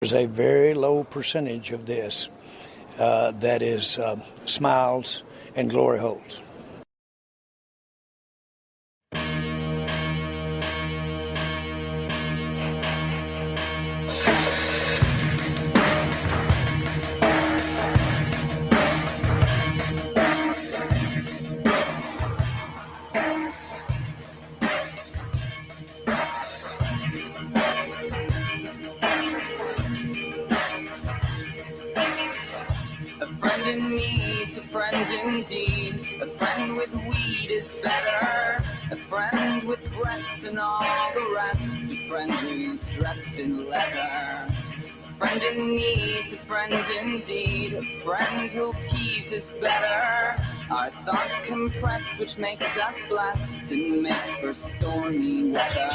There's a very low percentage of this that is smiles and glory holes. A friend in need's a friend indeed. A friend with weed is better. A friend with breasts and all the rest. A friend who's dressed in leather. A friend in need's a friend indeed. A friend who'll tease is better. Our thoughts compressed, which makes us blessed and makes for stormy weather.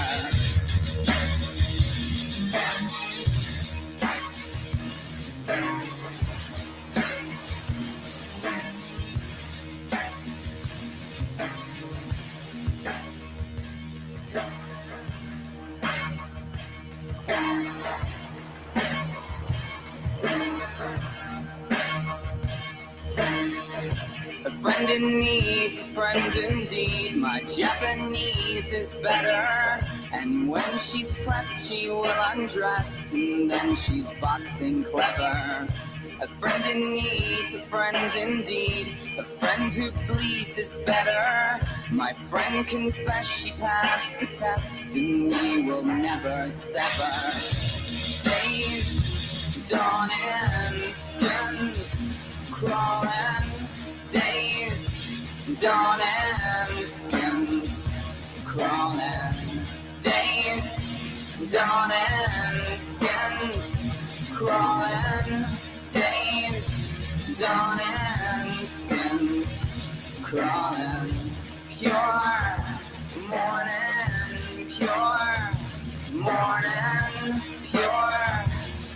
A friend in need's a friend indeed. My Japanese is better. And when she's pressed, she will undress. And then she's boxing clever. A friend in need's a friend indeed. A friend who bleeds is better. My friend confessed she passed the test. And we will never sever. Days dawning, skins crawling. Days dawning, skins crawling. Days dawning, skins crawling. Days dawning, skins crawling. Pure morning, pure morning, pure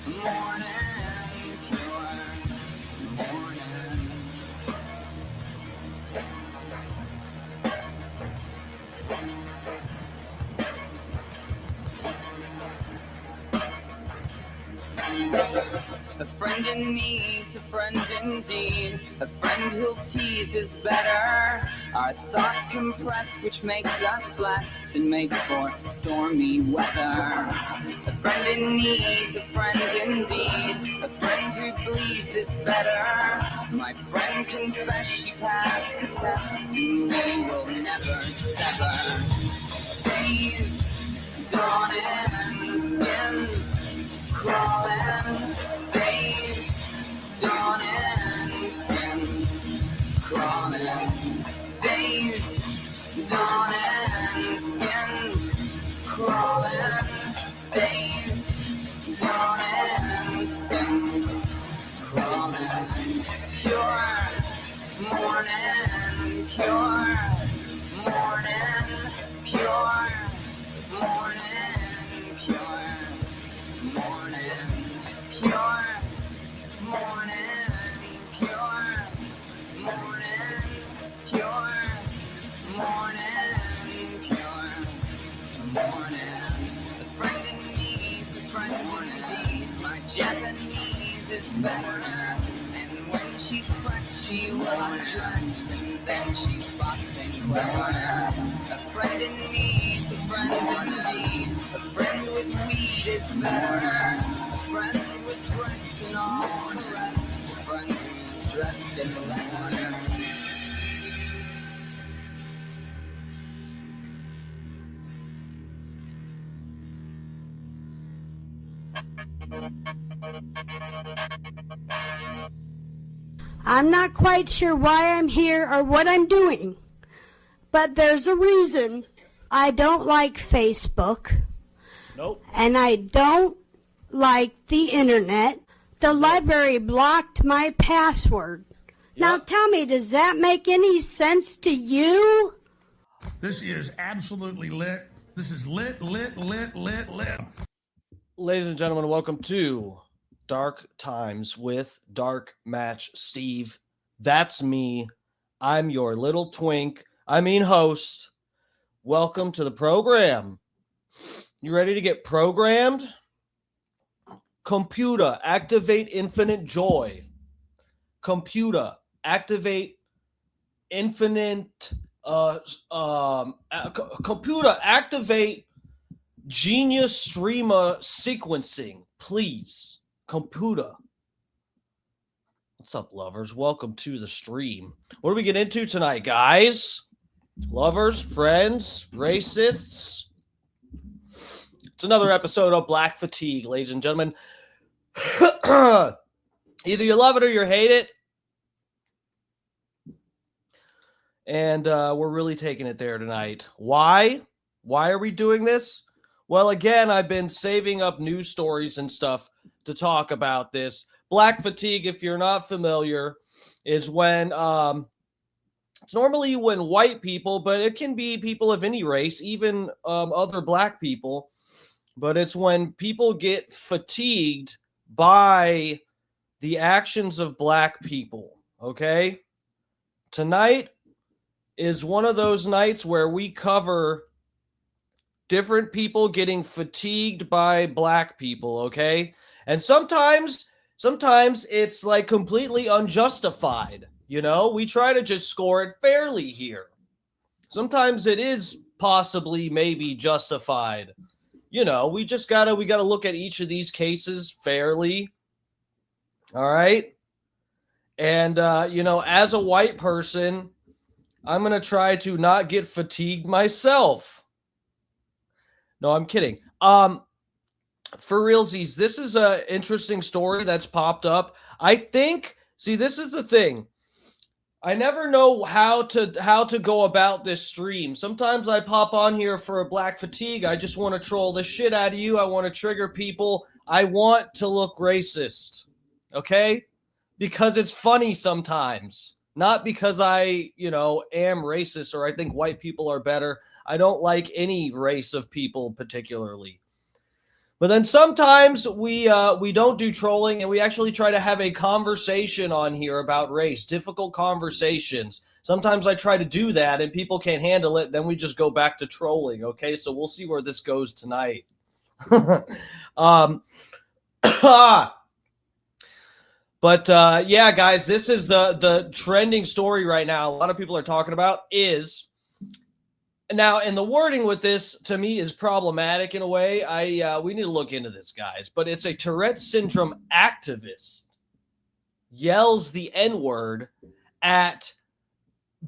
morning, pure morning. A friend in need's a friend indeed. A friend who'll tease is better. Our thoughts compressed, which makes us blessed and makes for stormy weather. A friend in need's a friend indeed. A friend who bleeds is better. My friend confessed she passed the test, and we will never sever. Days dawning, skins crawling. Days dawning, skins crawling. Days dawning, skins crawling. Days dawning, skins crawling. Pure morning, pure morning, pure morning, pure morning, pure morning, pure morning, pure morning, pure morning. A friend in need's a friend indeed. My Japanese is better. And when she's pressed, she will undress. And then she's boxing clever. A friend in need's a friend indeed. A friend with weed is better. A friend with breasts and all the rest. A friend who's dressed in leather. I'm not quite sure why I'm here or what I'm doing, but there's a reason. I don't like Facebook. Nope. And I don't like the internet. The library blocked my password. Now tell me, does that make any sense to you? This is absolutely lit. This is lit, lit, lit, lit, lit. Ladies and gentlemen, welcome to Dark Times with Dark Match Steve. That's me. I'm your little host. Welcome to the program. You ready to get programmed? Computer, activate infinite joy. Computer, activate infinite computer, activate genius streamer sequencing, please. Computer. What's up, lovers? Welcome to the stream. What do we get into tonight, guys? Lovers, friends, racists. It's another episode of Black Fatigue, ladies and gentlemen. Either you love it or you hate it. And we're really taking it there tonight. Why? Why are we doing this? Well, again, I've been saving up news stories and stuff to talk about this. Black fatigue, if you're not familiar, is when it's normally when white people, but it can be people of any race, even other black people. But it's when people get fatigued by the actions of black people, okay? Tonight is one of those nights where we cover different people getting fatigued by black people, okay? And sometimes it's like completely unjustified, you know? We try to just score it fairly here. Sometimes it is possibly maybe justified. You know, we gotta look at each of these cases fairly. All right. And, as a white person, I'm going to try to not get fatigued myself. No, I'm kidding. For realsies, this is an interesting story that's popped up. I think, this is the thing. I never know how to go about this stream. Sometimes I pop on here for a black fatigue. I just want to troll the shit out of you. I want to trigger people. I want to look racist. Okay? Because it's funny sometimes. Not because I, am racist or I think white people are better. I don't like any race of people particularly. But then sometimes we don't do trolling and we actually try to have a conversation on here about race, difficult conversations. Sometimes I try to do that and people can't handle it. Then we just go back to trolling. Okay, so we'll see where this goes tonight. But yeah, guys, this is the trending story right now. A lot of people are talking about is. Now, and the wording with this, to me, is problematic in a way. We need to look into this, guys. But it's a Tourette syndrome activist yells the N-word at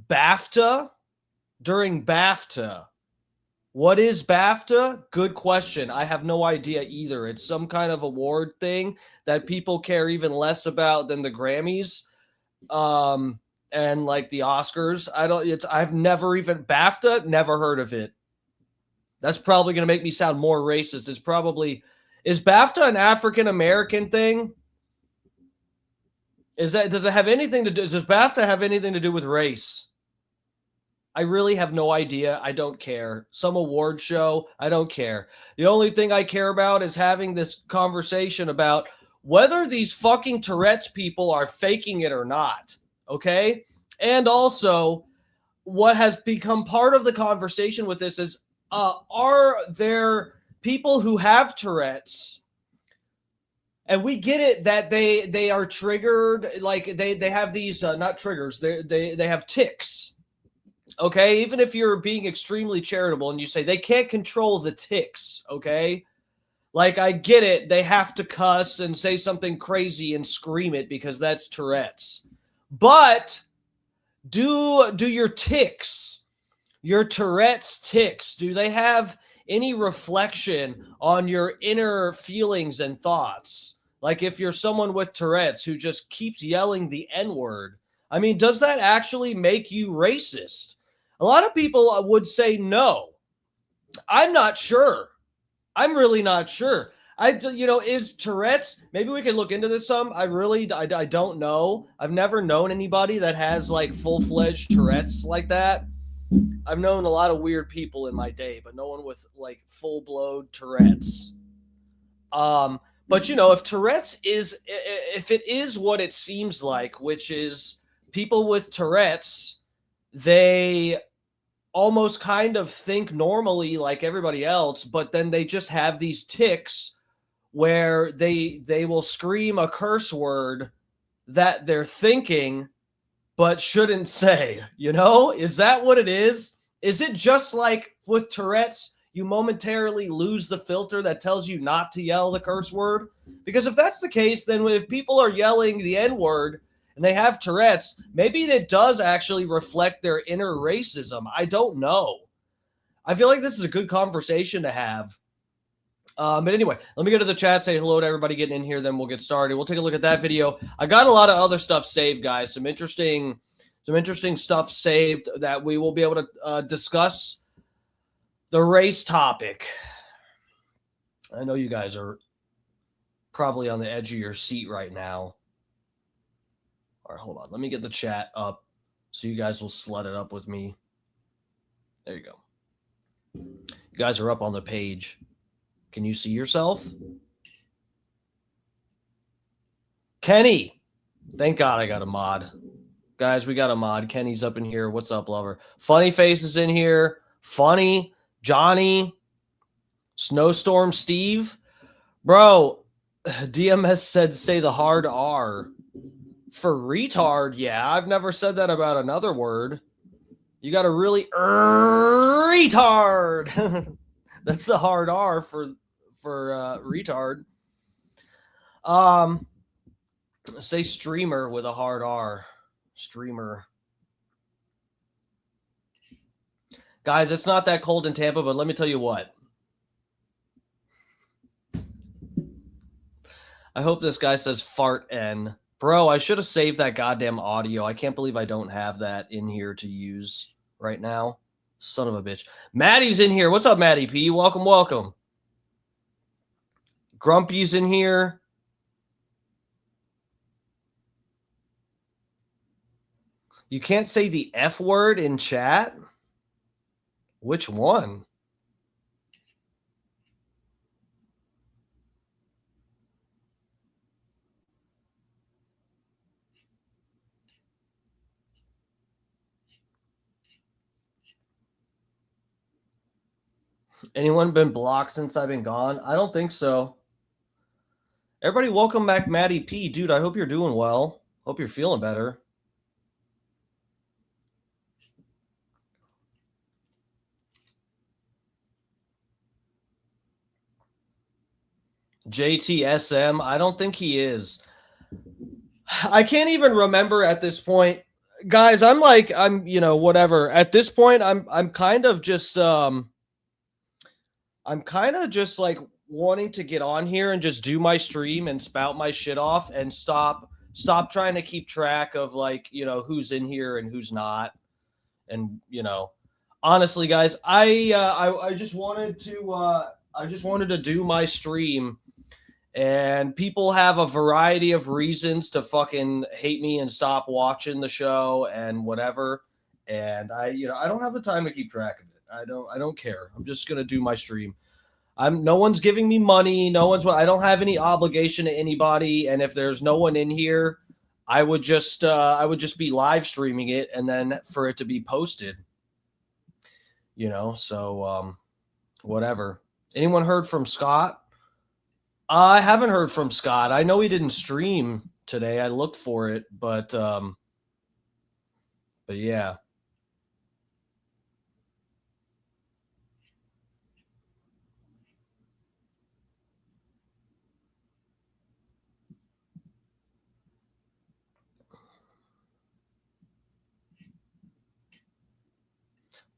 BAFTA during BAFTA. What is BAFTA? Good question. I have no idea either. It's some kind of award thing that people care even less about than the Grammys. And like the Oscars, I've never even BAFTA, never heard of it. That's probably going to make me sound more racist. Is BAFTA an African American thing? Does BAFTA have anything to do with race? I really have no idea. I don't care. Some award show, I don't care. The only thing I care about is having this conversation about whether these fucking Tourette's people are faking it or not. Okay. And also, what has become part of the conversation with this is, are there people who have Tourette's? And we get it that they are triggered, like they have these not triggers, they have tics. Okay, even if you're being extremely charitable and you say they can't control the tics, okay? Like, I get it, they have to cuss and say something crazy and scream it because that's Tourette's. But do your tics, your Tourette's tics, do they have any reflection on your inner feelings and thoughts? Like if you're someone with Tourette's who just keeps yelling the N-word, I mean, does that actually make you racist? A lot of people would say no. I'm not sure. I'm really not sure. Is Tourette's, maybe we can look into this some. I don't know. I've never known anybody that has like full-fledged Tourette's like that. I've known a lot of weird people in my day, but no one with like full-blown Tourette's. But if Tourette's if it is what it seems like, which is people with Tourette's, they almost kind of think normally like everybody else, but then they just have these tics where they will scream a curse word that they're thinking but shouldn't say. You know, is that what it is? Is it just like with Tourette's, you momentarily lose the filter that tells you not to yell the curse word? Because if that's the case, then if people are yelling the N-word and they have Tourette's, maybe it does actually reflect their inner racism. I don't know. I feel like this is a good conversation to have. But anyway, let me go to the chat, say hello to everybody getting in here, then we'll get started. We'll take a look at that video. I got a lot of other stuff saved, guys. Some interesting stuff saved that we will be able to discuss the race topic. I know you guys are probably on the edge of your seat right now. All right, hold on. Let me get the chat up so you guys will slut it up with me. There you go. You guys are up on the page. Can you see yourself? Kenny. Thank God I got a mod. Guys, we got a mod. Kenny's up in here. What's up, lover? Funny Face is in here. Funny. Johnny. Snowstorm Steve. Bro, DMS said say the hard R. For retard, yeah. I've never said that about another word. You got to really retard. That's the hard R for retard. Say streamer with a hard R. Streamer. Guys, it's not that cold in Tampa, but let me tell you what. I hope this guy says fart N. Bro, I should have saved that goddamn audio. I can't believe I don't have that in here to use right now. Son of a bitch. Maddie's in here. What's up, Maddie P? Welcome, welcome. Grumpy's in here. You can't say the F word in chat? Which one? Anyone been blocked since I've been gone? I don't think so. Everybody, welcome back, Maddie P. Dude, I hope you're doing well. Hope you're feeling better. JTSM, I don't think he is. I can't even remember at this point. Guys, I'm whatever. At this point, I'm kind of just like wanting to get on here and just do my stream and spout my shit off and stop trying to keep track of who's in here and who's not. And honestly, guys, I just wanted to do my stream, and people have a variety of reasons to fucking hate me and stop watching the show and whatever. And I don't have the time to keep track of it. I don't care. I'm just going to do my stream. No one's giving me money. I don't have any obligation to anybody. And if there's no one in here, I would just be live streaming it and then for it to be posted, so whatever. Anyone heard from Scott? I haven't heard from Scott. I know he didn't stream today. I looked for it, but yeah.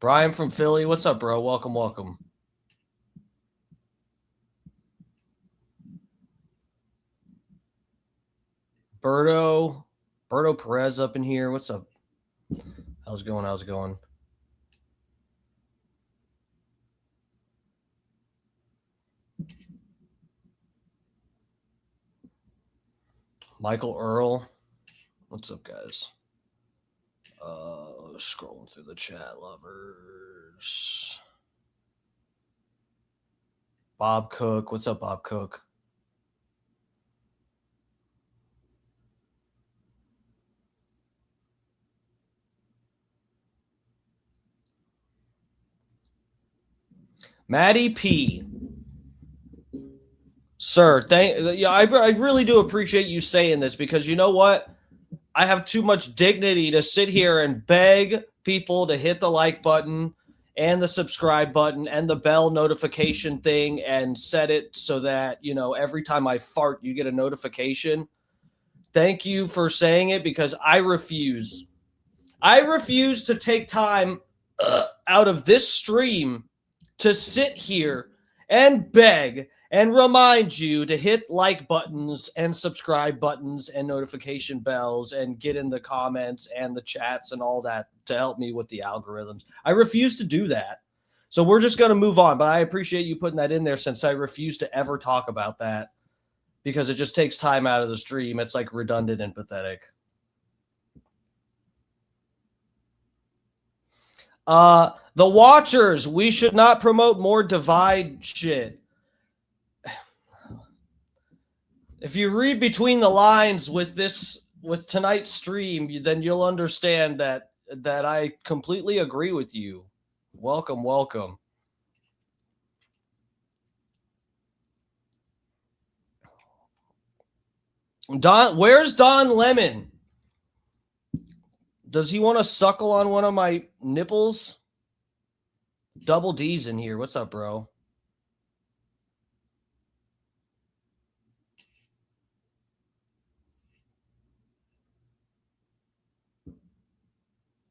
Brian from Philly. What's up, bro? Welcome, welcome. Berto Perez up in here. What's up? How's it going? Michael Earl. What's up, guys? Scrolling through the chat, lovers. Bob Cook. What's up, Bob Cook? Maddie P. Sir, I really do appreciate you saying this, because you know what? I have too much dignity to sit here and beg people to hit the like button and the subscribe button and the bell notification thing and set it so that, every time I fart, you get a notification. Thank you for saying it, because I refuse. I refuse to take time out of this stream to sit here and beg and remind you to hit like buttons and subscribe buttons and notification bells and get in the comments and the chats and all that to help me with the algorithms. I refuse to do that. So we're just going to move on, but I appreciate you putting that in there, since I refuse to ever talk about that, because it just takes time out of the stream. It's like redundant and pathetic. The watchers, we should not promote more divide shit. If you read between the lines with tonight's stream, then you'll understand that I completely agree with you. Welcome, welcome. Where's Don Lemon? Does he want to suckle on one of my nipples? Double D's in here. What's up, bro?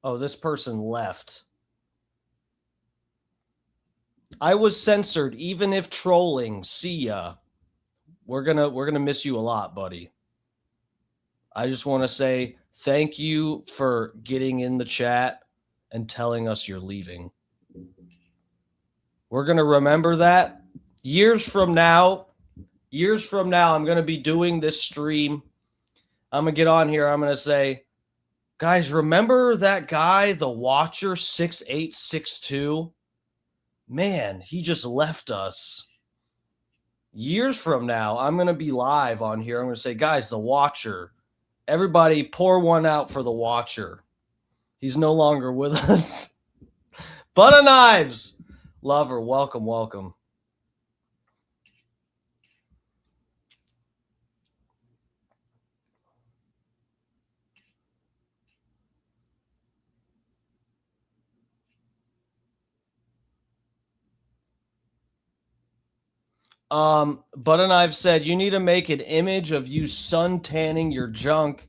Oh, this person left. I was censored, even if trolling. See ya. We're gonna miss you a lot, buddy. I just want to say thank you for getting in the chat and telling us you're leaving. We're gonna remember that. Years from now, I'm gonna be doing this stream. I'm gonna get on here. I'm gonna say, guys, remember that guy, the Watcher 6862? Man, he just left us. Years from now, I'm going to be live on here. I'm going to say, guys, the Watcher. Everybody pour one out for the Watcher. He's no longer with us. Butter Knives. Lover, welcome, welcome. Butter Knife said, you need to make an image of you sun tanning your junk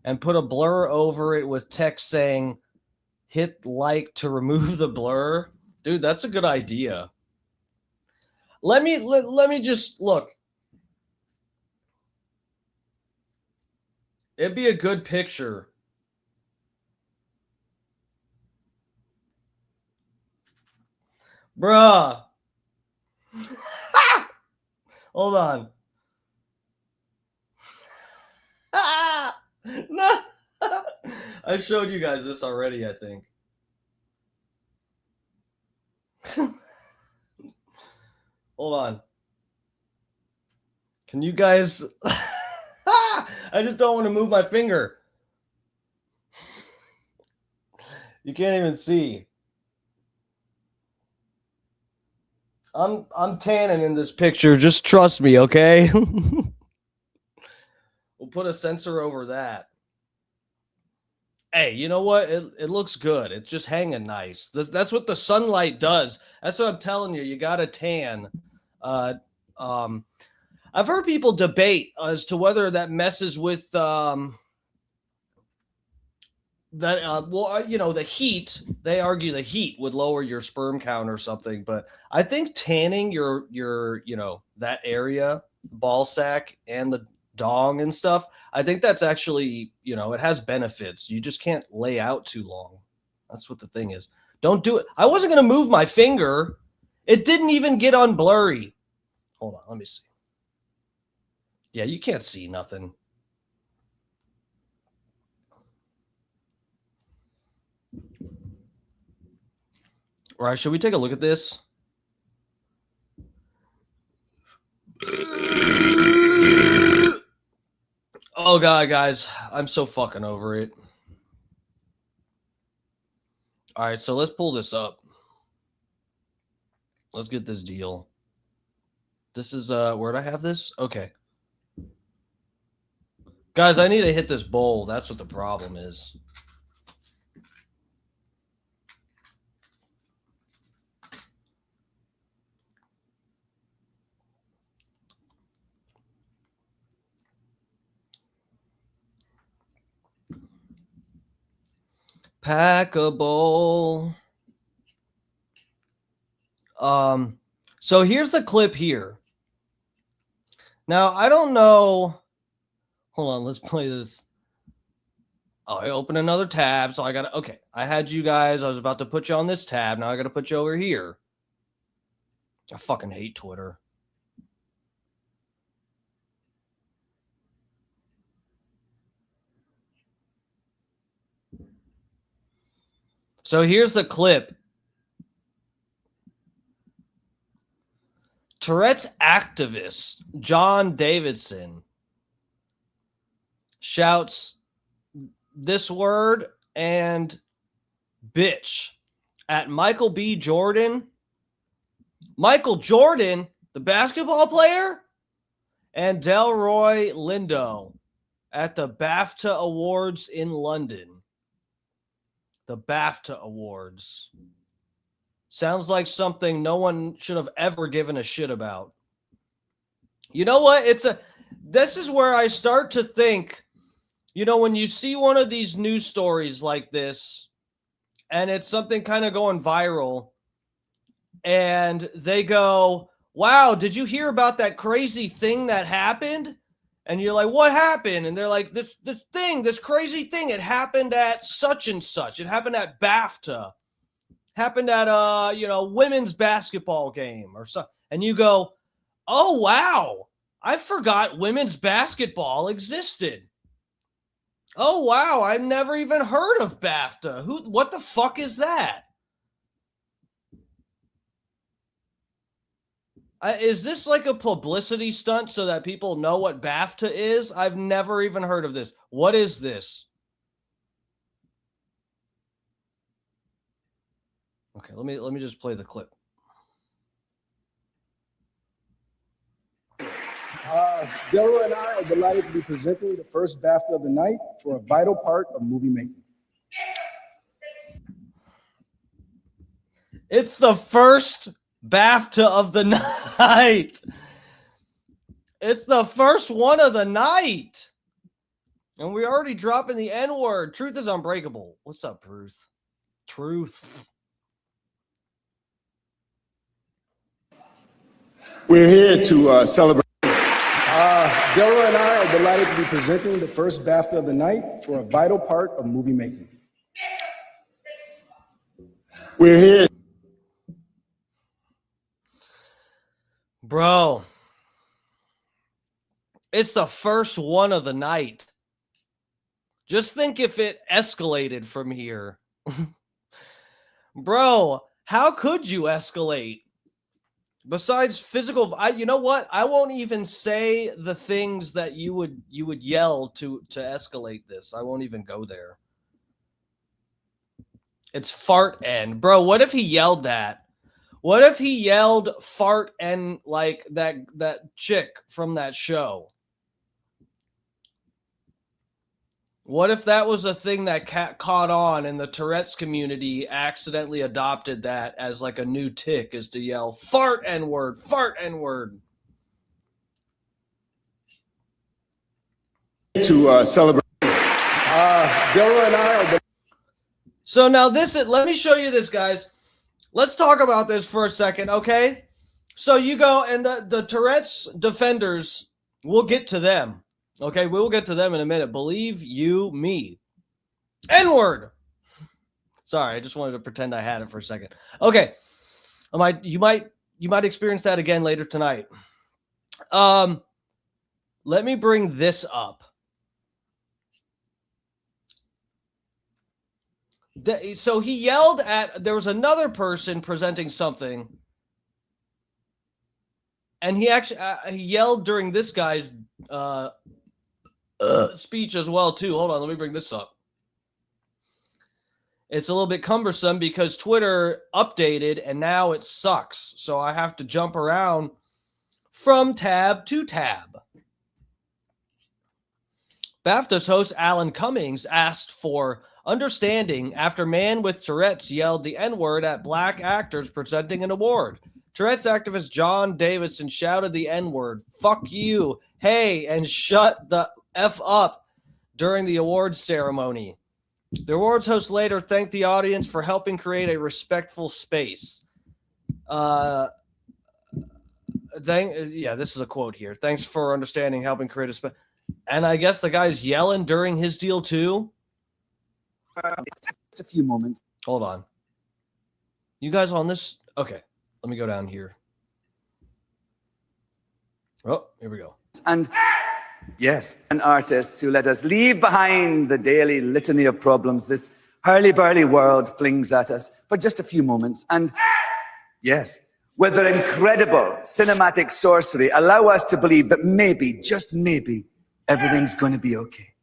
and put a blur over it with text saying, hit like to remove the blur. Dude, that's a good idea. Let me just look. It'd be a good picture. Bruh. Hold on. No. I showed you guys this already, I think. Hold on. Can you guys... I just don't want to move my finger. You can't even see. I'm tanning in this picture. Just trust me, okay? We'll put a sensor over that. Hey, you know what? It looks good. It's just hanging nice. That's what the sunlight does. That's what I'm telling you. You got to tan. I've heard people debate as to whether that messes with the heat. They argue the heat would lower your sperm count or something, but I think tanning your that area, ball sack and the dong and stuff, I think that's actually, it has benefits. You just can't lay out too long. That's what the thing is. Don't do it. I wasn't going to move my finger. It didn't even get on blurry. Hold on, let me see. Yeah, you can't see nothing. All right, should we take a look at this? Oh, God, guys. I'm so fucking over it. All right, so let's pull this up. Let's get this deal. This is where'd I have this? Okay. Guys, I need to hit this bowl. That's what the problem is. Pack a bowl. So here's the clip here. Now, I don't know. Hold on, let's play this. Oh, I opened another tab, so I got to, okay. I had you guys, I was about to put you on this tab. Now I got to put you over here. I fucking hate Twitter. So here's the clip. Tourette's activist, John Davidson, shouts this word and bitch at Michael B. Jordan. Michael Jordan, the basketball player, and Delroy Lindo at the BAFTA Awards in London. The BAFTA Awards. Sounds like something no one should have ever given a shit about. You know what? This is where I start to think, you know, when you see one of these news stories like this, and it's something kind of going viral, and they go, wow, did you hear about that crazy thing that happened? And you're like, what happened? And they're like, this crazy thing, it happened at such and such. It happened at BAFTA. Happened at women's basketball game or something. And you go, oh, wow, I forgot women's basketball existed. Oh, wow, I've never even heard of BAFTA. What the fuck is that? Is this like a publicity stunt so that people know what BAFTA is? I've never even heard of this. What is this? Okay, let me just play the clip. Delroy and I are delighted to be presenting the first BAFTA of the night for a vital part of movie making. It's the first BAFTA of the night. It's the first one of the night. And we're already dropping the N-word. Truth is unbreakable. What's up, Bruce? Truth. We're here to celebrate. Delroy and I are delighted to be presenting the first BAFTA of the night for a vital part of movie making. We're here. Bro, it's the first one of the night. Just think if it escalated from here. Bro, how could you escalate? Besides physical, you know what? I won't even say the things that you would yell to escalate this. I won't even go there. It's fart and bro. What if he yelled that? What if he yelled fart and like that chick from that show? What if that was a thing that caught on and the Tourette's community accidentally adopted that as like a new tick, is to yell fart N-word, fart N-word. To celebrate. Delroy and I are. So now let me show you this, guys. Let's talk about this for a second, okay? So you go, and the Tourette's defenders, we'll get to them. Okay, we will get to them in a minute. Believe you me. N-word. Sorry, I just wanted to pretend I had it for a second. Okay. You might experience that again later tonight. Let me bring this up. So he yelled at, there was another person presenting something, and he actually he yelled during this guy's speech as well too. Hold on, let me bring this up. It's a little bit cumbersome because Twitter updated and now it sucks. So I have to jump around from tab to tab. BAFTA's host Alan Cummings asked for understanding after man with Tourette's yelled the N-word at black actors presenting an award. Tourette's activist John Davidson shouted the N-word, "Fuck you, hey," and "shut the F up" during the awards ceremony. The awards host later thanked the audience for helping create a respectful space. This is a quote here. "Thanks for understanding, helping create a space." And I guess the guy's yelling during his deal too. Just a few moments. Hold on. You guys on this? Okay, let me go down here. Oh, here we go. And yes, and artists who let us leave behind the daily litany of problems this hurly-burly world flings at us for just a few moments. And yes, with their incredible cinematic sorcery, allow us to believe that maybe, just maybe, everything's going to be okay.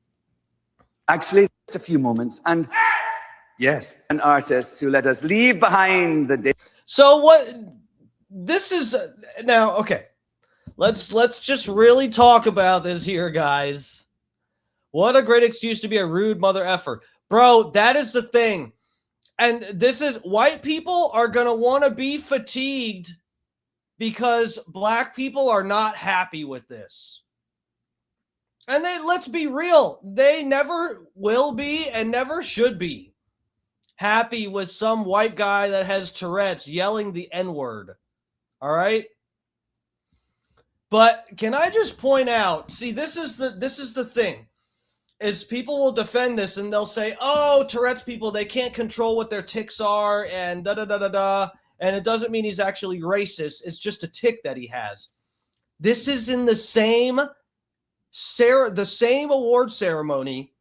Actually, just a few moments. And yes, and artists who let us leave behind the day. So what this is now, okay. Let's just really talk about this here, guys. What a great excuse to be a rude mother effer. Bro, that is the thing. And this is, white people are going to want to be fatigued because black people are not happy with this. And let's be real, they never will be and never should be happy with some white guy that has Tourette's yelling the N-word. All right? But can I just point out, see, this is the thing, is people will defend this and they'll say, "Oh, Tourette's people, they can't control what their tics are and da-da-da-da-da, and it doesn't mean he's actually racist. It's just a tic that he has." This is in the same award ceremony,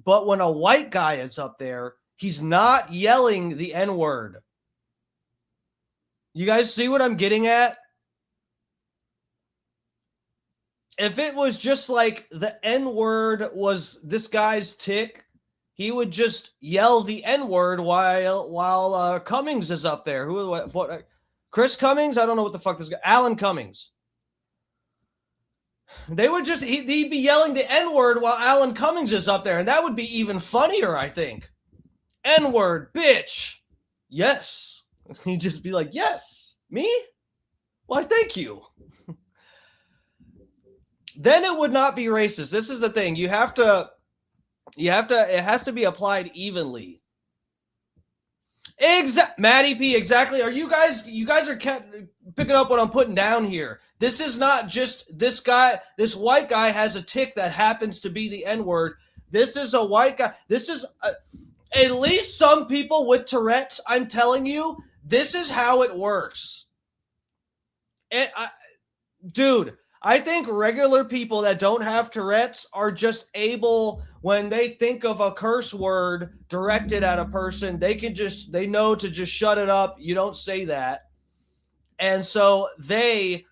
but when a white guy is up there, he's not yelling the N-word. You guys see what I'm getting at? If it was just like the N-word was this guy's tic, he would just yell the N-word while Cummings is up there. What? Chris Cummings? I don't know what the fuck this guy. Alan Cummings. They would just, he'd be yelling the N-word while Alan Cummings is up there, and that would be even funnier, I think. N-word, bitch. Yes. He'd just be like, "Yes. Me? Why, thank you." Then it would not be racist. This is the thing. It has to be applied evenly. Matty P, exactly. You guys are picking up what I'm putting down here. This is not just this white guy has a tic that happens to be the N-word. This is a white guy. This is at least some people with Tourette's, I'm telling you, this is how it works. Dude, I think regular people that don't have Tourette's are just able, when they think of a curse word directed at a person, they know to just shut it up. You don't say that. And so they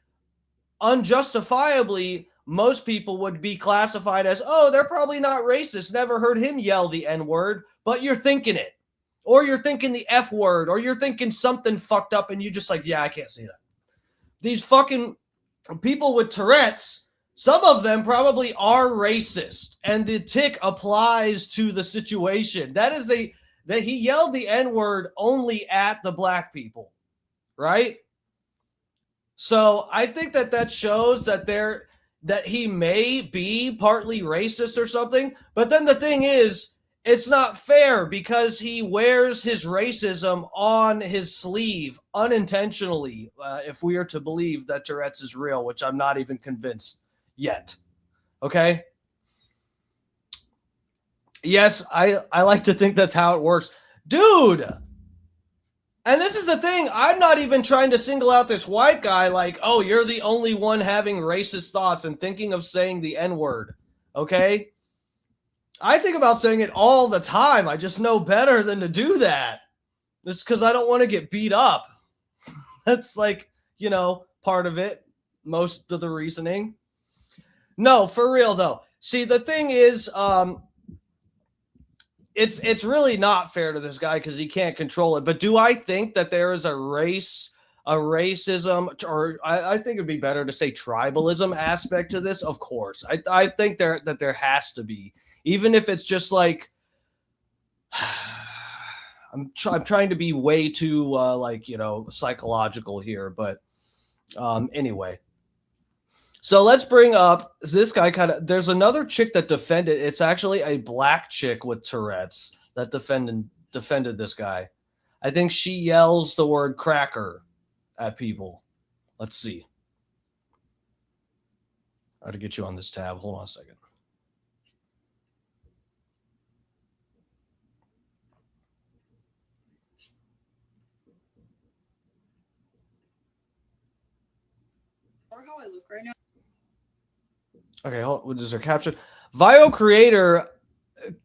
unjustifiably, most people would be classified as, "Oh, they're probably not racist. Never heard him yell the N-word," but you're thinking it. Or you're thinking the F word, or you're thinking something fucked up and you just like, "Yeah, I can't say that." These fucking people with Tourette's, some of them probably are racist, and the tic applies to the situation. That he yelled the N-word only at the black people, right? So I think that shows that he may be partly racist or something. But then the thing is, it's not fair because he wears his racism on his sleeve unintentionally, if we are to believe that Tourette's is real, which I'm not even convinced yet. Okay? Yes, I like to think that's how it works. Dude! And this is the thing. I'm not even trying to single out this white guy like, "Oh, you're the only one having racist thoughts and thinking of saying the N-word." Okay? I think about saying it all the time. I just know better than to do that. It's because I don't want to get beat up. That's like, part of it. Most of the reasoning. No, for real though. See, the thing is, it's really not fair to this guy because he can't control it. But do I think that there is a race a racism, or I think it'd be better to say tribalism aspect to this. Of course, I think there has to be, even if it's just like I'm trying to be way too like, you know, psychological here, but anyway. So let's bring up this guy. There's another chick that defended. It's actually a black chick with Tourette's that defended this guy. I think she yells the word cracker at people. Let's see. I got to get you on this tab. Hold on a second. Or how I look right now. Okay, what is her caption? Vio creator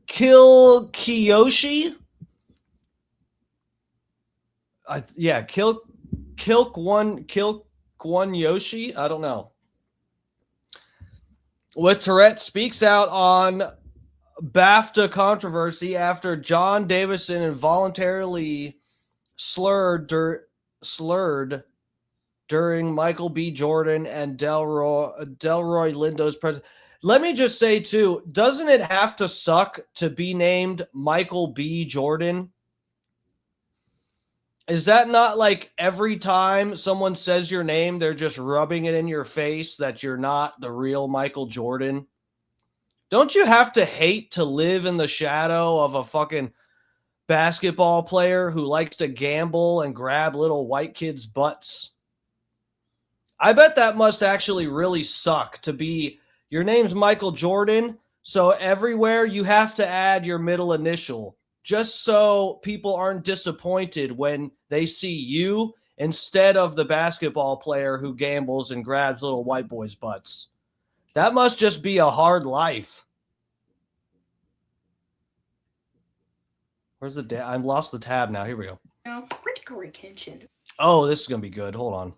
Kill Kiyoshi. Kill Kwon Yoshi. I don't know. With Tourette speaks out on BAFTA controversy after John Davison involuntarily slurred during Michael B. Jordan and Delroy Lindo's presence. Let me just say, too, doesn't it have to suck to be named Michael B. Jordan? Is that not like every time someone says your name, they're just rubbing it in your face that you're not the real Michael Jordan? Don't you have to hate to live in the shadow of a fucking basketball player who likes to gamble and grab little white kids' butts? I bet that must actually really suck to be, your name's Michael Jordan, so everywhere you have to add your middle initial, just so people aren't disappointed when they see you instead of the basketball player who gambles and grabs little white boys' butts. That must just be a hard life. Where's the I lost the tab now. Here we go. Now, critical retention. Oh, this is going to be good. Hold on.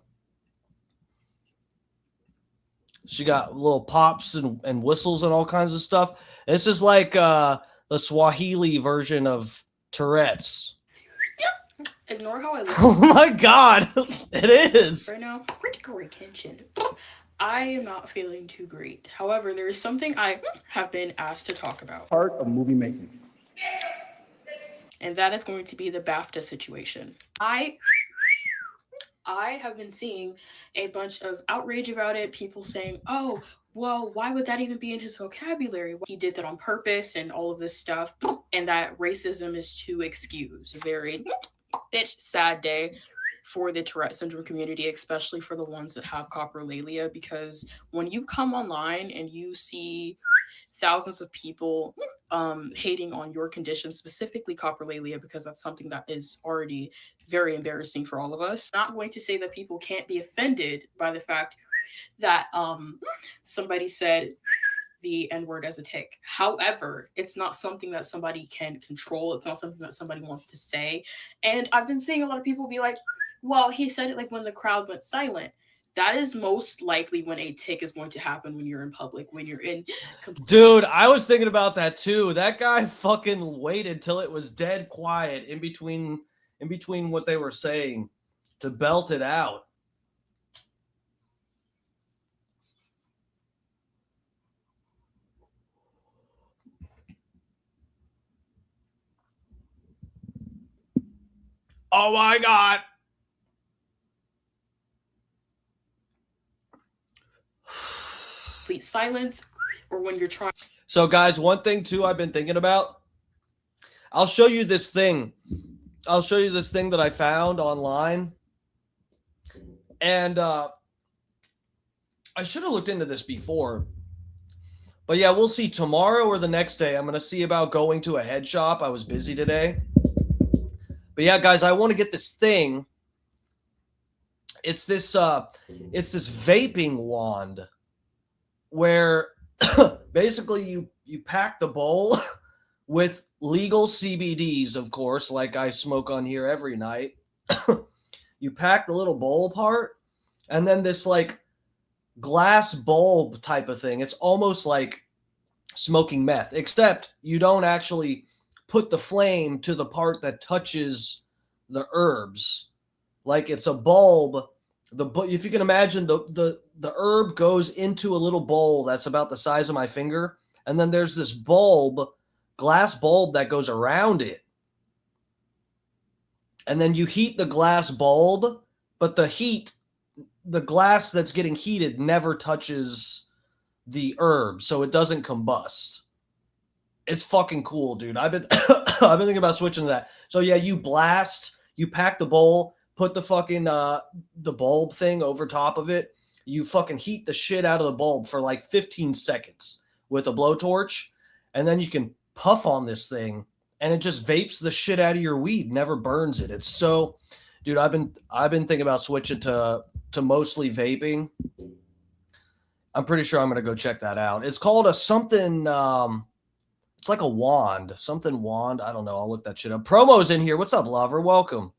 She got little pops and whistles and all kinds of stuff. This is like the Swahili version of Tourette's. Ignore how I look. Oh my God, it is. Right now, critical retention. I am not feeling too great. However, there is something I have been asked to talk about. Part of movie making. And that is going to be the BAFTA situation. I have been seeing a bunch of outrage about it, people saying, oh, well, why would that even be in his vocabulary? He did that on purpose and all of this stuff, and that racism is to excuse. A very sad day for the Tourette syndrome community, especially for the ones that have coprolalia, because when you come online and you see thousands of people hating on your condition, specifically coprolalia, because that's something that is already very embarrassing for all of us. Not going to say that people can't be offended by the fact that somebody said the N-word as a tick. However, it's not something that somebody can control. It's not something that somebody wants to say. And I've been seeing a lot of people be like, well, he said it like when the crowd went silent. That is most likely when a tick is going to happen when you're in public, when you're in... Dude, I was thinking about that too. That guy fucking waited till it was dead quiet in between what they were saying to belt it out. Oh my God. Complete silence, or when you're trying. So guys, one thing too I've been thinking about, I'll show you this thing that I found online, and I should have looked into this before, but yeah, we'll see tomorrow or the next day. I'm gonna see about going to a head shop. I was busy today, but yeah, guys, I want to get this thing. It's this vaping wand where basically you pack the bowl with legal CBDs, of course, like I smoke on here every night. You pack the little bowl part, and then this like glass bulb type of thing. It's almost like smoking meth, except you don't actually put the flame to the part that touches the herbs. like it's a bulb. If you can imagine, the herb goes into a little bowl that's about the size of my finger, and then there's this glass bulb that goes around it. And then you heat the glass bulb, but the glass that's getting heated never touches the herb, so it doesn't combust. It's fucking cool, dude. I've been I've been thinking about switching to that. So yeah, you pack the bowl, put the fucking the bulb thing over top of it. You fucking heat the shit out of the bulb for like 15 seconds with a blowtorch, and then you can puff on this thing, and it just vapes the shit out of your weed, never burns it. It's so, dude. I've been thinking about switching to mostly vaping. I'm pretty sure I'm gonna go check that out. It's called a something. It's like a wand, something wand. I don't know. I'll look that shit up. Promo's in here. What's up, lover? Welcome.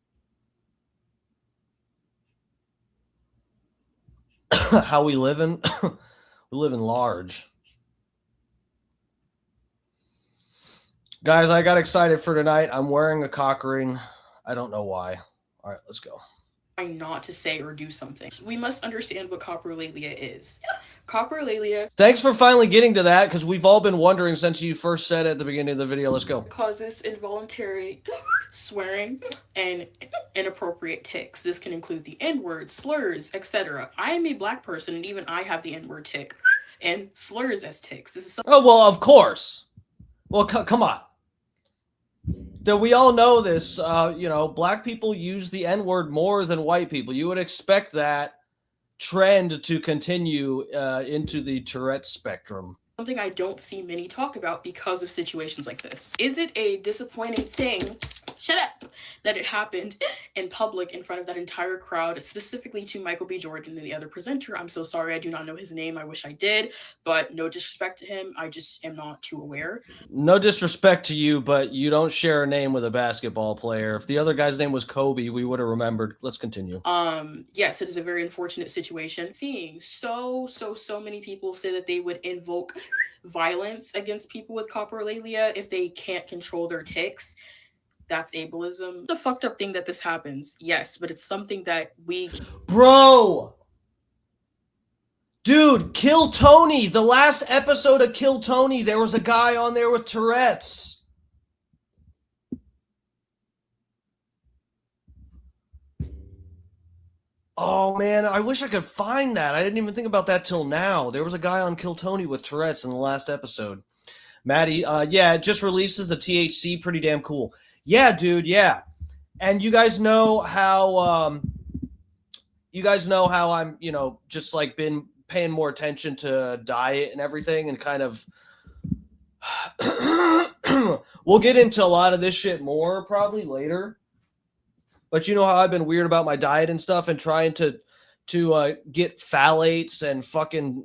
How we living? We living large. Guys, I got excited for tonight. I'm wearing a cock ring. I don't know why. All right, let's go. Not to say or do something. We must understand what coprolalia is. Coprolalia Thanks for finally getting to that, because we've all been wondering since you first said it at the beginning of the video. Let's go. causes involuntary swearing and inappropriate tics. This can include the N-word, slurs, etc. I am a black person, and even I have the N-word tic and slurs as tics. This is Oh, well, of course. Well, come on. We all know this. Black people use the N-word more than white people. You would expect that trend to continue into the Tourette spectrum. something I don't see many talk about because of situations like this. Is it a disappointing thing? Shut up! That it happened in public in front of that entire crowd, specifically to Michael B. Jordan and the other presenter. I'm so sorry, I do not know his name. I wish I did, but no disrespect to him. I just am not too aware. No disrespect to you, but you don't share a name with a basketball player. If the other guy's name was Kobe, we would have remembered. Let's continue. Yes, it is a very unfortunate situation. Seeing so many people say that they would invoke violence against people with coprolalia if they can't control their tics. That's ableism. The fucked up thing that this happens, yes, but it's something that we... Bro! Dude, Kill Tony! The last episode of Kill Tony, there was a guy on there with Tourette's. Oh, man, I wish I could find that. I didn't even think about that till now. There was a guy on Kill Tony with Tourette's in the last episode. Maddie, yeah, it just releases the THC. Pretty damn cool. Yeah, dude, yeah. And you guys know how I'm, just like been paying more attention to diet and everything, and kind of we'll get into a lot of this shit more probably later. But you know how I've been weird about my diet and stuff, and trying to get phthalates and fucking,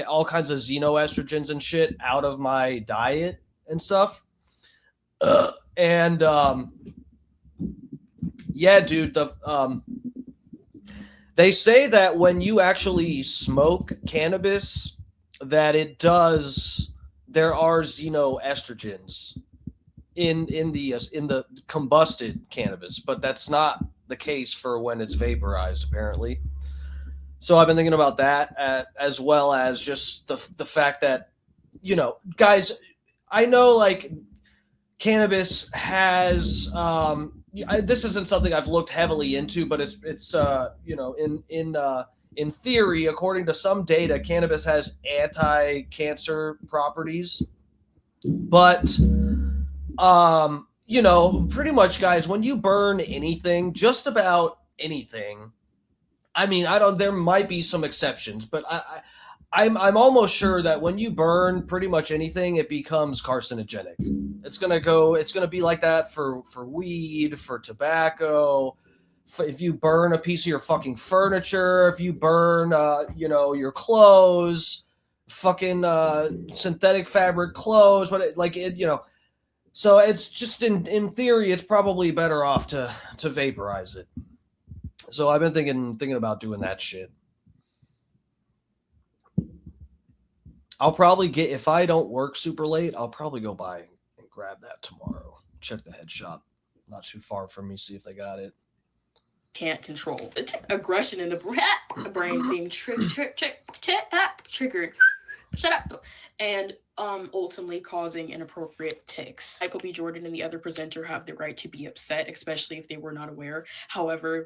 all kinds of xenoestrogens and shit out of my diet and stuff. And yeah, dude, they say that when you actually smoke cannabis, that there are xenoestrogens in the combusted cannabis, but that's not the case for when it's vaporized, apparently. So I've been thinking about that, as well as just the fact that, guys, I know, like, cannabis has this isn't something I've looked heavily into, but it's in theory, according to some data, cannabis has anti-cancer properties. But pretty much, guys, when you burn anything, just about anything, I mean, there might be some exceptions, but I'm almost sure that when you burn pretty much anything, it becomes carcinogenic. It's gonna be like that for weed, for tobacco. If you burn a piece of your fucking furniture, if you burn, your clothes, fucking synthetic fabric clothes, So it's just in theory, it's probably better off to vaporize it. So I've been thinking about doing that shit. I'll probably if I don't work super late, I'll probably go by and grab that tomorrow. Check the head shop. Not too far from me, see if they got it. can't control. Aggression in the brain being triggered. Shut up. And ultimately causing inappropriate tics. Michael B. Jordan and the other presenter have the right to be upset, especially if they were not aware. However,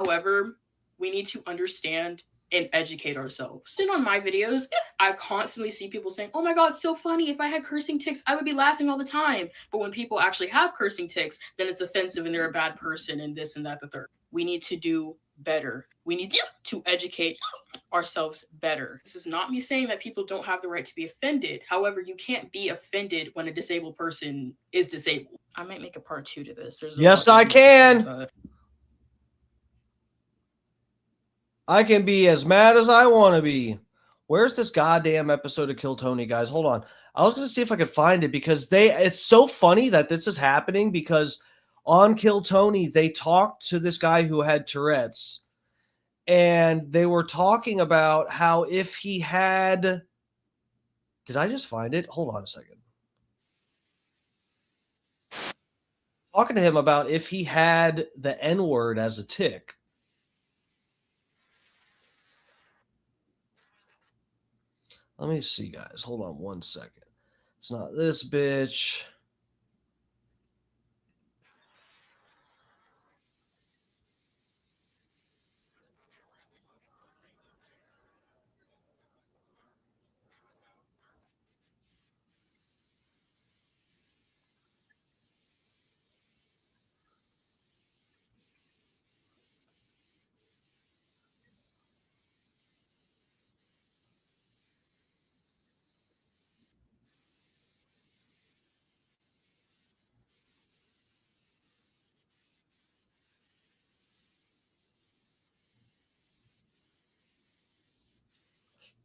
we need to understand and educate ourselves. And on my videos, I constantly see people saying, oh my God, it's so funny. If I had cursing tics, I would be laughing all the time. But when people actually have cursing tics, then it's offensive and they're a bad person and this and that, the third. We need to do better. We need to educate ourselves better. This is not me saying that people don't have the right to be offended. However, you can't be offended when a disabled person is disabled. I might make a part 2 to this. Yes, I can. I can be as mad as I want to be. Where's this goddamn episode of Kill Tony, guys? Hold on. I was going to see if I could find it because it's so funny that this is happening because on Kill Tony, they talked to this guy who had Tourette's and they were talking about how if he had, did I just find it? Hold on a second. Talking to him about if he had the N-word as a tic. Let me see, guys. Hold on one second. It's not this bitch.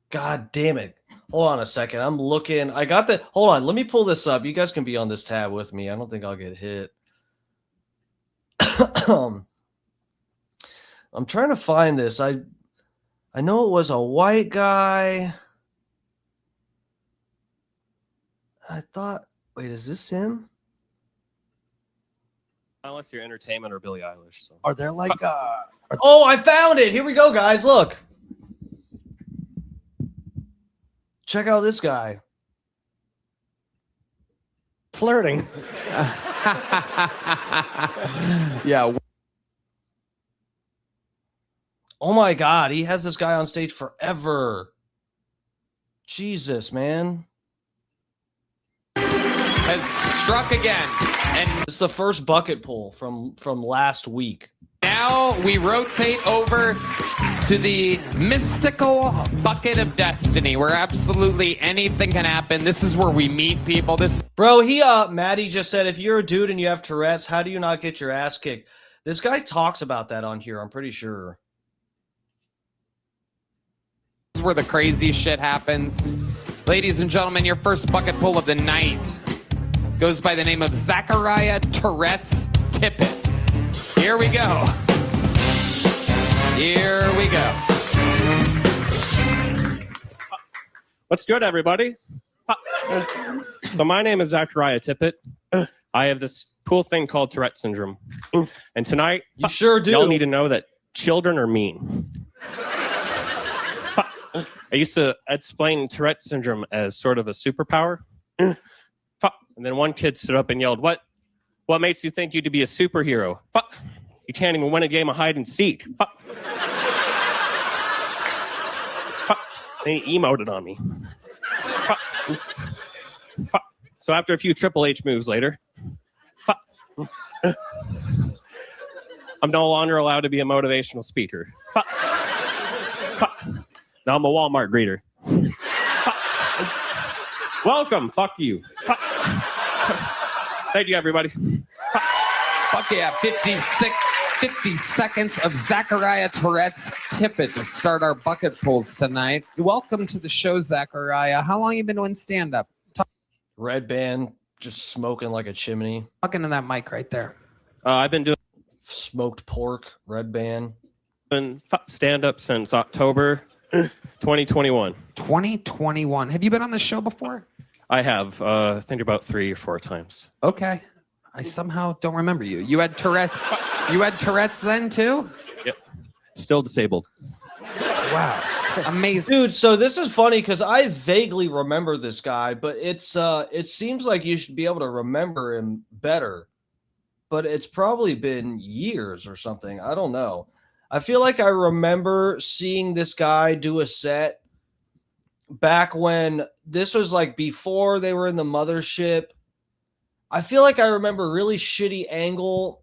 God damn it. Hold on a second. I'm looking. I got the. Hold on. Let me pull this up. You guys can be on this tab with me. I don't think I'll get hit. I'm trying to find this. I know it was a white guy. I thought. Wait, is this him? Unless you're entertainment or Billie Eilish. So. Are there like Oh, I found it. Here we go, guys. Look. Check out this guy. flirting? Yeah. Oh my God, he has this guy on stage forever. Jesus, man. Has struck again. And it's the first bucket pull from last week. now we rotate over to the mystical bucket of destiny, where absolutely anything can happen. This is where we meet people. Bro, Maddie just said, if you're a dude and you have Tourette's, how do you not get your ass kicked? This guy talks about that on here, I'm pretty sure. This is where the crazy shit happens. Ladies and gentlemen, your first bucket pull of the night goes by the name of Zachariah Tourette's Tippett. Here we go. Here we go. What's good, everybody? So my name is Zachariah Tippett. I have this cool thing called Tourette syndrome. And tonight, you sure do. Y'all need to know that children are mean. I used to explain Tourette syndrome as sort of a superpower. And then one kid stood up and yelled, What makes you think you to be a superhero? You can't even win a game of hide and seek. They emoted on me. So after a few Triple H moves later, I'm no longer allowed to be a motivational speaker. Now I'm a Walmart greeter. Welcome. Fuck you. Thank you, everybody. Fuck yeah. 50 seconds of Zachariah Tourette's Tippett to start our bucket pulls tonight. Welcome to the show, Zachariah. How long you been doing stand-up? Red band, just smoking like a chimney. Talking to that mic right there. I've been doing smoked pork, red band. Been stand-up since October 2021. 2021. Have you been on the show before? I have. I think about 3 or 4 times. Okay. I somehow don't remember you. You had Tourette. You had Tourette's then too? Yep. Still disabled. Wow. Amazing. Dude, so this is funny because I vaguely remember this guy, but it seems like you should be able to remember him better. But it's probably been years or something. I don't know. I feel like I remember seeing this guy do a set back when this was like before they were in the mothership. I feel like I remember really shitty angle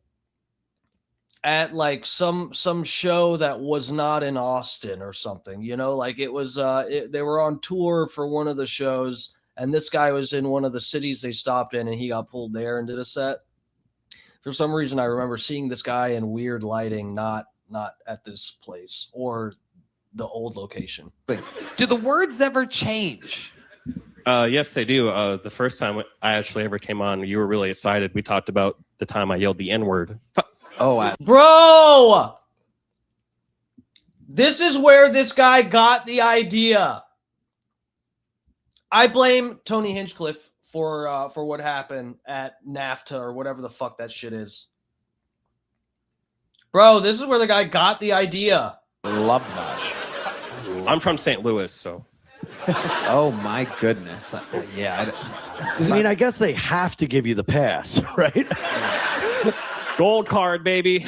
at like some show that was not in Austin or something, you know, like it was they were on tour for one of the shows and this guy was in one of the cities they stopped in and he got pulled there and did a set. For some reason I remember seeing this guy in weird lighting, not at this place or the old location. Do the words ever change? Yes, they do. The first time I actually ever came on, you were really excited. We talked about the time I yelled the N-word. Oh, bro, this is where this guy got the idea. I blame Tony Hinchcliffe for what happened at NAFTA or whatever the fuck that shit is. Bro, this is where the guy got the idea. Love that. I'm from St. Louis, so. Oh my goodness. Yeah. I mean, I guess they have to give you the pass, right? Gold card, baby.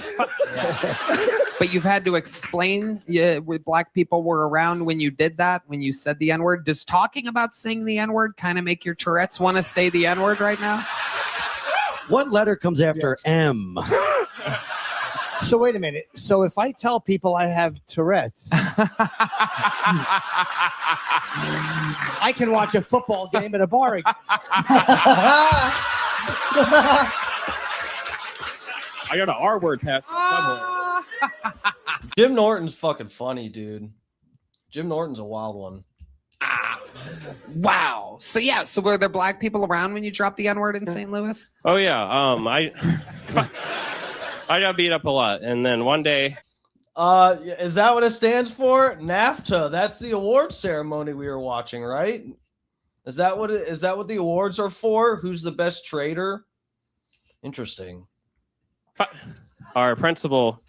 But you've had to explain where black people were around when you did that, when you said the N-word. Does talking about saying the N-word kind of make your Tourette's want to say the N-word right now? What letter comes after M? So wait a minute. So if I tell people I have Tourette's, I can watch a football game at a bar again. I got an R-word pass. Jim Norton's fucking funny, dude. Jim Norton's a wild one. Wow. So yeah, so were there black people around when you dropped the N-word in St. Louis? Oh yeah. I got beat up a lot, and then one day. Is that what it stands for? NAFTA. That's the award ceremony we were watching, right? Is that what the awards are for? Who's the best trader? Interesting. Our principal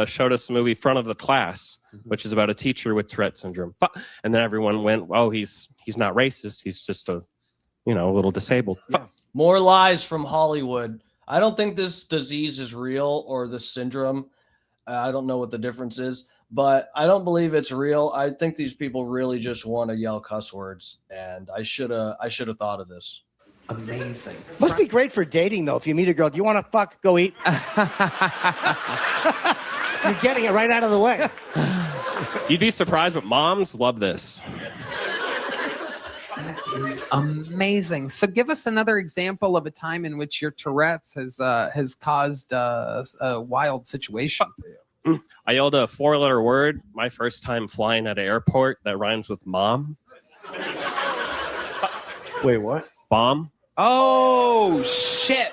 showed us the movie Front of the Class, which is about a teacher with Tourette syndrome. And then everyone went, "Oh, he's not racist. He's just a little disabled." Yeah. More lies from Hollywood. I don't think this disease is real or this syndrome. I don't know what the difference is, but I don't believe it's real. I think these people really just want to yell cuss words, and I should have thought of this. Amazing. Must be great for dating, though. If you meet a girl, do you want to fuck? Go eat. You're getting it right out of the way. You'd be surprised, but moms love this. That is amazing. So give us another example of a time in which your Tourette's has caused a wild situation for you. I yelled a 4-letter word my first time flying at an airport that rhymes with mom. Wait, what? Bomb. Oh shit.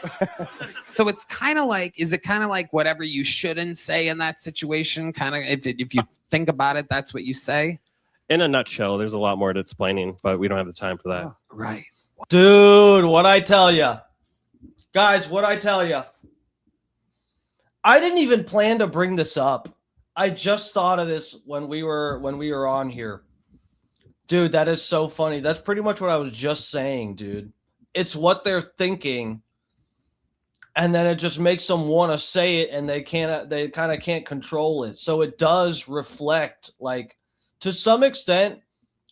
So it's kind of like, is it kind of like whatever you shouldn't say in that situation? Kind of, if you think about it, that's what you say? In a nutshell, there's a lot more to explaining, but we don't have the time for that. Right. Dude, what I tell you. Guys, what I tell you. I didn't even plan to bring this up. I just thought of this when we were on here. Dude, that is so funny. That's pretty much what I was just saying, dude. It's what they're thinking. And then it just makes them want to say it and they kind of can't control it. So it does reflect, like, to some extent,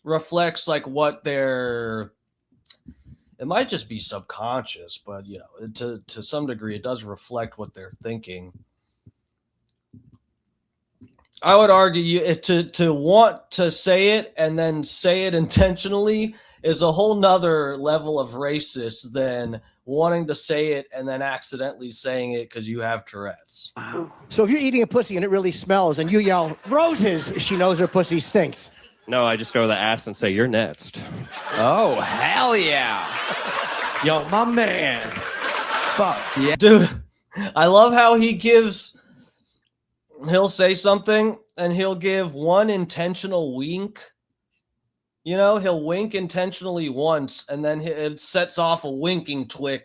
reflects like what they're. It might just be subconscious, but to some degree, it does reflect what they're thinking. I would argue to want to say it and then say it intentionally is a whole nother level of racist than wanting to say it and then accidentally saying it because you have Tourette's. Wow. So if you're eating a pussy and it really smells and you yell, "Roses," she knows her pussy stinks. No, I just go to the ass and say, "You're next." Oh, hell yeah. Yo, my man. Fuck yeah. Dude, I love how he'll say something and he'll give one intentional wink. He'll wink intentionally once and then it sets off a winking twitch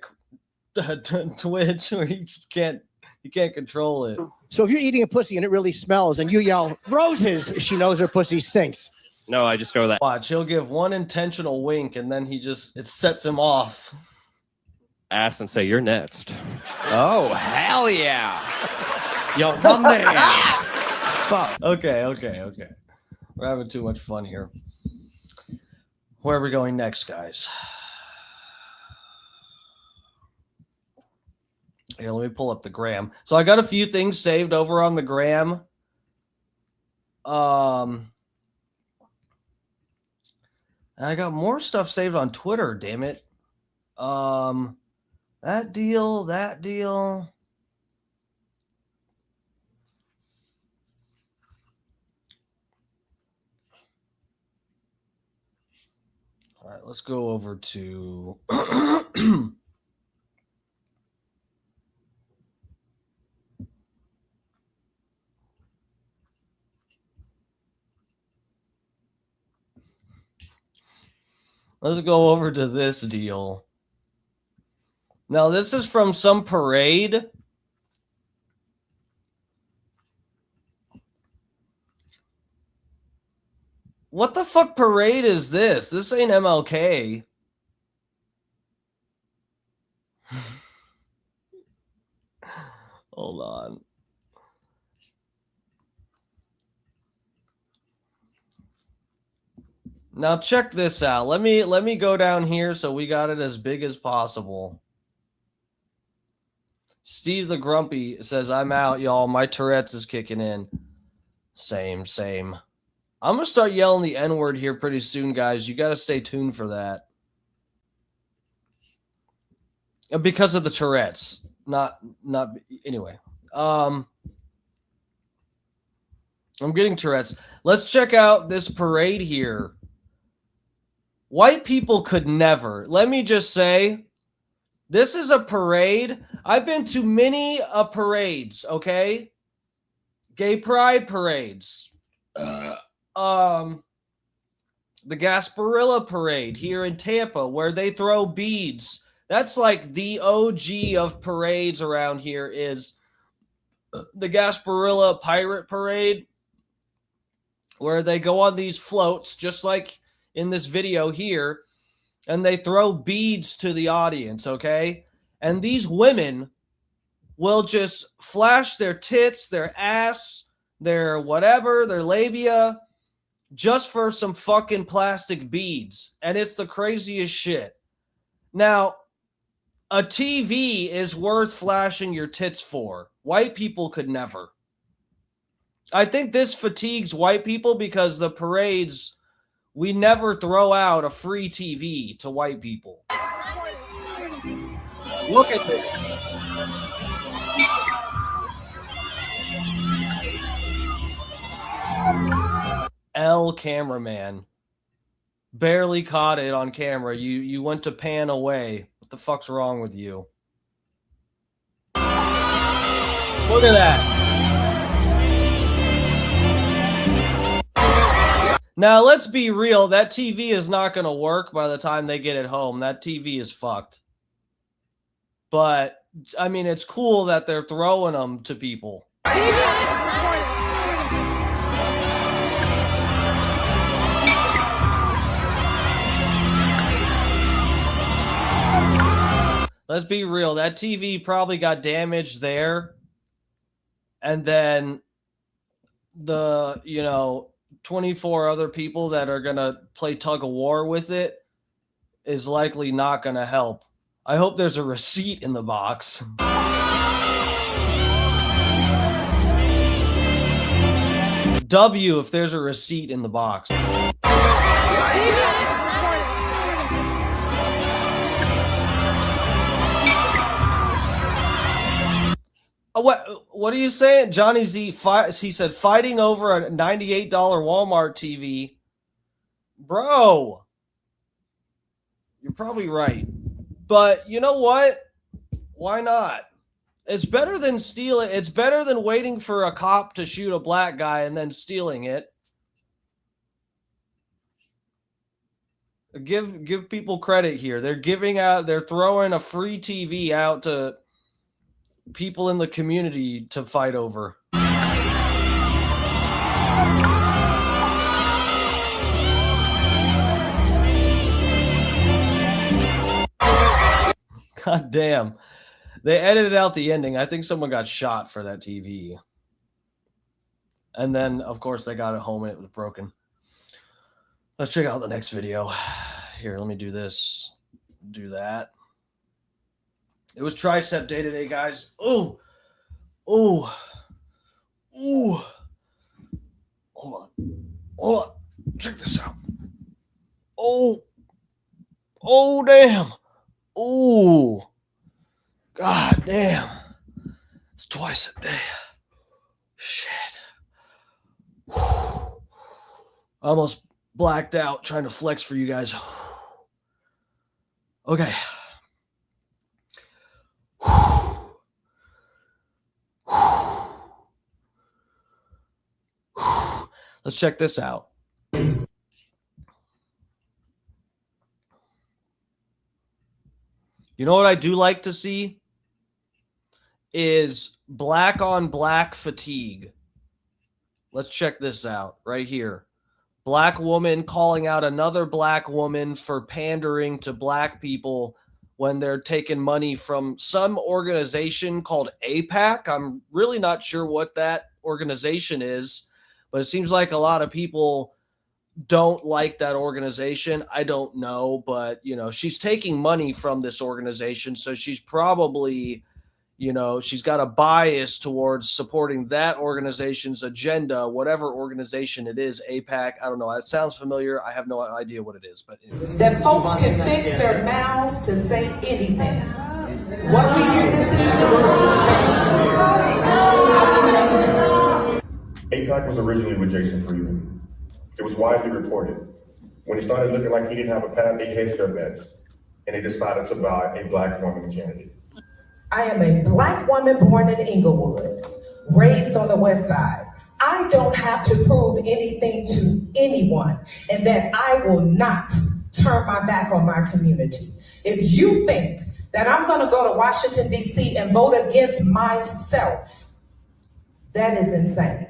where he just can't You can't control it. So if you're eating a pussy and it really smells and you yell, roses, she knows her pussy stinks. No, I just go that. Watch, he'll give one intentional wink and then it sets him off. Ass and say, you're next. Oh, hell yeah. Yo, my man. Fuck. Okay. We're having too much fun here. Where are we going next, guys? Here, let me pull up the gram. So I got a few things saved over on the gram. I got more stuff saved on Twitter, damn it. That deal. All right, let's go over to let's go over to this deal. Now, this is from some parade. What the fuck parade is this? This ain't MLK. Hold on. Now check this out. Let me go down here so we got it as big as possible. Steve the Grumpy says, I'm out, y'all. My Tourette's is kicking in. Same. I'm going to start yelling the N-word here pretty soon, guys. You got to stay tuned for that. Because of the Tourette's. Not anyway. I'm getting Tourette's. Let's check out this parade here. White people could never. Let me just say, this is a parade. I've been to many parades, okay? Gay pride parades. The Gasparilla parade here in Tampa, where they throw beads. That's like the OG of parades around here is the Gasparilla Pirate Parade, where they go on these floats, just like in this video here, and they throw beads to the audience, okay? And these women will just flash their tits, their ass, their whatever, their labia, just for some fucking plastic beads. And it's the craziest shit. Now, a TV is worth flashing your tits for. White people could never. I think this fatigues white people because the parades, we never throw out a free TV to white people. Look at this. Cameraman. Barely caught it on camera. You went to pan away. What the fuck's wrong with you? Look at that. Now, let's be real. That TV is not going to work by the time they get it home. That TV is fucked. But, I mean, it's cool that they're throwing them to people. Let's be real. That TV probably got damaged there. And then the, 24 other people that are going to play tug of war with it is likely not going to help. I hope there's a receipt in the box. W if there's a receipt in the box. What are you saying? Johnny Z, he said, fighting over a $98 Walmart TV. Bro, you're probably right. But you know what? Why not? It's better than stealing. It's better than waiting for a cop to shoot a black guy and then stealing it. Give people credit here. They're throwing a free TV out to people in the community to fight over. God damn. They edited out the ending. I think someone got shot for that TV. And then, of course, they got it home and it was broken. Let's check out the next video. Here, let me do this. Do that. It was tricep day today, guys. Ooh. Ooh. Ooh. Hold on. Hold on. Check this out. Oh. Oh, damn. Ooh. God damn. It's twice a day. Shit. Whew. I almost blacked out trying to flex for you guys. Okay. Let's check this out. You know what I do like to see is black on black fatigue. Let's check this out right here. Black woman calling out another black woman for pandering to black people when they're taking money from some organization called APAC. I'm really not sure what that organization is, but it seems like a lot of people don't like that organization. I don't know, but you know, she's taking money from this organization, so she's probably, you know, she's got a bias towards supporting that organization's agenda, whatever organization it is, APAC. I don't know. It sounds familiar. I have no idea what it is, but anyway. That folks can fix their mouths to say anything. What we hear this APAC was originally with Jason Freeman. It was widely reported. When he started looking like he didn't have a path, they hedged their bets, and they decided to buy a black woman candidate. I am a black woman born in Inglewood, raised on the West Side. I don't have to prove anything to anyone, and that I will not turn my back on my community. If you think that I'm going to go to Washington, D.C. and vote against myself, that is insane.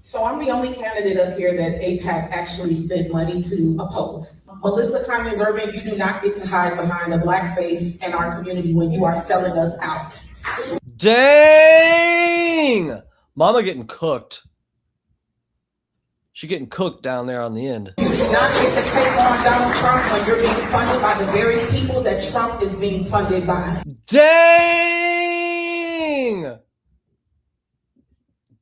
So I'm the only candidate up here that APAC actually spent money to oppose. Melissa Conyers Urban, you do not get to hide behind the blackface in our community when you are selling us out. Dang! Mama getting cooked. She getting cooked down there on the end. You do not get to take on Donald Trump when you're being funded by the very people that Trump is being funded by. Dang!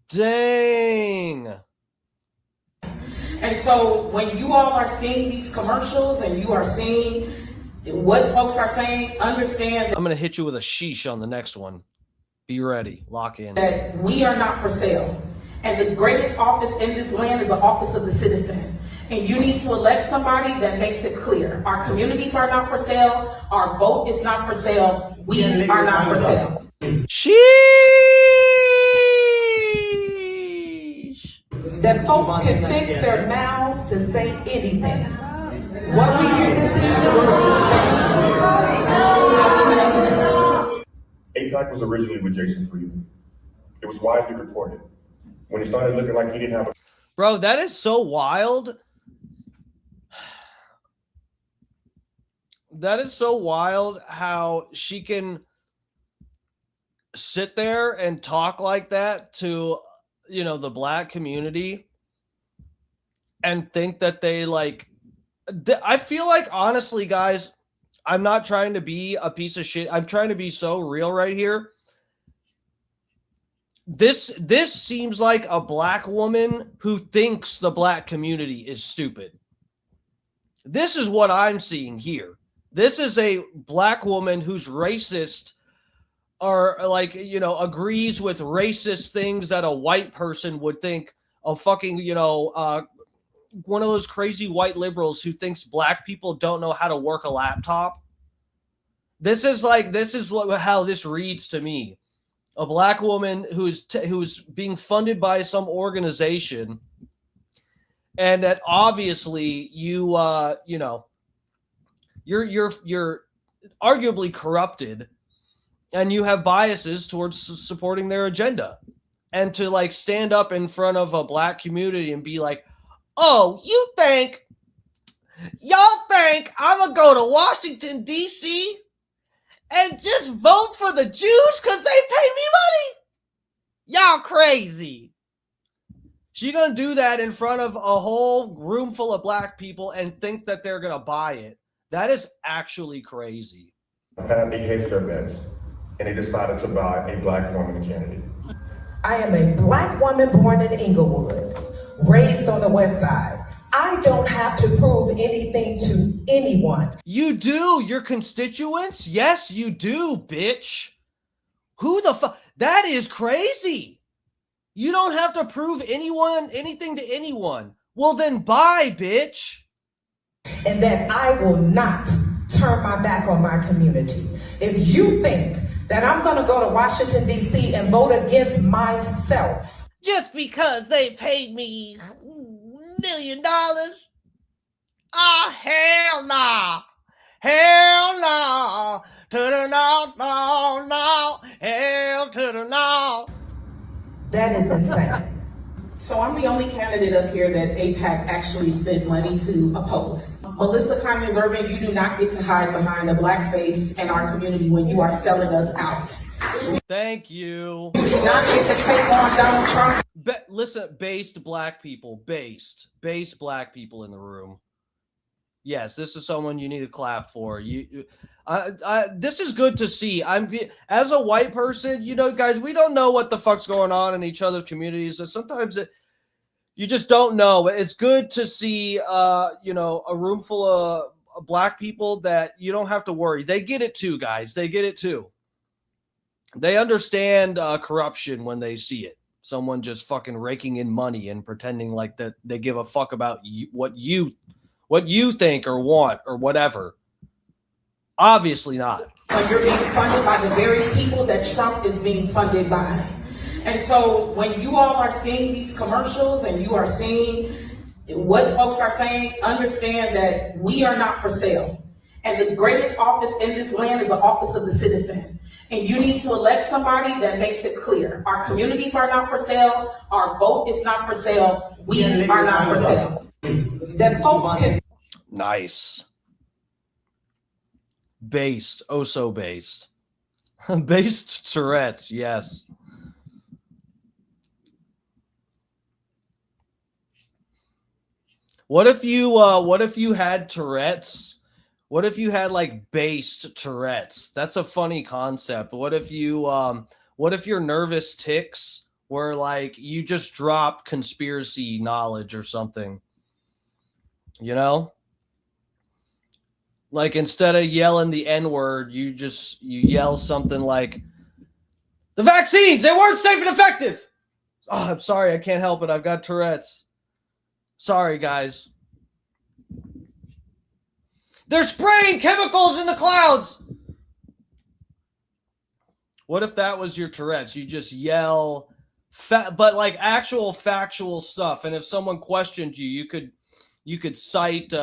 Dang. And so when you all are seeing these commercials and you are seeing what folks are saying, understand I'm going to hit you with a sheesh on the next one. Be ready. Lock in. That we are not for sale. And the greatest office in this land is the office of the citizen. And you need to elect somebody that makes it clear. Our communities are not for sale. Our vote is not for sale. We are not for sale. Sheesh. That folks can fix their mouths to say anything. What we hear this APAC was originally with Jason Freeman. It was widely reported. When he started looking like he didn't have a... Bro, that is so wild. That is so wild how she can sit there and talk like that to, you know, the black community and think that they like, I feel like, honestly, guys, I'm not trying to be a piece of shit. I'm trying to be so real right here. This seems like a black woman who thinks the black community is stupid. This is what I'm seeing here. This is a black woman who's racist or, like, you know, agrees with racist things that a white person would think of. Fucking, you know, one of those crazy white liberals who thinks black people don't know how to work a laptop. This is how this reads to me. A black woman who's being funded by some organization, and that obviously you know, you're arguably corrupted, and you have biases towards supporting their agenda. And to like stand up in front of a black community and be like, oh, y'all think I'm going to go to Washington, D.C. and just vote for the Jews because they pay me money? Y'all crazy. She going to do that in front of a whole room full of black people and think that they're going to buy it. That is actually crazy. Apparently hedged their bets, and they decided to buy a black woman candidate. I am a black woman born in Inglewood, raised on the West Side. I don't have to prove anything to anyone. You do, your constituents? Yes, you do, bitch. Who the fuck? That is crazy. You don't have to prove anything to anyone. Well, then bye, bitch. And that I will not turn my back on my community. If you think that I'm going to go to Washington, D.C. and vote against myself. Just because they paid me $1 million? Ah, hell nah. Hell nah. To the no, no, no. Hell to the no. That is insane. So I'm the only candidate up here that AIPAC actually spent money to oppose. Melissa Conyers-Irving, you do not get to hide behind a black face in our community when you are selling us out. Thank you. You do not get to take on Donald Trump. Listen, based black people in the room. Yes, this is someone you need to clap for. This is good to see. As a white person, guys, we don't know what the fuck's going on in each other's communities. And sometimes you just don't know. It's good to see, a room full of black people that you don't have to worry. They get it too, guys. They get it too. They understand corruption when they see it. Someone just fucking raking in money and pretending like that they give a fuck about what you think or want or whatever. Obviously not. When you're being funded by the very people that Trump is being funded by. And so when you all are seeing these commercials and you are seeing what folks are saying, understand that we are not for sale. And the greatest office in this land is the office of the citizen. And you need to elect somebody that makes it clear. Our communities are not for sale. Our vote is not for sale. We are not for sale. That folks can. Nice. Based. Oh, so based. Based Tourette's. Yes. What if you had Tourette's? What if you had like based Tourette's? That's a funny concept. What if your nervous tics were like you just drop conspiracy knowledge or something? Like instead of yelling the N-word, you yell something like, the vaccines, they weren't safe and effective. Oh, I'm sorry, I can't help it. I've got Tourette's. Sorry, guys. They're spraying chemicals in the clouds. What if that was your Tourette's? You just yell, but like actual factual stuff. And if someone questioned you, you could cite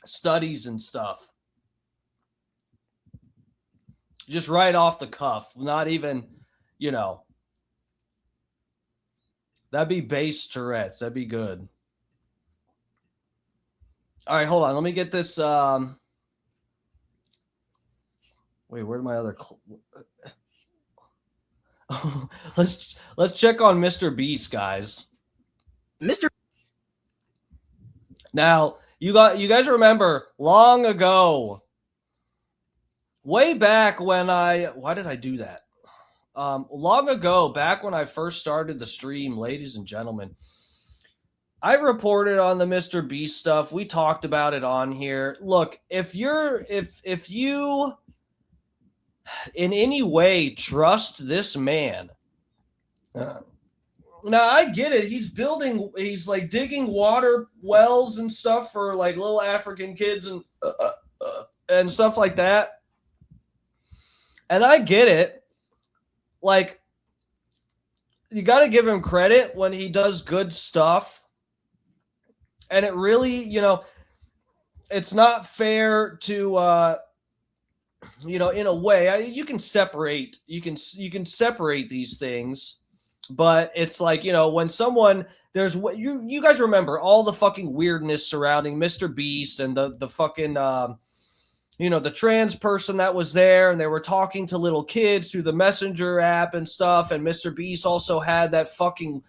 studies and stuff. Just right off the cuff. Not even, that'd be base Tourette's. That'd be good. All right, hold on. Let me get this. Wait, where'd my other? Let's check on Mr. Beast, guys. Now, you guys remember long ago, way back when why did I do that? Long ago, back when I first started the stream, ladies and gentlemen, I reported on the Mr. Beast stuff. We talked about it on here. Look, if you in any way trust this man, now I get it. He's like digging water wells and stuff for like little African kids and stuff like that. And I get it. Like, you got to give him credit when he does good stuff. And it really, it's not fair to you know, in a way, you can separate these things, but it's like, you know, when someone there's what you guys remember all the fucking weirdness surrounding Mr. Beast and the fucking you know, the trans person that was there, and they were talking to little kids through the Messenger app and stuff, and Mr. Beast also had that fucking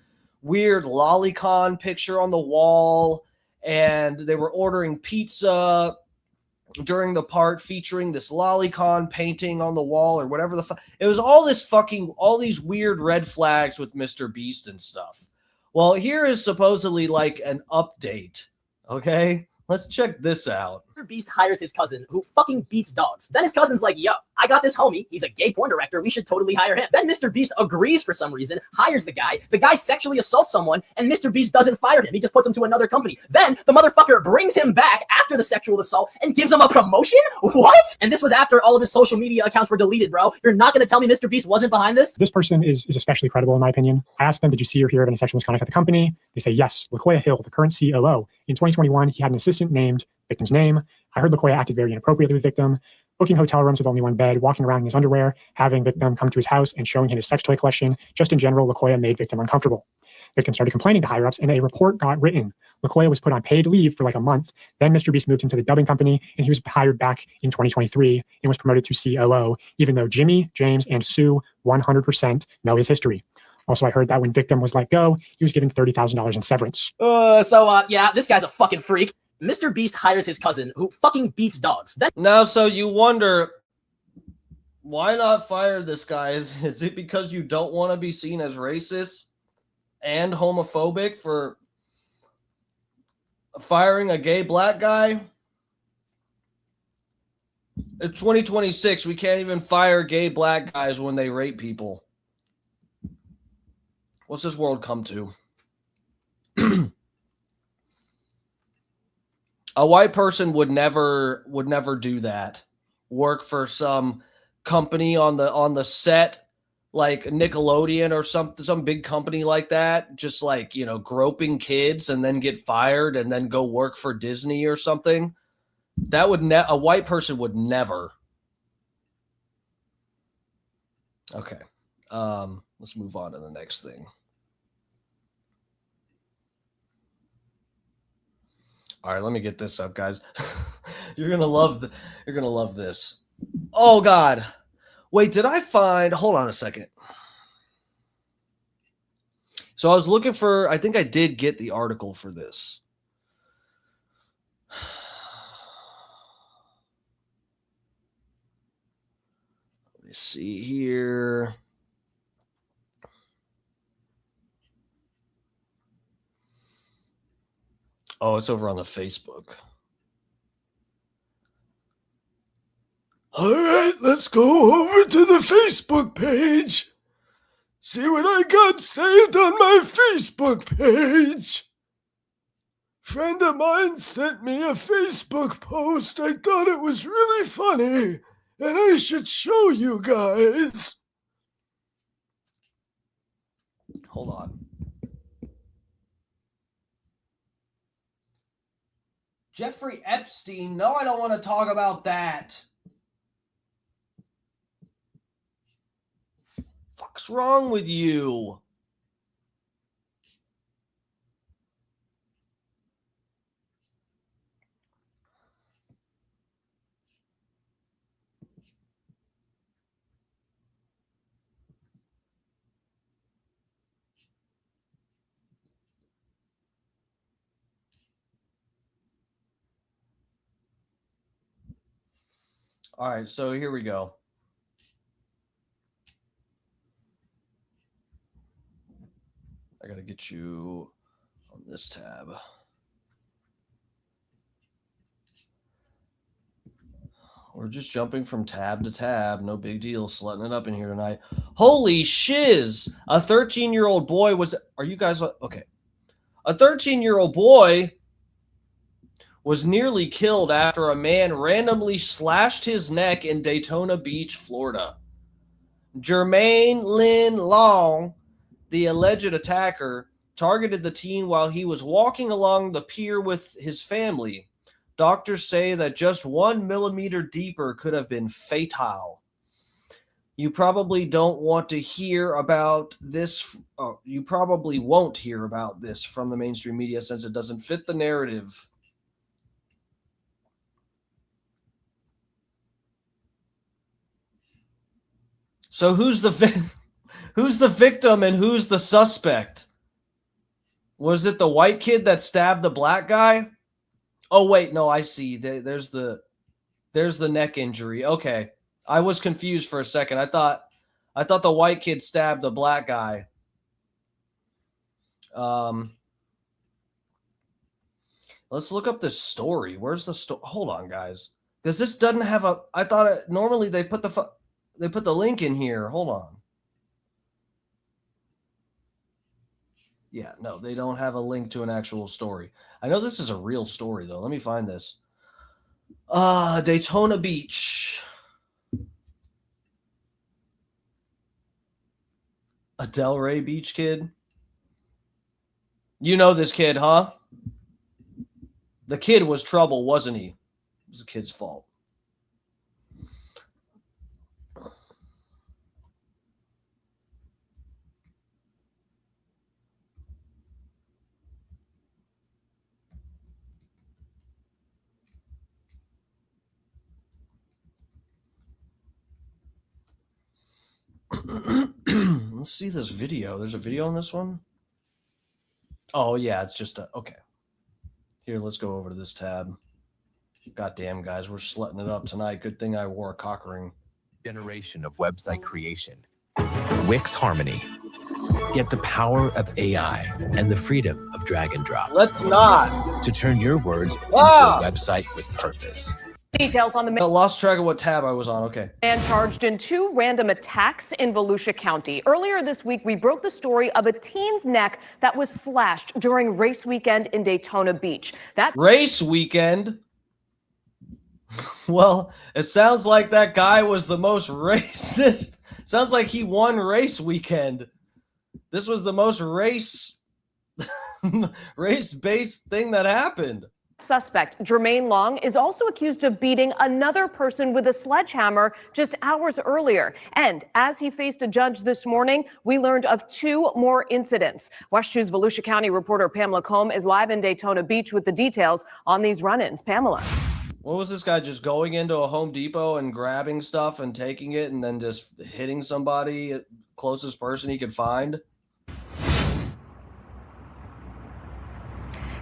weird lolicon picture on the wall, and they were ordering pizza during the part featuring this lolicon painting on the wall or whatever the fuck. It was all these weird red flags with Mr. Beast and stuff. Well, here is supposedly like an update. Okay, let's check this out. Mr. Beast hires his cousin who fucking beats dogs. Then his cousin's like, yo, I got this homie. He's a gay porn director. We should totally hire him. Then Mr. Beast agrees for some reason, hires the guy. The guy sexually assaults someone, and Mr. Beast doesn't fire him. He just puts him to another company. Then the motherfucker brings him back after the sexual assault and gives him a promotion? What? And this was after all of his social media accounts were deleted, bro. You're not going to tell me Mr. Beast wasn't behind this? This person is especially credible, in my opinion. I asked them, did you see or hear of any sexual misconduct at the company? They say, yes, LaQuia Hill, the current COO. In 2021, he had an assistant named victim's name. I heard LaQuia acted very inappropriately with victim, booking hotel rooms with only one bed, walking around in his underwear, having victim come to his house and showing him his sex toy collection. Just in general, LaQuia made victim uncomfortable. Victim started complaining to higher-ups, and a report got written. LaQuia was put on paid leave for like a month. Then Mr. Beast moved him to the dubbing company, and he was hired back in 2023 and was promoted to COO, even though Jimmy, James, and Sue 100% know his history. Also, I heard that when victim was let go, he was given $30,000 in severance. Yeah, this guy's a fucking freak. Mr. Beast hires his cousin who fucking beats dogs. Now, so you wonder, why not fire this guy? Is it because you don't want to be seen as racist and homophobic for firing a gay black guy? It's 2026. We can't even fire gay black guys when they rape people. What's this world come to? A white person would never do that. Work for some company on the set, like Nickelodeon or some big company like that, just like, you know, groping kids and then get fired and then go work for Disney or something. That would a white person would never. Okay. Let's move on to the next thing. All right, let me get this up, guys. You're gonna love this. Oh God. Wait, did I find, hold on a second. So I was looking for, I think I did get the article for this. Let me see here. Oh, it's over on the Facebook. All right, let's go over to the Facebook page. See what I got saved on my Facebook page. Friend of mine sent me a Facebook post. I thought it was really funny, and I should show you guys. Hold on. Jeffrey Epstein. No, I don't want to talk about that. Fuck's wrong with you? All right, so here we go. I got to get you on this tab. We're just jumping from tab to tab. No big deal. Slutting it up in here tonight. Holy shiz. A 13-year-old boy was... Are you guys... Okay. A 13-year-old boy was nearly killed after a man randomly slashed his neck in Daytona Beach, Florida. Jermaine Lynn Long, the alleged attacker, targeted the teen while he was walking along the pier with his family. Doctors say that just 1 millimeter deeper could have been fatal. You probably don't want to hear about this. You probably won't hear about this from the mainstream media since it doesn't fit the narrative. So who's the victim and who's the suspect? Was it the white kid that stabbed the black guy? Oh wait, no, I see. There's the neck injury. Okay. I was confused for a second. I thought the white kid stabbed the black guy. Let's look up this story. Where's the story? Hold on, guys, because this doesn't have a. I thought normally they put the link in here. Hold on. Yeah, no, they don't have a link to an actual story. I know this is a real story though. Let me find this. Daytona Beach. A Delray Beach kid? You know this kid, huh? The kid was trouble, wasn't he? It was the kid's fault. Let's see this video. There's a video on this one. Oh yeah, it's just okay. Here, let's go over to this tab. Goddamn, guys, we're slutting it up tonight. Good thing I wore a cock ring. Generation of website creation. Wix Harmony. Get the power of AI and the freedom of drag and drop. Let's not. To turn your words into a website with purpose. Details on the I lost track of what tab I was on. Okay. man charged in 2 random attacks in Volusia County. Earlier this week, we broke the story of a teen's neck that was slashed during race weekend in Daytona Beach. That race weekend? Well, it sounds like that guy was the most racist. Sounds like he won race weekend. This was the most race-based thing that happened. suspect, Jermaine Long, is also accused of beating another person with a sledgehammer just hours earlier. And as he faced a judge this morning, we learned of 2 more incidents. West 2's Volusia County reporter Pamela Combe is live in Daytona Beach with the details on these run-ins. Pamela. What was this guy just going into a Home Depot and grabbing stuff and taking it and then just hitting somebody, closest person he could find?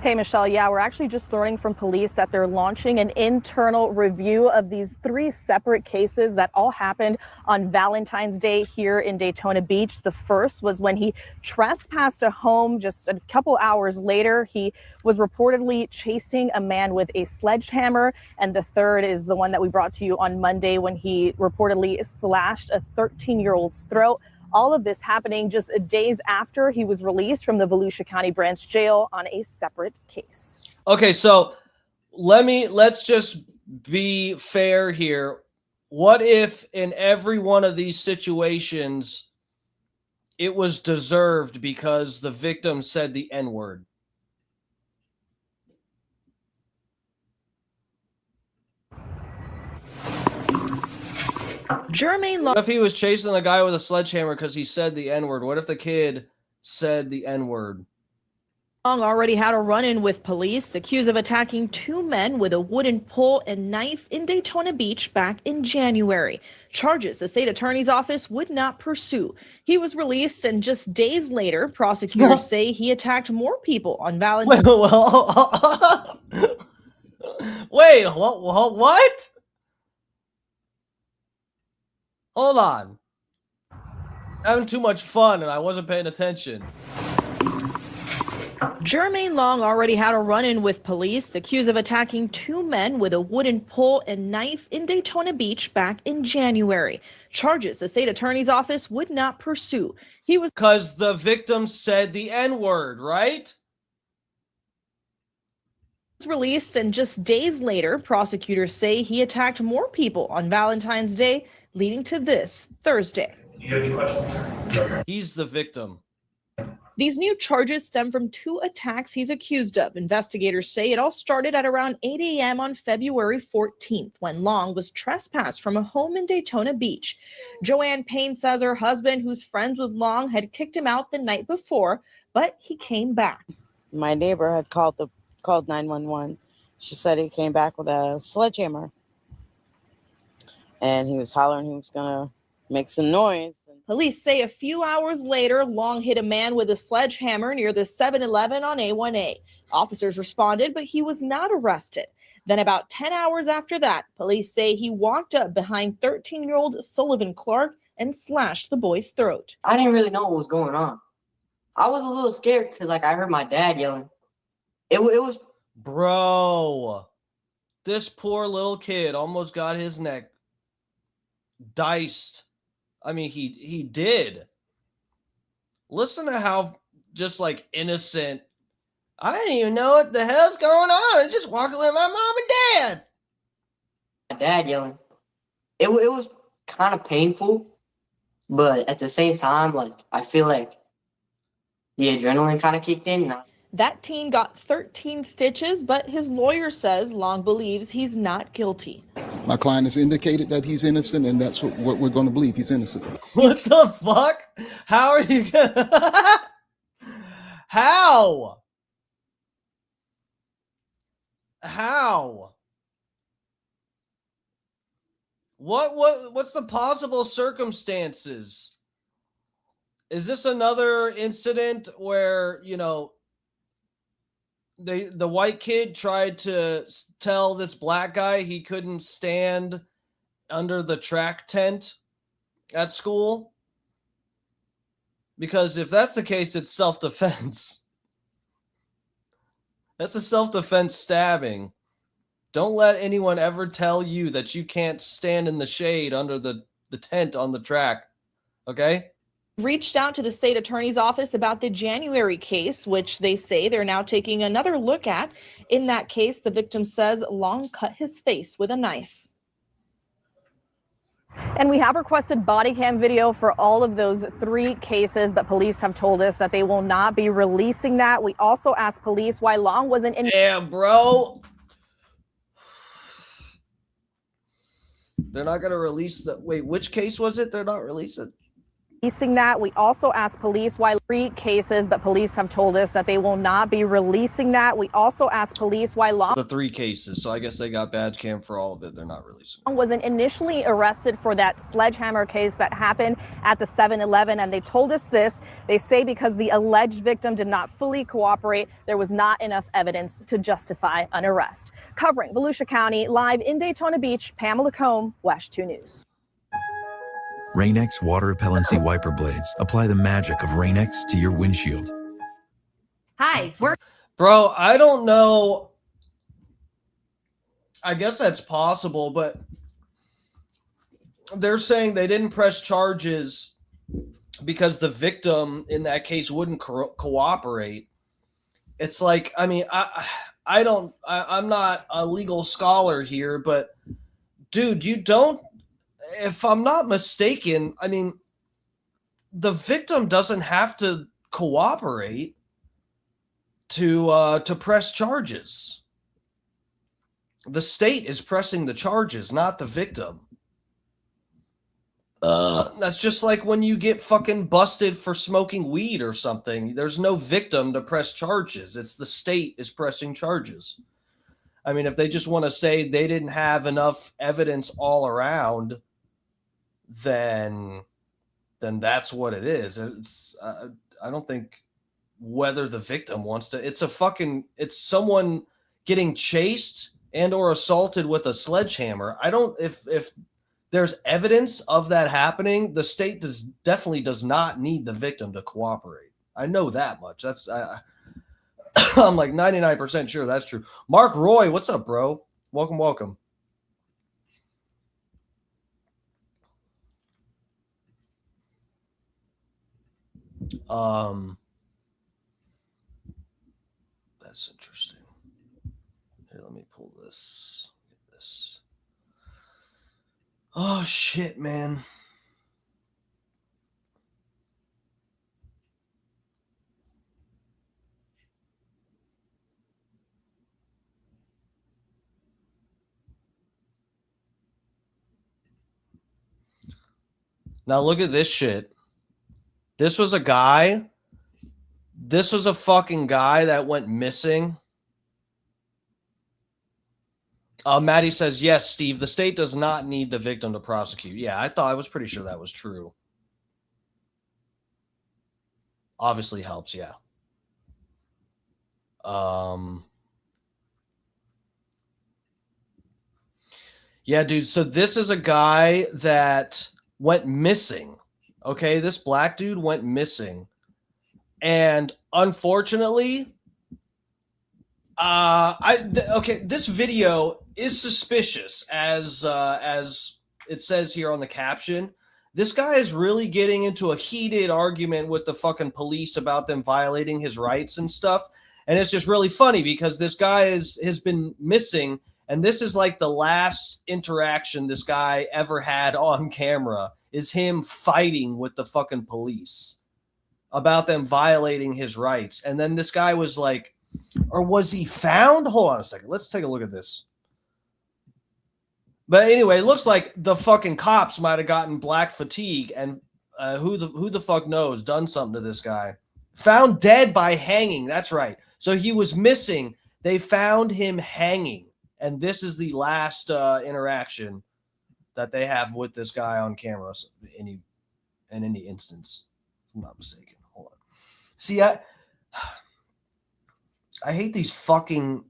Hey, Michelle. Yeah, we're actually just learning from police that they're launching an internal review of these 3 separate cases that all happened on Valentine's Day here in Daytona Beach. The first was when he trespassed a home. Just a couple hours later, he was reportedly chasing a man with a sledgehammer. And the third is the one that we brought to you on Monday when he reportedly slashed a 13-year-old's throat. All of this happening just days after he was released from the Volusia County Branch Jail on a separate case. Okay, so let's just be fair here. What if in every one of these situations it was deserved because the victim said the N-word? Jermaine Long. What if he was chasing a guy with a sledgehammer because he said the N-word? What if the kid said the N-word? Long already had a run-in with police, accused of attacking 2 men with a wooden pole and knife in Daytona Beach back in January. Charges the state attorney's office would not pursue. He was released, and just days later, prosecutors say he attacked more people on Valentine's. Wait, what? Hold on. Having too much fun and I wasn't paying attention. Jermaine Long already had a run-in with police, accused of attacking 2 men with a wooden pole and knife in Daytona Beach back in January. Charges the state attorney's office would not pursue. He was because the victim said the N-word, right? Released, and just days later, prosecutors say he attacked more people on Valentine's Day, leading to this Thursday. You have any questions, sir? He's the victim. These new charges stem from 2 attacks he's accused of. Investigators say it all started at around 8 a.m. on February 14th when Long was trespassed from a home in Daytona Beach. Joanne Payne says her husband, who's friends with Long, had kicked him out the night before, but he came back. My neighbor had called 911. She said he came back with a sledgehammer. And he was hollering he was going to make some noise. Police say a few hours later, Long hit a man with a sledgehammer near the 7-Eleven on A1A. Officers responded, but he was not arrested. Then about 10 hours after that, police say he walked up behind 13-year-old Sullivan Clark and slashed the boy's throat. I didn't really know what was going on. I was a little scared because, like, I heard my dad yelling. It was... Bro, this poor little kid almost got his neck diced. I mean, he did. Listen to how just like innocent. I didn't even know what the hell's going on. I just walking with my mom and dad. My dad yelling. It was kind of painful, but at the same time, like, I feel like the adrenaline kind of kicked in. That teen got 13 stitches, but his lawyer says Long believes he's not guilty. My client has indicated that he's innocent, and that's what we're going to believe. He's innocent. What the fuck? How are you gonna... How? What's the possible circumstances? Is this another incident where, you know, the white kid tried to tell this black guy he couldn't stand under the track tent at school? Because if that's the case, it's self-defense. That's a self-defense stabbing. Don't let anyone ever tell you that you can't stand in the shade under the tent on the track. Okay? Reached out to the state attorney's office about the January case, which they say they're now taking another look at. In that case, the victim says Long cut his face with a knife. And we have requested body cam video for all of those 3 cases, but police have told us that they will not be releasing that. We also asked police why Long wasn't in. Yeah, bro. They're not going to release the... Wait, which case was it? They're not releasing? That. We also asked police why 3 cases, but police have told us that they will not be releasing that. We also asked police why Long... The 3 cases, so I guess they got badge cam for all of it. They're not releasing. Wasn't initially arrested for that sledgehammer case that happened at the 7-Eleven, and they told us this. They say because the alleged victim did not fully cooperate, there was not enough evidence to justify an arrest. Covering Volusia County, live in Daytona Beach, Pamela Combe, WESH 2 News. Rain-X water repellency wiper blades apply the magic of Rain-X to your windshield. Hi, Bro, I don't know. I guess that's possible, but they're saying they didn't press charges because the victim in that case wouldn't cooperate. It's like, I mean, I'm not a legal scholar here, but dude, you don't, if I'm not mistaken, I mean, the victim doesn't have to cooperate to press charges. The state is pressing the charges, not the victim. That's just like when you get fucking busted for smoking weed or something. There's no victim to press charges. It's the state is pressing charges. I mean, if they just want to say they didn't have enough evidence all around, then that's what it is. It's I don't think whether the victim wants to. It's someone getting chased and or assaulted with a sledgehammer. I don't if there's evidence of that happening, the state definitely does not need the victim to cooperate. I know that much. That's I'm like 99% sure that's true. Mark Roy, what's up, bro? Welcome. That's interesting. Here, let me pull this. Get this. Oh shit, man. Now look at this shit. This was a guy. This was a fucking guy that went missing. Maddie says, yes, Steve, the state does not need the victim to prosecute. Yeah, I was pretty sure that was true. Obviously helps, yeah. Yeah, dude, so this is a guy that went missing. Okay, this black dude went missing. And unfortunately, this video is suspicious as it says here on the caption. This guy is really getting into a heated argument with the fucking police about them violating his rights and stuff. And it's just really funny because this guy has been missing, and this is like the last interaction this guy ever had on camera is him fighting with the fucking police about them violating his rights. And then this guy was like, or was he found? Hold on a second. Let's take a look at this. But anyway, it looks like the fucking cops might have gotten black fatigue and who the fuck knows, done something to this guy. Found dead by hanging. That's right. So he was missing. They found him hanging. And this is the last interaction that they have with this guy on camera in any instance, if I'm not mistaken. Hold on. See, I hate these fucking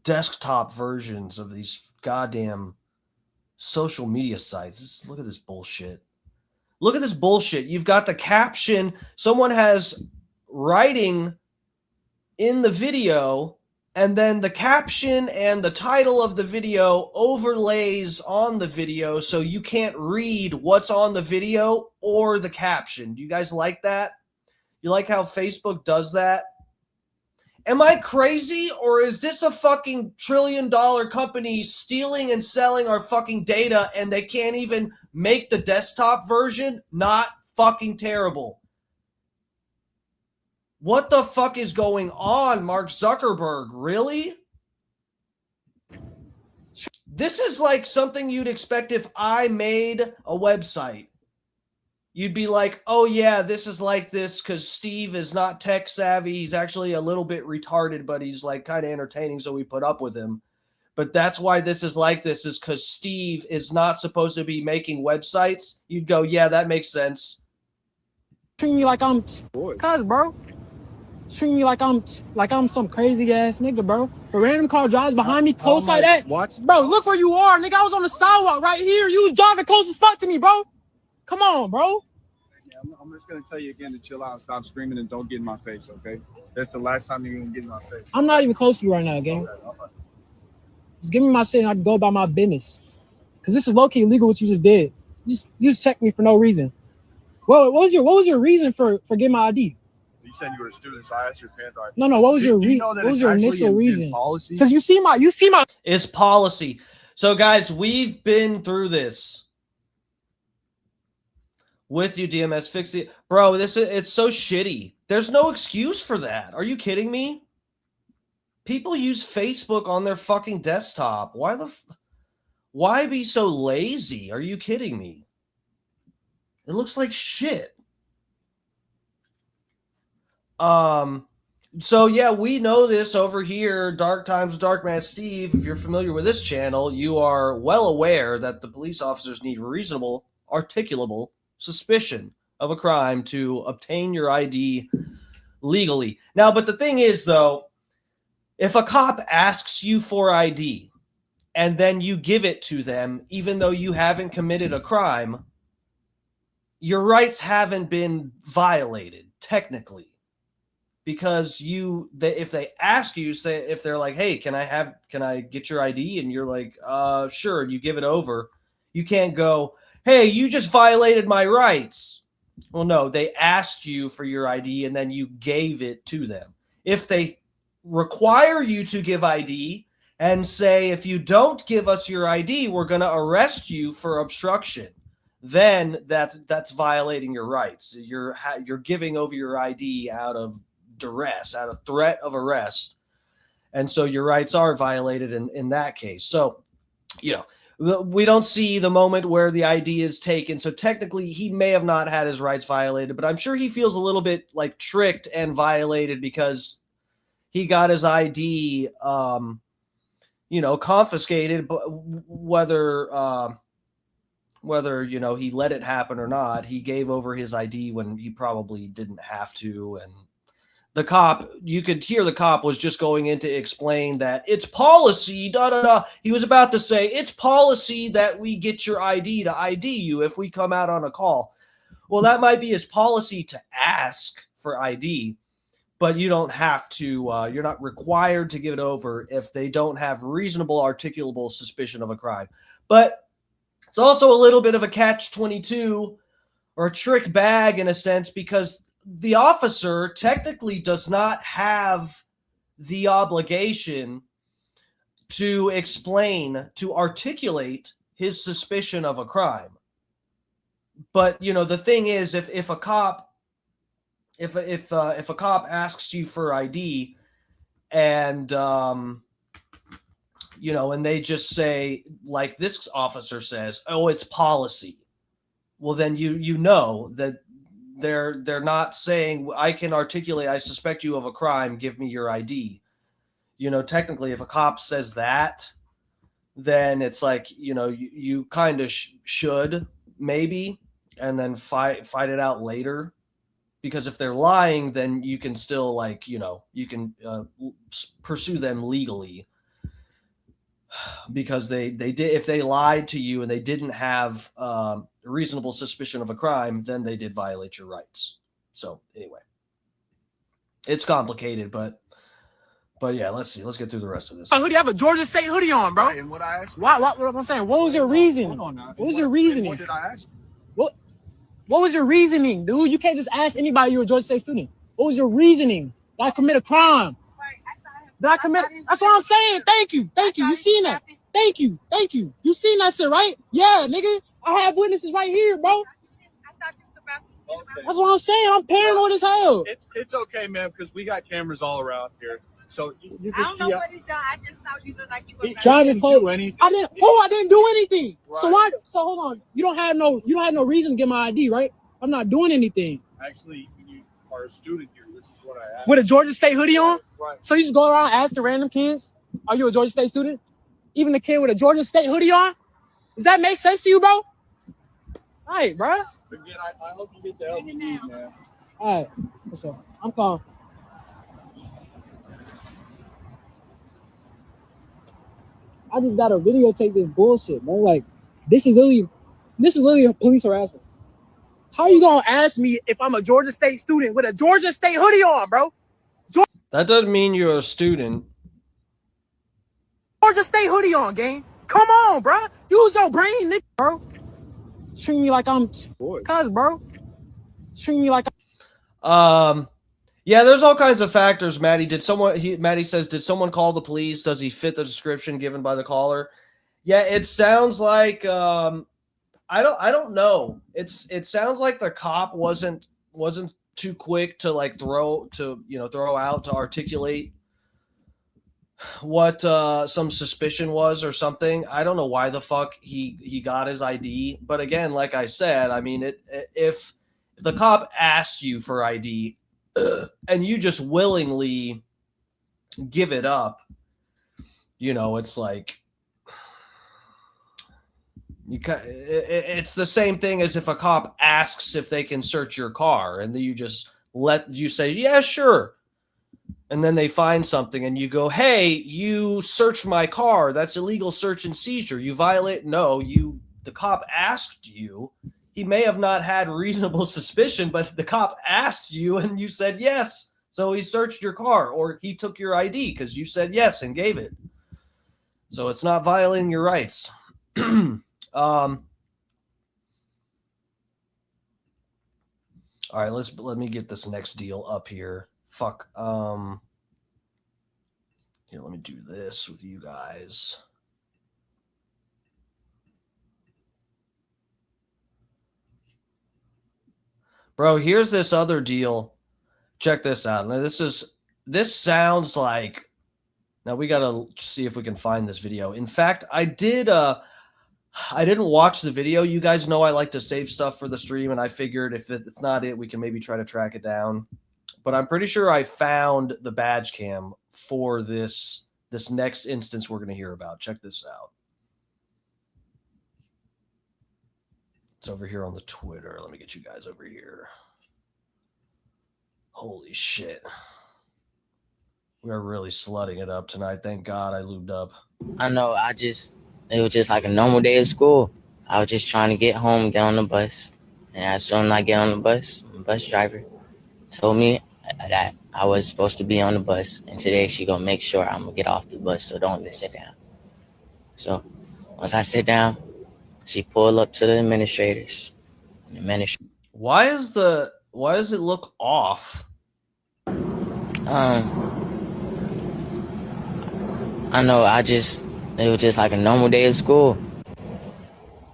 desktop versions of these goddamn social media sites. Look at this bullshit. Look at this bullshit. You've got the caption. Someone has writing in the video, and then the caption and the title of the video overlays on the video so you can't read what's on the video or the caption. Do you guys like that? You like how Facebook does that? Am I crazy, or is this a fucking $1 trillion company stealing and selling our fucking data and they can't even make the desktop version not fucking terrible? What the fuck is going on, Mark Zuckerberg? Really? This is like something you'd expect if I made a website. You'd be like, oh yeah, this is like this because Steve is not tech savvy. He's actually a little bit retarded, but he's like kind of entertaining, so we put up with him. But that's why this is like this, is because Steve is not supposed to be making websites. You'd go, yeah, that makes sense. Treat me like I'm, cuz bro. Treat me like I'm some crazy ass nigga, bro. A random car drives behind me close like that. What? Bro, look where you are, nigga. I was on the sidewalk right here. You was driving close as fuck to me, bro. Come on, bro. Yeah, I'm just gonna tell you again to chill out, stop screaming, and don't get in my face, okay? That's the last time you're gonna get in my face. I'm not even close to you right now, gang. Okay. Just give me my shit and I can go about my business. Cause this is low-key illegal what you just did. You just checked me for no reason. What was your reason for getting my ID? You said you were a student, so I asked your parents. No. What was your initial reason? Policy? Because you see my. It's policy. So guys, we've been through this with you, DMS. Fix it, bro. It's so shitty. There's no excuse for that. Are you kidding me? People use Facebook on their fucking desktop. Why be so lazy? Are you kidding me? It looks like shit. So yeah, we know this over here, Dark Times, Dark Man Steve. If you're familiar with this channel, you are well aware that the police officers need reasonable, articulable suspicion of a crime to obtain your ID legally. Now, but the thing is, though, if a cop asks you for ID and then you give it to them, even though you haven't committed a crime, your rights haven't been violated, technically. Because if they ask you, say, if they're like, hey, can I get your ID? And you're like, sure, and you give it over, you can't go, hey, you just violated my rights. Well, no, they asked you for your ID and then you gave it to them. If they require you to give ID and say, if you don't give us your ID, we're going to arrest you for obstruction, then that's violating your rights. You're giving over your ID out of duress, out of threat of arrest. And so your rights are violated in that case. So, We don't see the moment where the ID is taken. So technically he may have not had his rights violated, but I'm sure he feels a little bit like tricked and violated because he got his ID, confiscated, but whether, he let it happen or not, he gave over his ID when he probably didn't have to. And the cop, you could hear the cop was just going in to explain that it's policy, He was about to say, it's policy that we get your ID to ID you if we come out on a call. Well, that might be his policy to ask for ID, but you don't have to, you're not required to give it over if they don't have reasonable articulable suspicion of a crime. But it's also a little bit of a catch-22 or a trick bag in a sense, because the officer technically does not have the obligation to explain, to articulate his suspicion of a crime. But, the thing is, if a cop asks you for ID and, and they just say, like this officer says, oh, it's policy. Well, then you know that they're not saying, I can articulate, I suspect you of a crime, give me your ID. Technically, if a cop says that, then it's like, you kind of should maybe, and then fight it out later. Because if they're lying, then you can still you can pursue them legally. Because they did, if they lied to you and they didn't have reasonable suspicion of a crime, then they did violate your rights. So anyway, it's complicated, but yeah, let's see. Let's get through the rest of this. Hoodie, I have a Georgia State hoodie on, bro. Right, and what I asked you? What I'm saying? What was your reason? Hold on now. What was your reasoning? What did I ask you? What was your reasoning, dude? You can't just ask anybody you're a Georgia State student. What was your reasoning? Did I commit a crime? Did I commit? That's what I'm saying. Thank you. You seen that? Thank you. You seen that shit, right? Yeah, nigga. I have witnesses right here, bro. That's what I'm saying. I'm paranoid as hell. It's okay, man, because we got cameras all around here. So you can I don't know what he done. I just saw you look like you were Driving close. I didn't do anything. Right. So hold on. You don't have no reason to get my ID, right? I'm not doing anything. Actually, you are a student here, which is what I asked. With a Georgia State hoodie on? Right. So you just go around asking random kids, are you a Georgia State student? Even the kid with a Georgia State hoodie on? Does that make sense to you, bro? All right, bro. Again, I hope you get the help you need, man. All right. What's up? I'm calm. I just gotta videotape this bullshit, bro. Like, this is literally a police harassment. How are you gonna ask me if I'm a Georgia State student with a Georgia State hoodie on, bro? That doesn't mean you're a student. Georgia State hoodie on, gang. Come on, bro. Use your brain, nigga, bro. Treat me like I'm cuz, bro. Treat me like yeah, there's all kinds of factors, Maddie. Maddie says, did someone call the police? Does he fit the description given by the caller? Yeah, it sounds like I don't know. It sounds like the cop wasn't too quick to throw out to articulate what some suspicion was or something. I don't know why the fuck he got his ID, but again, like I said, I mean, if the cop asked you for ID and you just willingly give it up, it's like it's the same thing as if a cop asks if they can search your car and then you say, yeah, sure. And then they find something and you go, hey, you searched my car. That's illegal search and seizure. You violate. No, the cop asked you. He may have not had reasonable suspicion, but the cop asked you and you said yes. So he searched your car, or he took your ID because you said yes and gave it. So it's not violating your rights. All right, let me get this next deal up here. Fuck. Here, let me do this with you guys. Bro, here's this other deal. Check this out. Now this sounds like, now we got to see if we can find this video. In fact, I did I didn't watch the video. You guys know I like to save stuff for the stream, and I figured if it's not it, we can maybe try to track it down. But I'm pretty sure I found the badge cam for this next instance we're going to hear about. Check this out. It's over here on the Twitter. Let me get you guys over here. Holy shit. We're really slutting it up tonight. Thank God I lubed up. I know, it was just like a normal day at school. I was just trying to get home, get on the bus. And as soon as I get on the bus driver told me that I was supposed to be on the bus. And today she gonna make sure I'm gonna get off the bus, so don't even sit down. So once I sit down, she pulled up to the administrators. Why does it look off? I know, it was just like a normal day at school.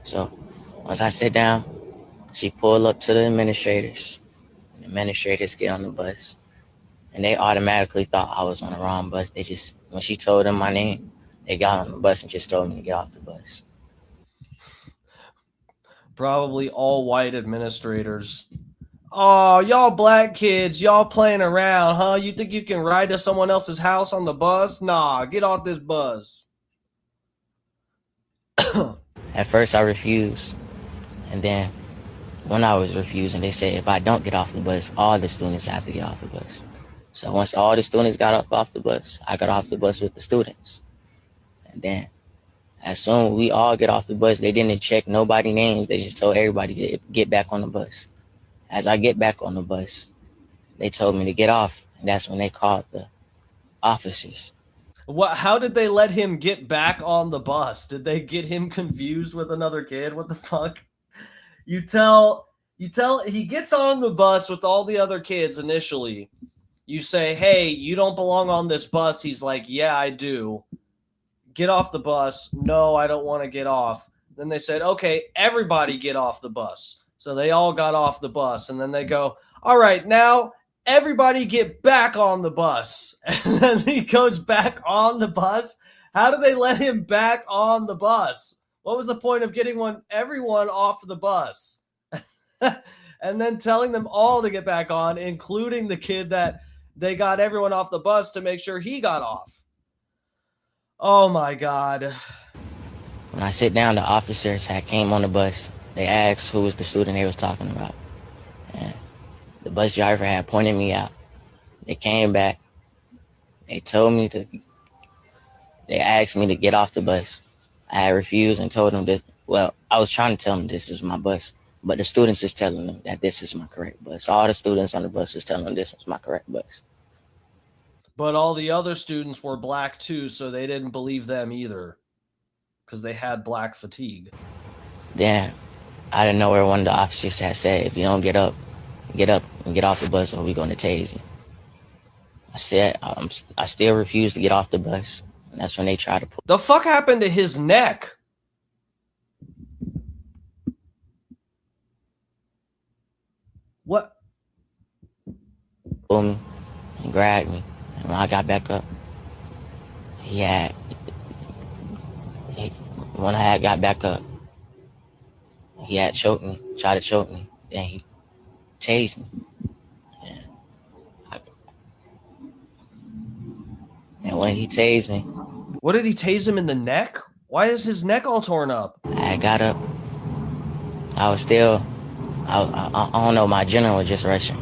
So once I sit down, she pulled up to the administrators. The administrators get on the bus. And they automatically thought I was on the wrong bus. They just, when she told them my name, they got on the bus and just told me to get off the bus. Probably all white administrators. Oh, y'all black kids, y'all playing around, huh? You think you can ride to someone else's house on the bus? Nah, get off this bus. At first I refused. And then when I was refusing, they said if I don't get off the bus, all the students have to get off the bus. So once all the students got up off the bus, I got off the bus with the students. And then as soon as we all get off the bus, they didn't check nobody's names. They just told everybody to get back on the bus. As I get back on the bus, they told me to get off. And that's when they called the officers. What? How did they let him get back on the bus? Did they get him confused with another kid? What the fuck? You tell he gets on the bus with all the other kids initially. You say, hey, you don't belong on this bus. He's like, yeah, I do. Get off the bus. No, I don't want to get off. Then they said, okay, everybody get off the bus. So they all got off the bus. And then they go, all right, now everybody get back on the bus. And then he goes back on the bus. How do they let him back on the bus? What was the point of getting everyone off the bus? And then telling them all to get back on, including the kid that they got everyone off the bus to make sure he got off. Oh my God. When I sit down, the officers had came on the bus. They asked who was the student they was talking about. And the bus driver had pointed me out. They came back. They asked me to get off the bus. I had refused and told them this. Well, I was trying to tell them this is my bus, but the students is telling them that this is my correct bus. All the students on the bus was telling them this was my correct bus. But all the other students were black too, so they didn't believe them either because they had black fatigue. Then, out of nowhere, one of the officers had said, if you don't get up and get off the bus or we're going to tase you. I said, I still refuse to get off the bus. And that's when they tried to pull. The fuck happened to his neck? What? Pull me and grabbed me. And when I got back up, when I had got back up, he had choked me, tried to choke me. Then he tased me. And when he tased me. What did he tase him in the neck? Why is his neck all torn up? I got up. I was still, I don't know, my adrenaline was just rushing.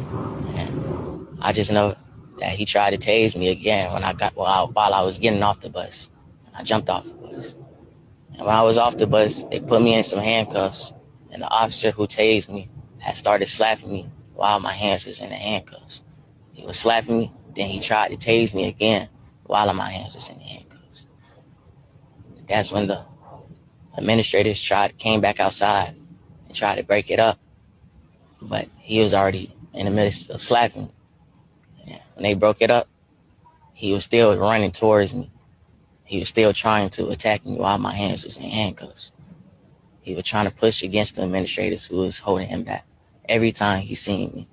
And I just know that he tried to tase me again while I was getting off the bus. I jumped off the bus. And when I was off the bus, they put me in some handcuffs. And the officer who tased me had started slapping me while my hands was in the handcuffs. He was slapping me, then he tried to tase me again while my hands was in the handcuffs. That's when the administrators came back outside and tried to break it up. But he was already in the midst of slapping me. And when they broke it up, he was still running towards me. He was still trying to attack me while my hands was in handcuffs. He was trying to push against the administrators who was holding him back every time he seen me.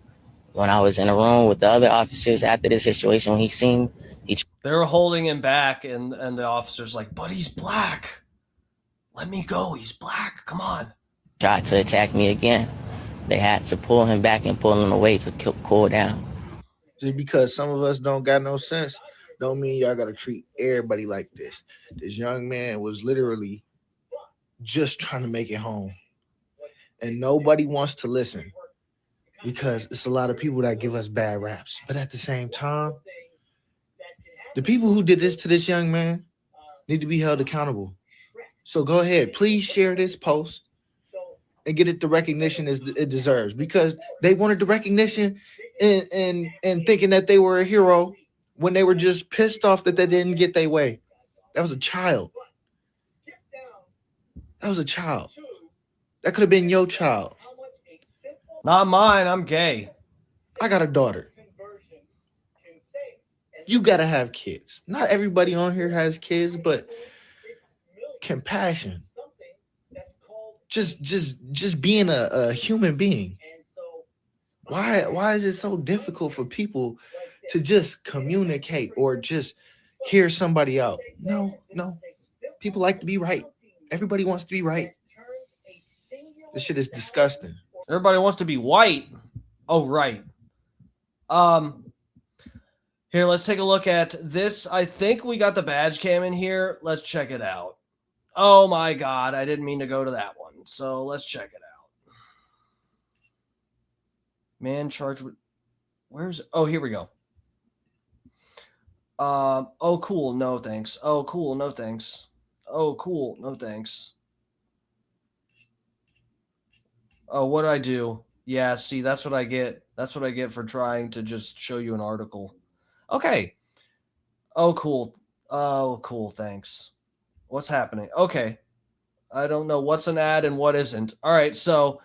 When I was in a room with the other officers after this situation, when he seen me, they were holding him back, and the officer's like, but he's black. Let me go. He's black. Come on. Tried to attack me again. They had to pull him back and pull him away to cool down. Just because some of us don't got no sense, don't mean y'all gotta treat everybody like this. This young man was literally just trying to make it home. And nobody wants to listen because it's a lot of people that give us bad raps. But at the same time, the people who did this to this young man need to be held accountable. So go ahead, please share this post and get it the recognition it deserves, because they wanted the recognition and thinking that they were a hero when they were just pissed off that they didn't get their way. That was a child. That was a child. That could have been your child. Not mine. I'm gay. I got a daughter. You gotta have kids. Not everybody on here has kids, but compassion. Just being a human being. Why is it so difficult for people to just communicate or just hear somebody out? No. People like to be right. Everybody wants to be right. This shit is disgusting. Everybody wants to be white. Oh, right. Here, let's take a look at this. I think we got the badge cam in here. Let's check it out. Oh my God, I didn't mean to go to that one. So let's check it out. Man charged with, oh, here we go. Oh, cool. No, thanks. Oh, cool. No, thanks. Oh, cool. No, thanks. Oh, what do I do? Yeah, see, that's what I get. That's what I get for trying to just show you an article. Okay. Oh, cool. Oh, cool. Thanks. What's happening? Okay. I don't know what's an ad and what isn't. All right, so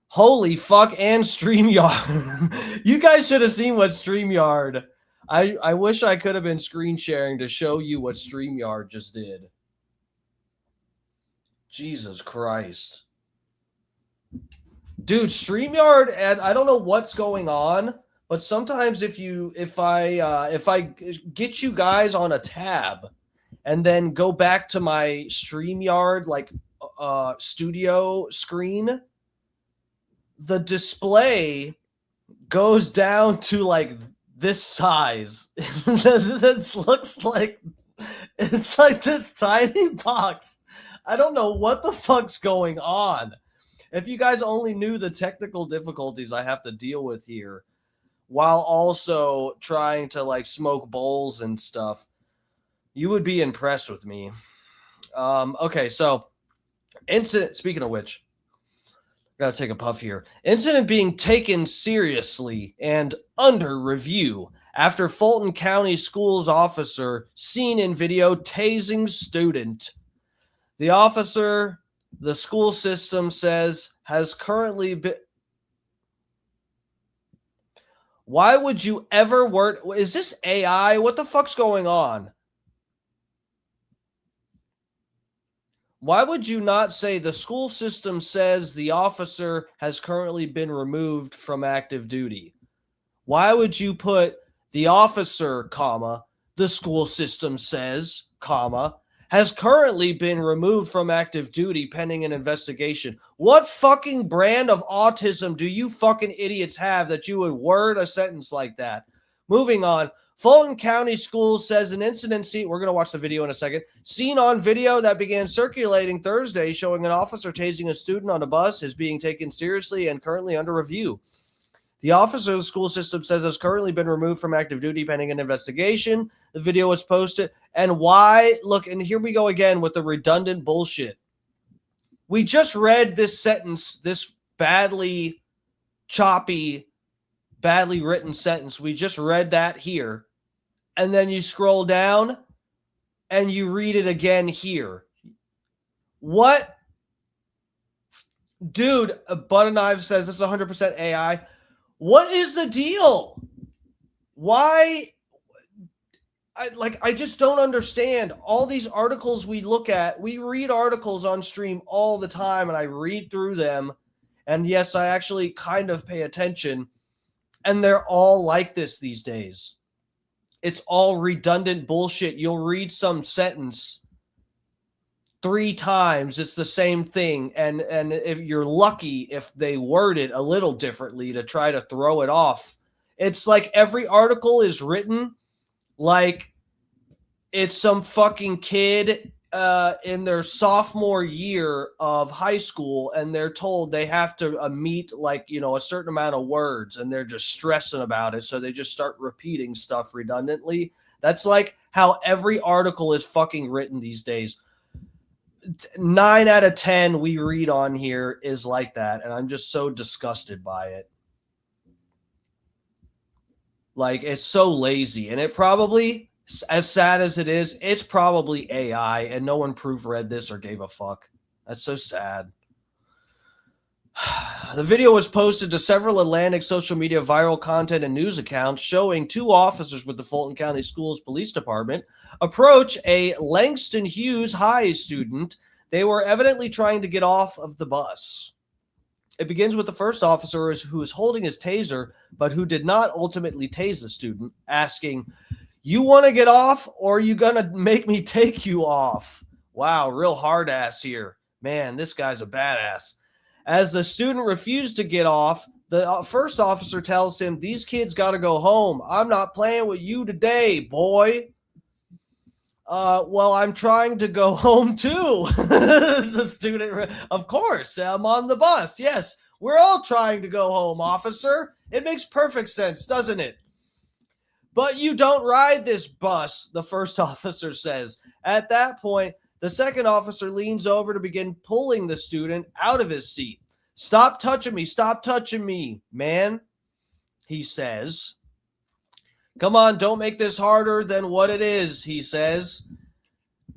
holy fuck, and StreamYard. You guys should have seen what StreamYard. I wish I could have been screen sharing to show you what StreamYard just did. Jesus Christ. Dude, StreamYard, and I don't know what's going on, but sometimes if I get you guys on a tab and then go back to my StreamYard studio screen, the display goes down to like this size. This looks like it's like this tiny box. I don't know what the fuck's going on. If you guys only knew the technical difficulties I have to deal with here while also trying to like smoke bowls and stuff, you would be impressed with me. Okay, so incident, speaking of which, gotta take a puff here. Incident being taken seriously and under review after Fulton County Schools officer seen in video tasing student. The officer, the school system says, has currently been... Why would you ever word... Is this AI? What the fuck's going on? Why would you not say the school system says the officer has currently been removed from active duty? Why would you put the officer, comma, the school system says, comma, has currently been removed from active duty pending an investigation? What fucking brand of autism do you fucking idiots have that you would word a sentence like that? Moving on. Fulton County Schools says an incident scene, we're going to watch the video in a second, seen on video that began circulating Thursday showing an officer tasing a student on a bus is being taken seriously and currently under review. The officer of the school system says has currently been removed from active duty pending an investigation. The video was posted. And why? Look, and here we go again with the redundant bullshit. We just read this sentence, this badly choppy, badly written sentence. We just read that here. And then you scroll down and you read it again here. What? Dude, Butter Knife says this is 100% AI. What is the deal? Why? I just don't understand. All these articles we look at, we read articles on stream all the time, and I read through them. And yes, I actually kind of pay attention. And they're all like this these days. It's all redundant bullshit. You'll read some sentence 3 times, it's the same thing. And if you're lucky, if they word it a little differently to try to throw it off, it's like every article is written like it's some fucking kid in their sophomore year of high school, and they're told they have to meet like, you know, a certain amount of words, and they're just stressing about it. So they just start repeating stuff redundantly. That's like how every article is fucking written these days. 9 out of 10 we read on here is like that, and I'm just so disgusted by it. Like, it's so lazy, and it probably, as sad as it is, it's probably AI, and no one proofread this or gave a fuck. That's so sad. The video was posted to several Atlantic social media viral content and news accounts showing 2 officers with the Fulton County Schools Police Department approach a Langston Hughes High student. They were evidently trying to get off of the bus. It begins with the first officer who is holding his taser, but who did not ultimately tase the student, asking, "You want to get off, or are you going to make me take you off?" Wow, real hard ass here. Man, this guy's a badass. As the student refused to get off, the first officer tells him, "These kids got to go home. I'm not playing with you today, boy." Well, I'm trying to go home too. The student, of course, I'm on the bus. Yes, we're all trying to go home, officer. It makes perfect sense, doesn't it? "But you don't ride this bus," the first officer says. At that point, the second officer leans over to begin pulling the student out of his seat. Stop touching me, man," he says. "Come on, don't make this harder than what it is," he says.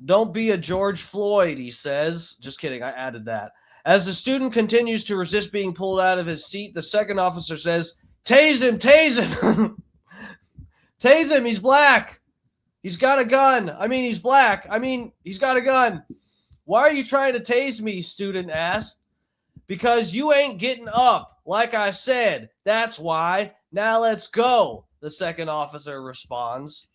"Don't be a George Floyd," he says. Just kidding, I added that. As the student continues to resist being pulled out of his seat, the second officer says, "Tase him, tase him." "Tase him, he's black. He's got a gun. He's black. He's got a gun." "Why are you trying to tase me?" student asked. "Because you ain't getting up. Like I said, that's why. Now let's go," the second officer responds.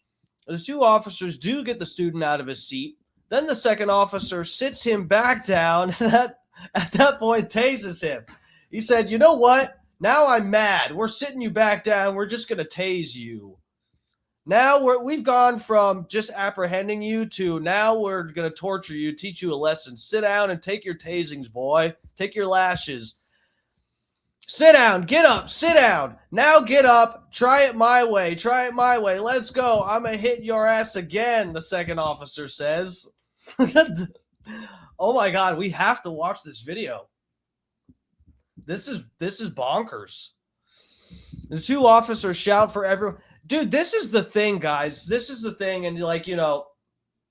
The 2 officers do get the student out of his seat. Then the second officer sits him back down and at that point tases him. He said, "You know what? Now I'm mad. We're sitting you back down. We're just going to tase you. Now we've gone from just apprehending you to now we're going to torture you, teach you a lesson. Sit down and take your tasings, boy. Take your lashes. Sit down. Get up. Sit down. Now get up. Try it my way. Try it my way. Let's go. I'm going to hit your ass again," the second officer says. Oh my God. We have to watch this video. This is bonkers. The 2 officers shout for everyone. Dude, this is the thing, guys. This is the thing. And like, you know,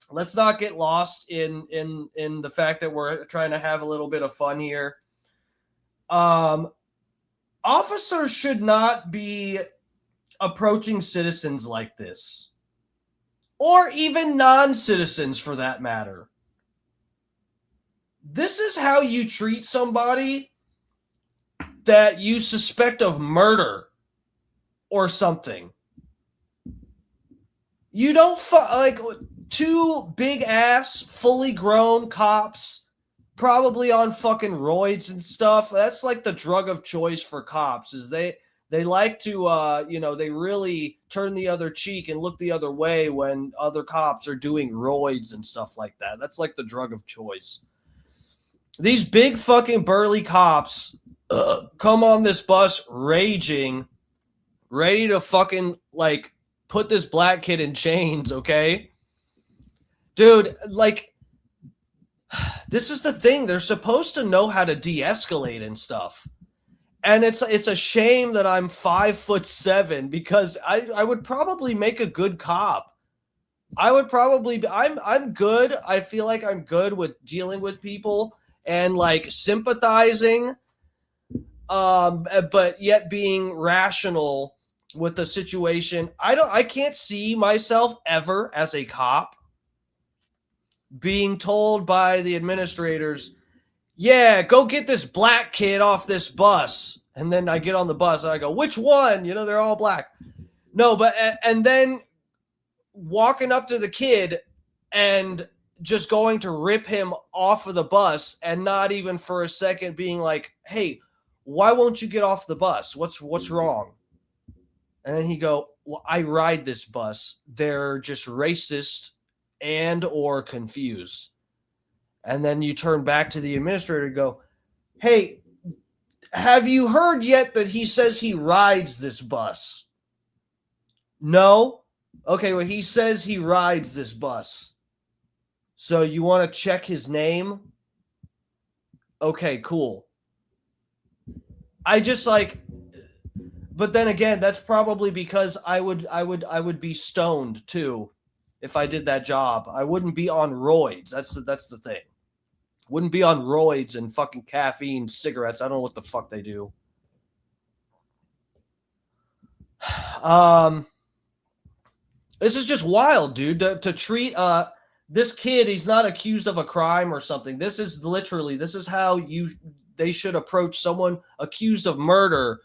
let's not get lost in the fact that we're trying to have a little bit of fun here. Officers should not be approaching citizens like this, or even non-citizens for that matter. This is how you treat somebody that you suspect of murder or something. You don't like 2 big ass, fully grown cops, probably on fucking roids and stuff. That's like the drug of choice for cops, is they like to, they really turn the other cheek and look the other way when other cops are doing roids and stuff like that. That's like the drug of choice. These big fucking burly cops come on this bus raging, ready to fucking like put this black kid in chains, okay? Dude, like, this is the thing. They're supposed to know how to de-escalate and stuff. And it's a shame that I'm 5'7", because I would probably make a good cop. I would probably be, I'm good. I feel like I'm good with dealing with people and like sympathizing, but yet being rational with the situation. I can't see myself ever as a cop being told by the administrators, "Yeah, go get this black kid off this bus." And then I get on the bus and I go, "Which one? You know, they're all black." No, but, and then walking up to the kid and just going to rip him off of the bus and not even for a second being like, hey, why won't you get off the bus? What's wrong? And then he go, well, I ride this bus. They're just racist and or confused. And then you turn back to the administrator and go, hey, have you heard yet that he says he rides this bus? No? Okay, well, he says he rides this bus. So you want to check his name? Okay, cool. I just like, but then again, that's probably because I would be stoned too if I did that job. I wouldn't be on roids. That's the thing. Wouldn't be on roids and fucking caffeine, cigarettes. I don't know what the fuck they do. This is just wild, dude. To treat this kid, he's not accused of a crime or something. This is how they should approach someone accused of murder.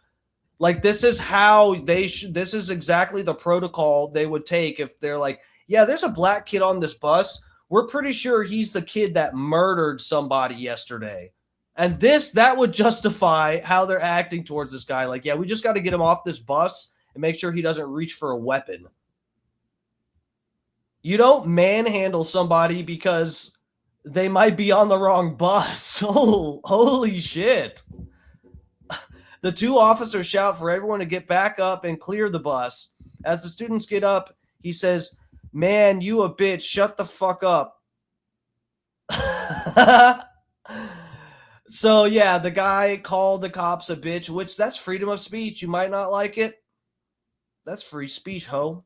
Like, this is how this is exactly the protocol they would take if they're like, yeah, there's a black kid on this bus. We're pretty sure he's the kid that murdered somebody yesterday. And that would justify how they're acting towards this guy. Like, yeah, we just got to get him off this bus and make sure he doesn't reach for a weapon. You don't manhandle somebody because they might be on the wrong bus. Oh, holy shit. The two officers shout for everyone to get back up and clear the bus. As the students get up, he says, man, you a bitch, shut the fuck up. So, yeah, the guy called the cops a bitch, which that's freedom of speech. You might not like it. That's free speech, ho.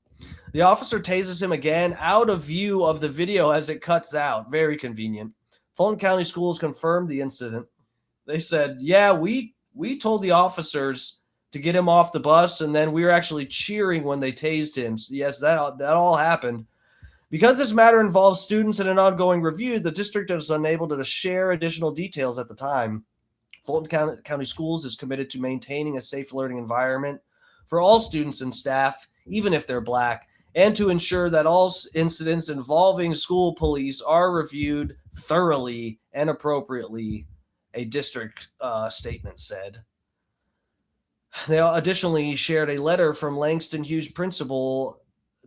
The officer tases him again out of view of the video as it cuts out. Very convenient. Fulton County Schools confirmed the incident. They said, yeah, we told the officers to get him off the bus, and then we were actually cheering when they tased him. So yes, that all happened. Because this matter involves students in an ongoing review, the district is unable to share additional details at the time. Fulton County Schools is committed to maintaining a safe learning environment for all students and staff, even if they're black, and to ensure that all incidents involving school police are reviewed thoroughly and appropriately, a district statement said. They additionally shared a letter from Langston Hughes principal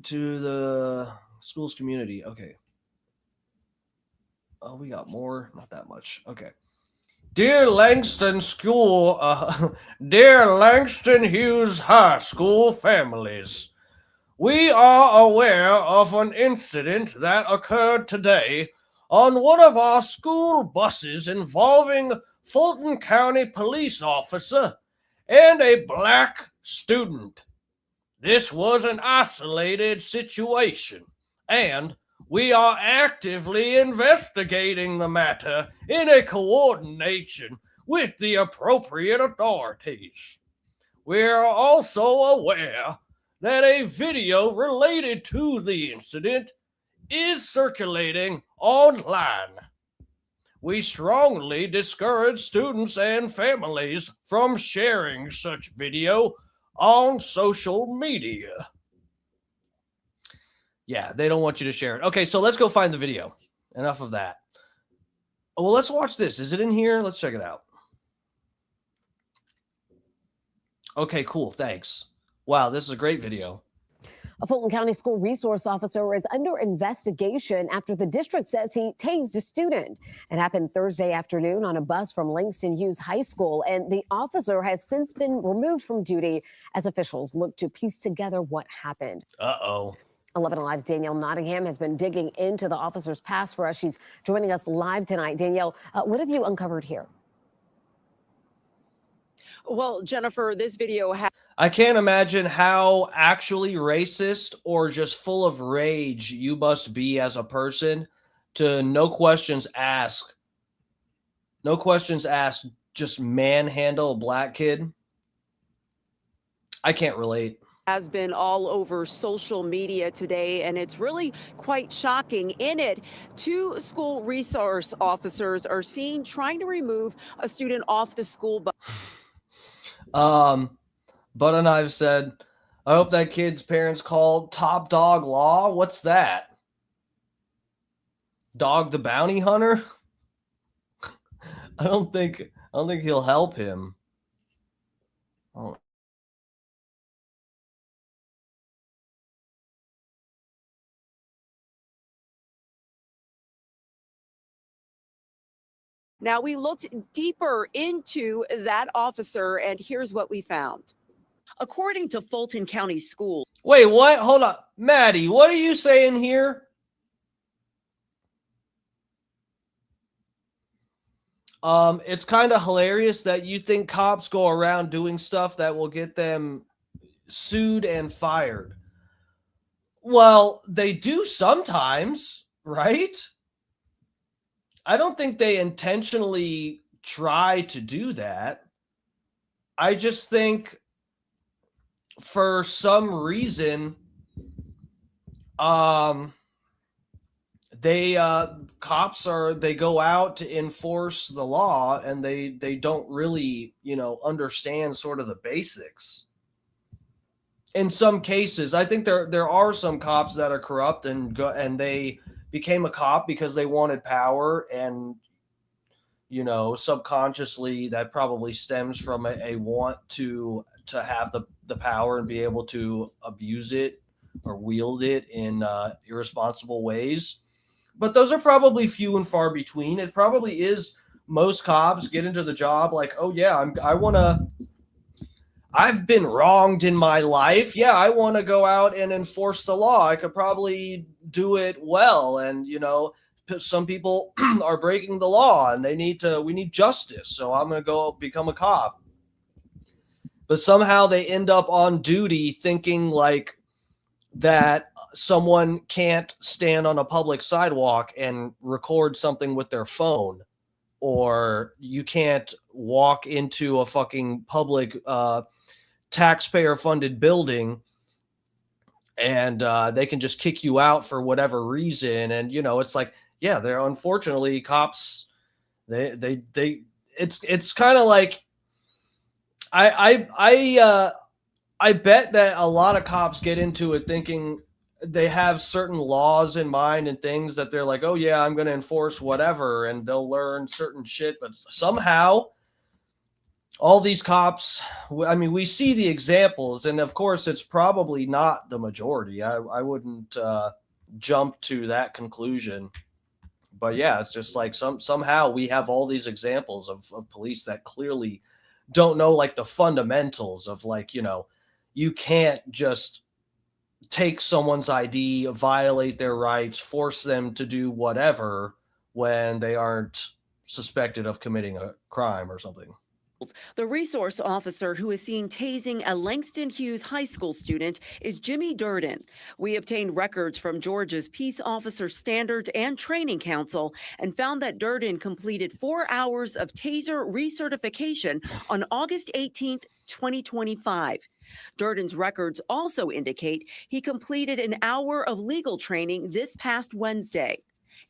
to the school's community. Okay. Oh, we got more. Not that much. Okay. Dear Langston Hughes High School families, we are aware of an incident that occurred today on one of our school buses involving Fulton County police officer and a black student. This was an isolated situation, and we are actively investigating the matter in a coordination with the appropriate authorities. We are also aware that a video related to the incident is circulating online. We strongly discourage students and families from sharing such video on social media. Yeah, they don't want you to share it. Okay, so let's go find the video. Enough of that. Oh, well, let's watch this. Is it in here? Let's check it out. Okay, cool. Thanks. Wow, this is a great video. A Fulton County school resource officer is under investigation after the district says he tased a student. It happened Thursday afternoon on a bus from Langston Hughes High School, and the officer has since been removed from duty as officials look to piece together what happened. Uh-oh. 11 Alive's Danielle Nottingham has been digging into the officer's past for us. She's joining us live tonight. Danielle, what have you uncovered here? Well, Jennifer, this video I can't imagine how actually racist or just full of rage you must be as a person to no questions asked, just manhandle a black kid. I can't relate. Has been all over social media today, and it's really quite shocking. In it, two school resource officers are seen trying to remove a student off the school bus. Butter Knife said, I hope that kid's parents called Top Dog Law. What's that? Dog the bounty hunter? I don't think he'll help him. Oh. Now, we looked deeper into that officer, and here's what we found. According to Fulton County Schools. Wait, what? Hold on. Maddie, what are you saying here? It's kind of hilarious that you think cops go around doing stuff that will get them sued and fired. Well, they do sometimes, right? I don't think they intentionally try to do that. I just think for some reason, they go out to enforce the law, and they don't really, understand sort of the basics. In some cases, I think there are some cops that are corrupt and they became a cop because they wanted power, and subconsciously that probably stems from a want to have the power and be able to abuse it or wield it in irresponsible ways. But those are probably few and far between. It probably is most cops get into the job like, oh yeah, I've been wronged in my life. Yeah, I want to go out and enforce the law. I could probably do it well. And, some people are breaking the law and we need justice. So I'm going to go become a cop. But somehow they end up on duty thinking like that someone can't stand on a public sidewalk and record something with their phone, or you can't walk into a fucking public taxpayer funded building and they can just kick you out for whatever reason. And it's like, yeah, they're unfortunately cops. It's kind of like I bet that a lot of cops get into it thinking they have certain laws in mind and things that they're like, oh yeah, I'm going to enforce whatever, and they'll learn certain shit. But somehow all these cops, I mean, we see the examples, and of course it's probably not the majority. I wouldn't jump to that conclusion. But yeah, it's just like somehow we have all these examples of police that clearly don't know like the fundamentals of like, you can't just take someone's ID, violate their rights, force them to do whatever when they aren't suspected of committing a crime or something. The resource officer who is seen tasing a Langston Hughes High School student is Jimmy Durden. We obtained records from Georgia's Peace Officer Standards and Training Council and found that Durden completed 4 hours of taser recertification on August 18th, 2025. Durden's records also indicate he completed an hour of legal training this past Wednesday.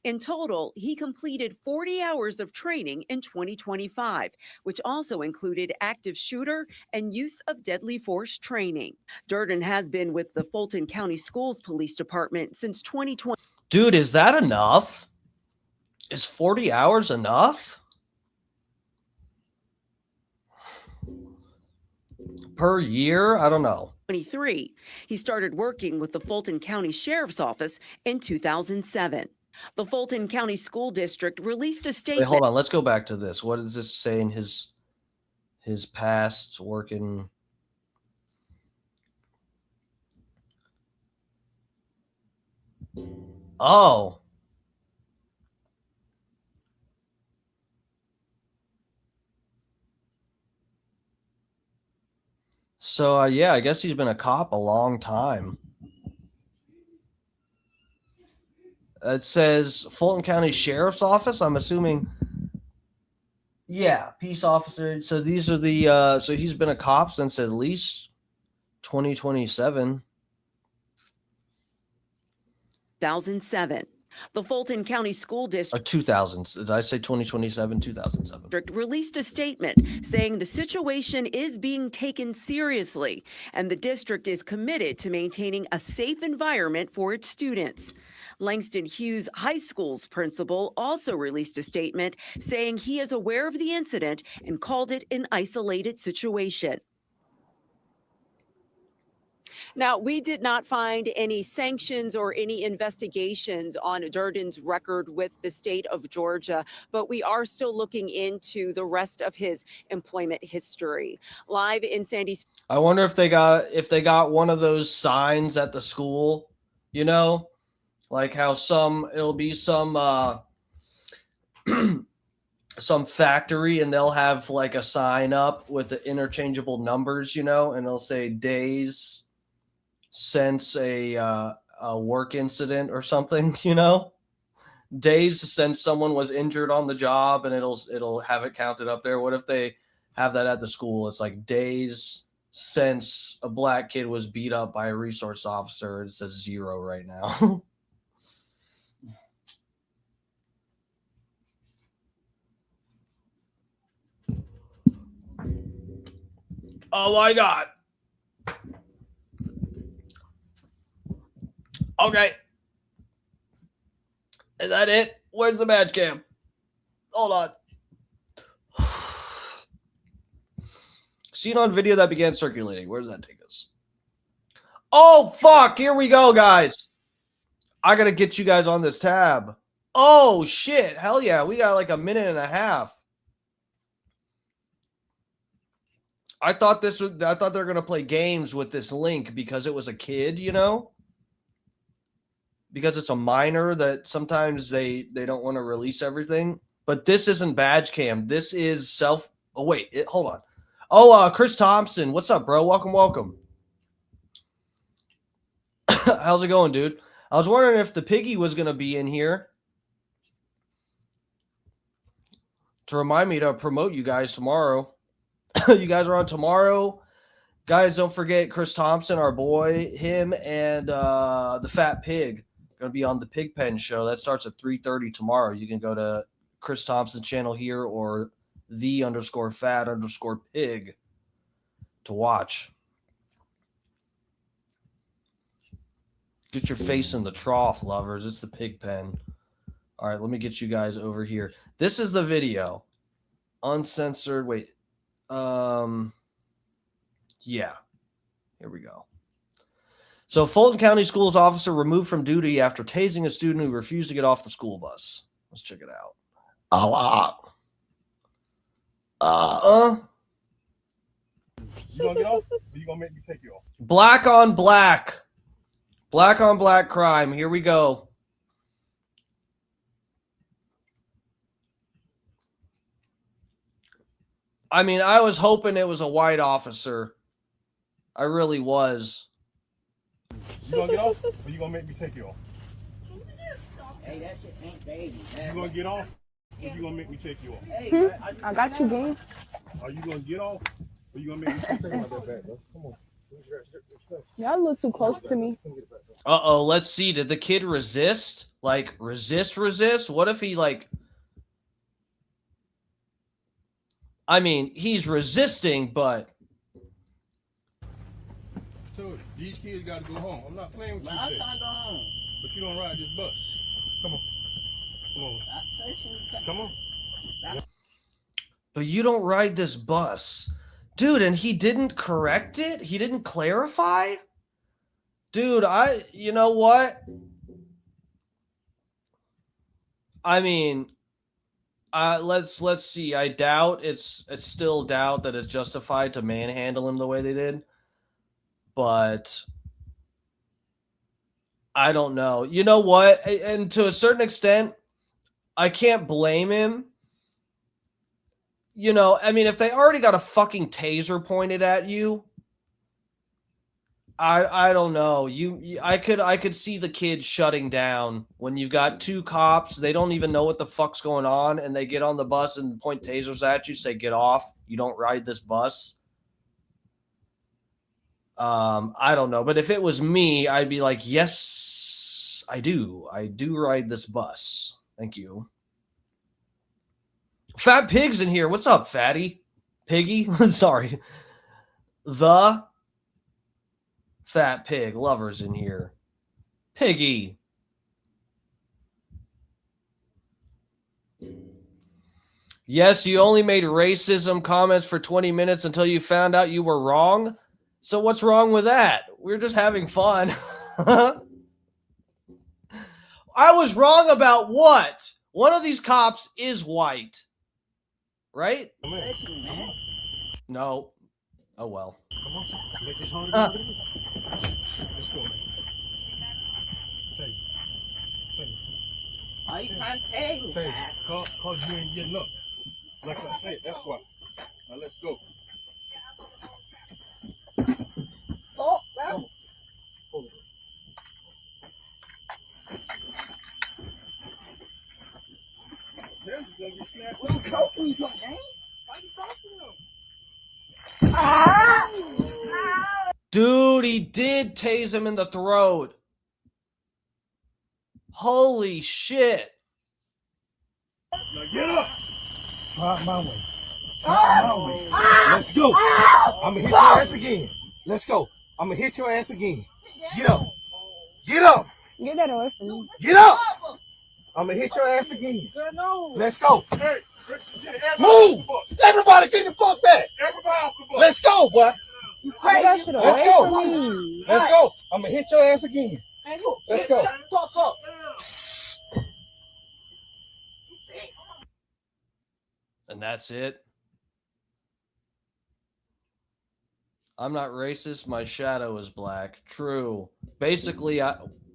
In total, he completed 40 hours of training in 2025, which also included active shooter and use of deadly force training. Durden has been with the Fulton County Schools Police Department since 2020. Dude, is that enough? Is 40 hours enough? Per year? I don't know. 23. He started working with the Fulton County Sheriff's Office in 2007. The Fulton County School District released a statement. Wait, hold on. Let's go back to this. What does this say in his past working? Oh. So, yeah, I guess he's been a cop a long time. It says Fulton County Sheriff's Office. I'm assuming. Yeah, peace officer. So these are the, so he's been a cop since at least 2027. 2007. The Fulton County School District 2000. Did I say 2027? 2007. Released a statement saying the situation is being taken seriously and the district is committed to maintaining a safe environment for its students. Langston Hughes High School's principal also released a statement saying he is aware of the incident and called it an isolated situation. Now, we did not find any sanctions or any investigations on Durden's record with the state of Georgia, but we are still looking into the rest of his employment history. Live in Sandy. I wonder if they got one of those signs at the school, you know, like how it'll be some some factory and they'll have like a sign up with the interchangeable numbers, you know, and it'll say days since a work incident or something, you know, days since someone was injured on the job, and it'll have it counted up there. What if they have that at the school? It's like days since a black kid was beat up by a resource officer. It says 0 right now. Oh my God. Okay. Is that it? Where's the badge cam? Hold on. Seen on video that began circulating. Where does that take us? Oh, fuck. Here we go, guys. I got to get you guys on this tab. Oh, shit. Hell yeah. We got like a minute and a half. I thought they were going to play games with this link because it was a kid, you know? Because it's a minor that sometimes they don't want to release everything. But this isn't badge cam. This is self. Oh, wait. Hold on. Oh, Chris Thompson. What's up, bro? Welcome. How's it going, dude? I was wondering if the piggy was going to be in here to remind me to promote you guys tomorrow. You guys are on tomorrow. Guys, don't forget Chris Thompson, our boy, him and the Fat Pig. Going to be on the Pigpen show. That starts at 3:30 tomorrow. You can go to Chris Thompson's channel here or the_fat_pig to watch. Get your face in the trough, lovers. It's the Pigpen. All right, let me get you guys over here. This is the video. Uncensored. Wait. Yeah. Here we go. So, Fulton County Schools officer removed from duty after tasing a student who refused to get off the school bus. Let's check it out. You gonna get off? Or you gonna make me take you off? Black on black. Black on black crime. Here we go. I mean, I was hoping it was a white officer. I really was. You gonna get off? Or you gonna make me take you off? Hey, that shit ain't baby. You gonna get off? Or you gonna make me take you off? I got you, gang. Are you gonna get off? Or you gonna make me take you off? Come on. Y'all look too close to me. Uh-oh, let's see. Did the kid resist? Like, resist? What if he, like... I mean, he's resisting, but... So, these kids gotta go home. I'm not playing with you I'm today. trying to go home. But you don't ride this bus. Come on. Come on. But you don't ride this bus. Dude, and he didn't correct it? He didn't clarify? Dude, you know what? I mean, let's see. I doubt it's still doubt that it's justified to manhandle him the way they did. But I don't know. You know what? And to a certain extent, I can't blame him. You know, I mean, if they already got a fucking taser pointed at you, I don't know. I could see the kid shutting down when you've got two cops. They don't even know what the fuck's going on, and they get on the bus and point tasers at you, say, "Get off. You don't ride this bus." I don't know, but if it was me, I'd be like, "Yes, I do. I do ride this bus. Thank you." Fat Pig's in here. What's up, Fatty? Piggy? Sorry. The Fat Pig Lover's in here. Piggy. Yes, you only made racism comments for 20 minutes until you found out you were wrong. So what's wrong with that? We're just having fun. I was wrong about what? One of these cops is white. Right? No. Oh, well. Are you trying to tell me that? Cause you ain't getting up. Like I said, that's why. Now let's go. Oh, bro. What you talking to him, man? Why you talking to him? Dude, he did tase him in the throat. Holy shit. Now get up. Try it my way. Try it my way. Let's go. I'm gonna hit your ass again. Let's go. I'm gonna hit your ass again. Get up. Get up. Get that away from me. Get up. I'm gonna hit your ass again. Let's go. Move. Everybody get the fuck back. Let's go, boy. Get that shit away Let's go. from me. Let's go. I'm gonna hit your ass again. Let's go. And that's it. I'm not racist. My shadow is black. True. Basically,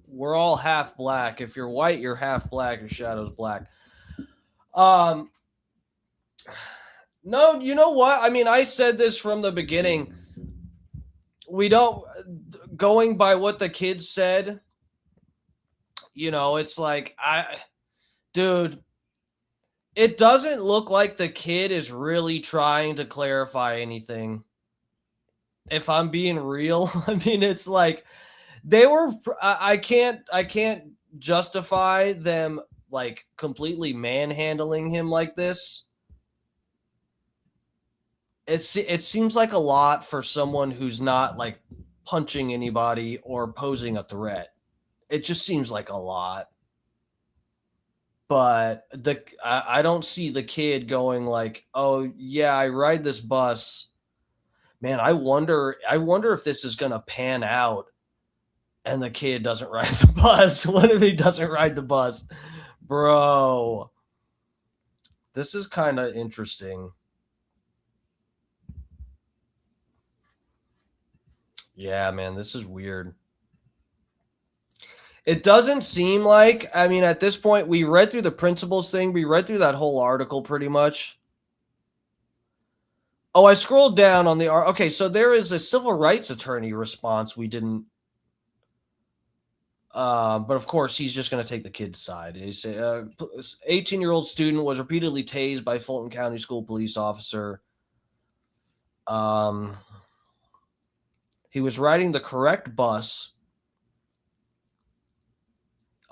we're all half black. If you're white, you're half black. Your shadow's black. No, you know what? I mean, I said this from the beginning. We don't, going by what the kids said, you know, it's like, dude, it doesn't look like the kid is really trying to clarify anything. If I'm being real, I mean, it's like they were, I can't justify them like completely manhandling him like this. It seems like a lot for someone who's not like punching anybody or posing a threat. It just seems like a lot. But I don't see the kid going like, oh yeah, I ride this bus. Man, I wonder if this is gonna pan out and the kid doesn't ride the bus. What if he doesn't ride the bus? Bro. This is kind of interesting. Yeah, man, this is weird. It doesn't seem like, I mean, at this point, we read through the principles thing. We read through that whole article pretty much. Oh, I scrolled down on the okay, so there is a civil rights attorney response we didn't. But of course, he's just going to take the kid's side. He say, 18-year-old student was repeatedly tased by Fulton County School police officer. He was riding the correct bus.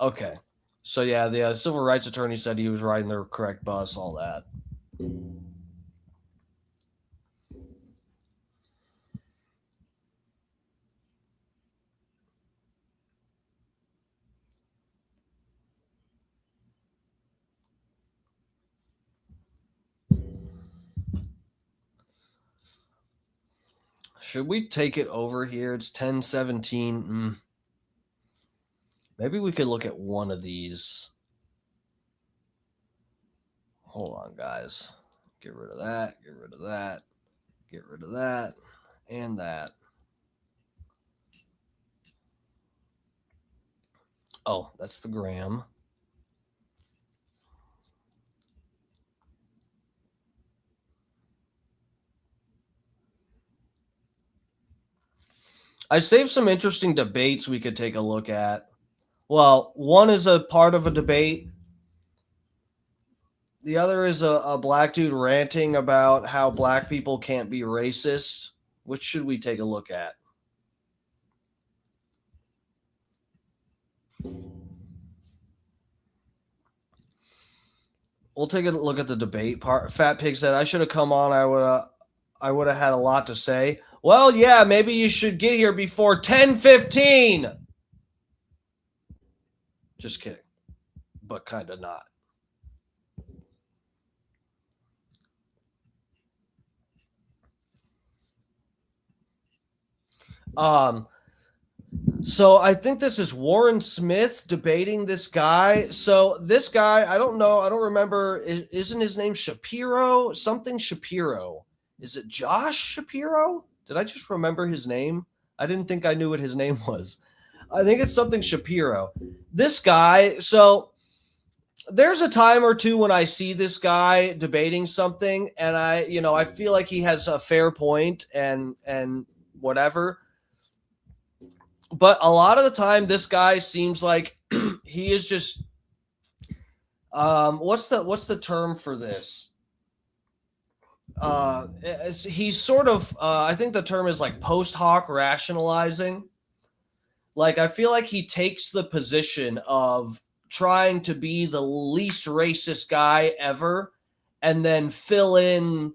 Okay. So, yeah, the civil rights attorney said he was riding the correct bus, all that. Should we take it over here? It's 10:17. Maybe we could look at one of these. Hold on, guys. Get rid of that. Get rid of that. Get rid of that. And that. Oh, that's the gram. I saved some interesting debates we could take a look at. Well, one is a part of a debate. The other is a black dude ranting about how black people can't be racist. Which should we take a look at? We'll take a look at the debate part. Fat Pig said, I should have come on. I would have had a lot to say. Well, yeah, maybe you should get here before 10:15. Just kidding. But kind of not. So I think this is Warren Smith debating this guy. So this guy, I don't know. I don't remember. Isn't his name Shapiro? Something Shapiro. Is it Josh Shapiro? Did I just remember his name? I didn't think I knew what his name was. I think it's something Shapiro. This guy, so there's a time or two when I see this guy debating something and I feel like he has a fair point and whatever. But a lot of the time this guy seems like he is just what's the term for this? He's sort of I think the term is like post hoc rationalizing. Like I feel like he takes the position of trying to be the least racist guy ever and then fill in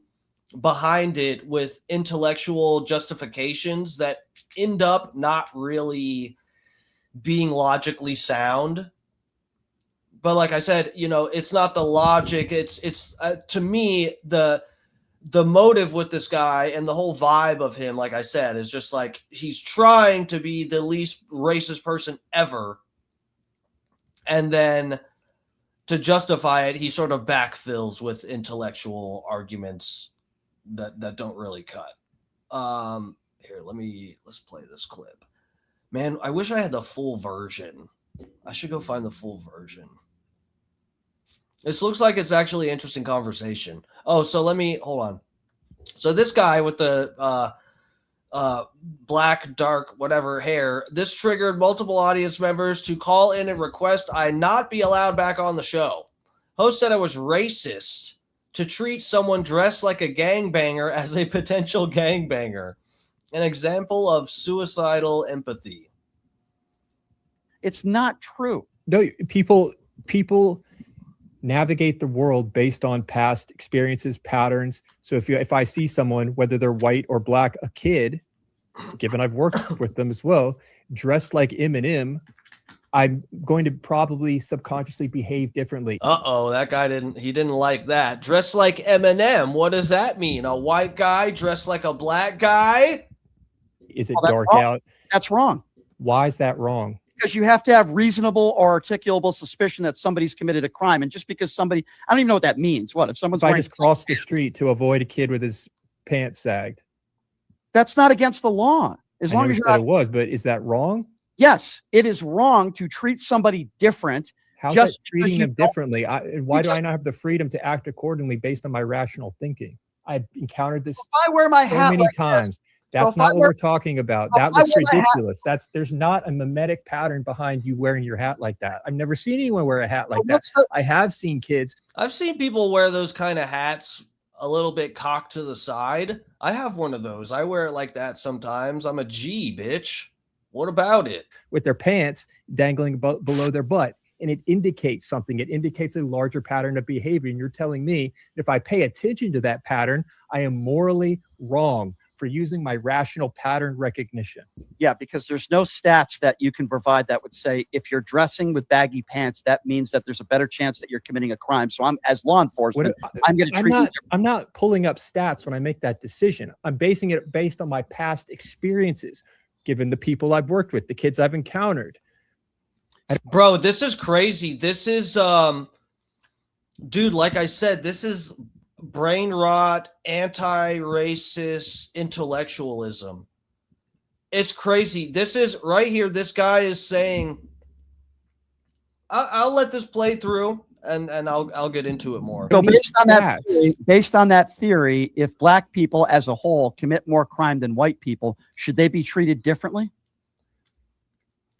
behind it with intellectual justifications that end up not really being logically sound. But like I said, it's not the logic. It's to me, the motive with this guy and the whole vibe of him, like I said, is just like he's trying to be the least racist person ever. And then to justify it, he sort of backfills with intellectual arguments that don't really cut. Here, let's play this clip. Man, I wish I had the full version. I should go find the full version. This looks like it's actually an interesting conversation. Oh, so hold on. So this guy with the black, dark, whatever hair, this triggered multiple audience members to call in and request I not be allowed back on the show. Host said I was racist to treat someone dressed like a gangbanger as a potential gangbanger. An example of suicidal empathy. It's not true. No, people navigate the world based on past experiences, patterns. So if I see someone, whether they're white or black, a kid, given I've worked with them as well, dressed like Eminem, I'm going to probably subconsciously behave differently. Uh-oh, that guy didn't like that. Dressed like Eminem, what does that mean? A white guy dressed like a black guy? Is it dark out? That's wrong. Why is that wrong? Because you have to have reasonable or articulable suspicion that somebody's committed a crime. And just because somebody, I don't even know what that means. What if someone's I just crossed the street to avoid a kid with his pants sagged? That's not against the law. As long as you're not, it was, but is that wrong? Yes, it is wrong to treat somebody different. How's that treating them differently? Why do I not have the freedom to act accordingly based on my rational thinking? I've encountered this I wear my hat so many times. That's not what we're talking about. That looks ridiculous. There's not a mimetic pattern behind you wearing your hat like that. I've never seen anyone wear a hat like that. I have seen kids. I've seen people wear those kind of hats a little bit cocked to the side. I have one of those. I wear it like that sometimes. I'm a G, bitch. What about it? With their pants dangling below their butt. And it indicates something. It indicates a larger pattern of behavior. And you're telling me if I pay attention to that pattern, I am morally wrong for using my rational pattern recognition. Yeah, because there's no stats that you can provide that would say if you're dressing with baggy pants, that means that there's a better chance that you're committing a crime. So I'm, as law enforcement, I'm going to treat you. I'm not pulling up stats when I make that decision. I'm basing it based on my past experiences, given the people I've worked with, the kids I've encountered. Bro, this is crazy. This is, dude, like I said, this is brain rot, anti-racist intellectualism. It's crazy. This is right here. This guy is saying, I'll let this play through and I'll get into it more. So based on that theory, if black people as a whole commit more crime than white people, should they be treated differently?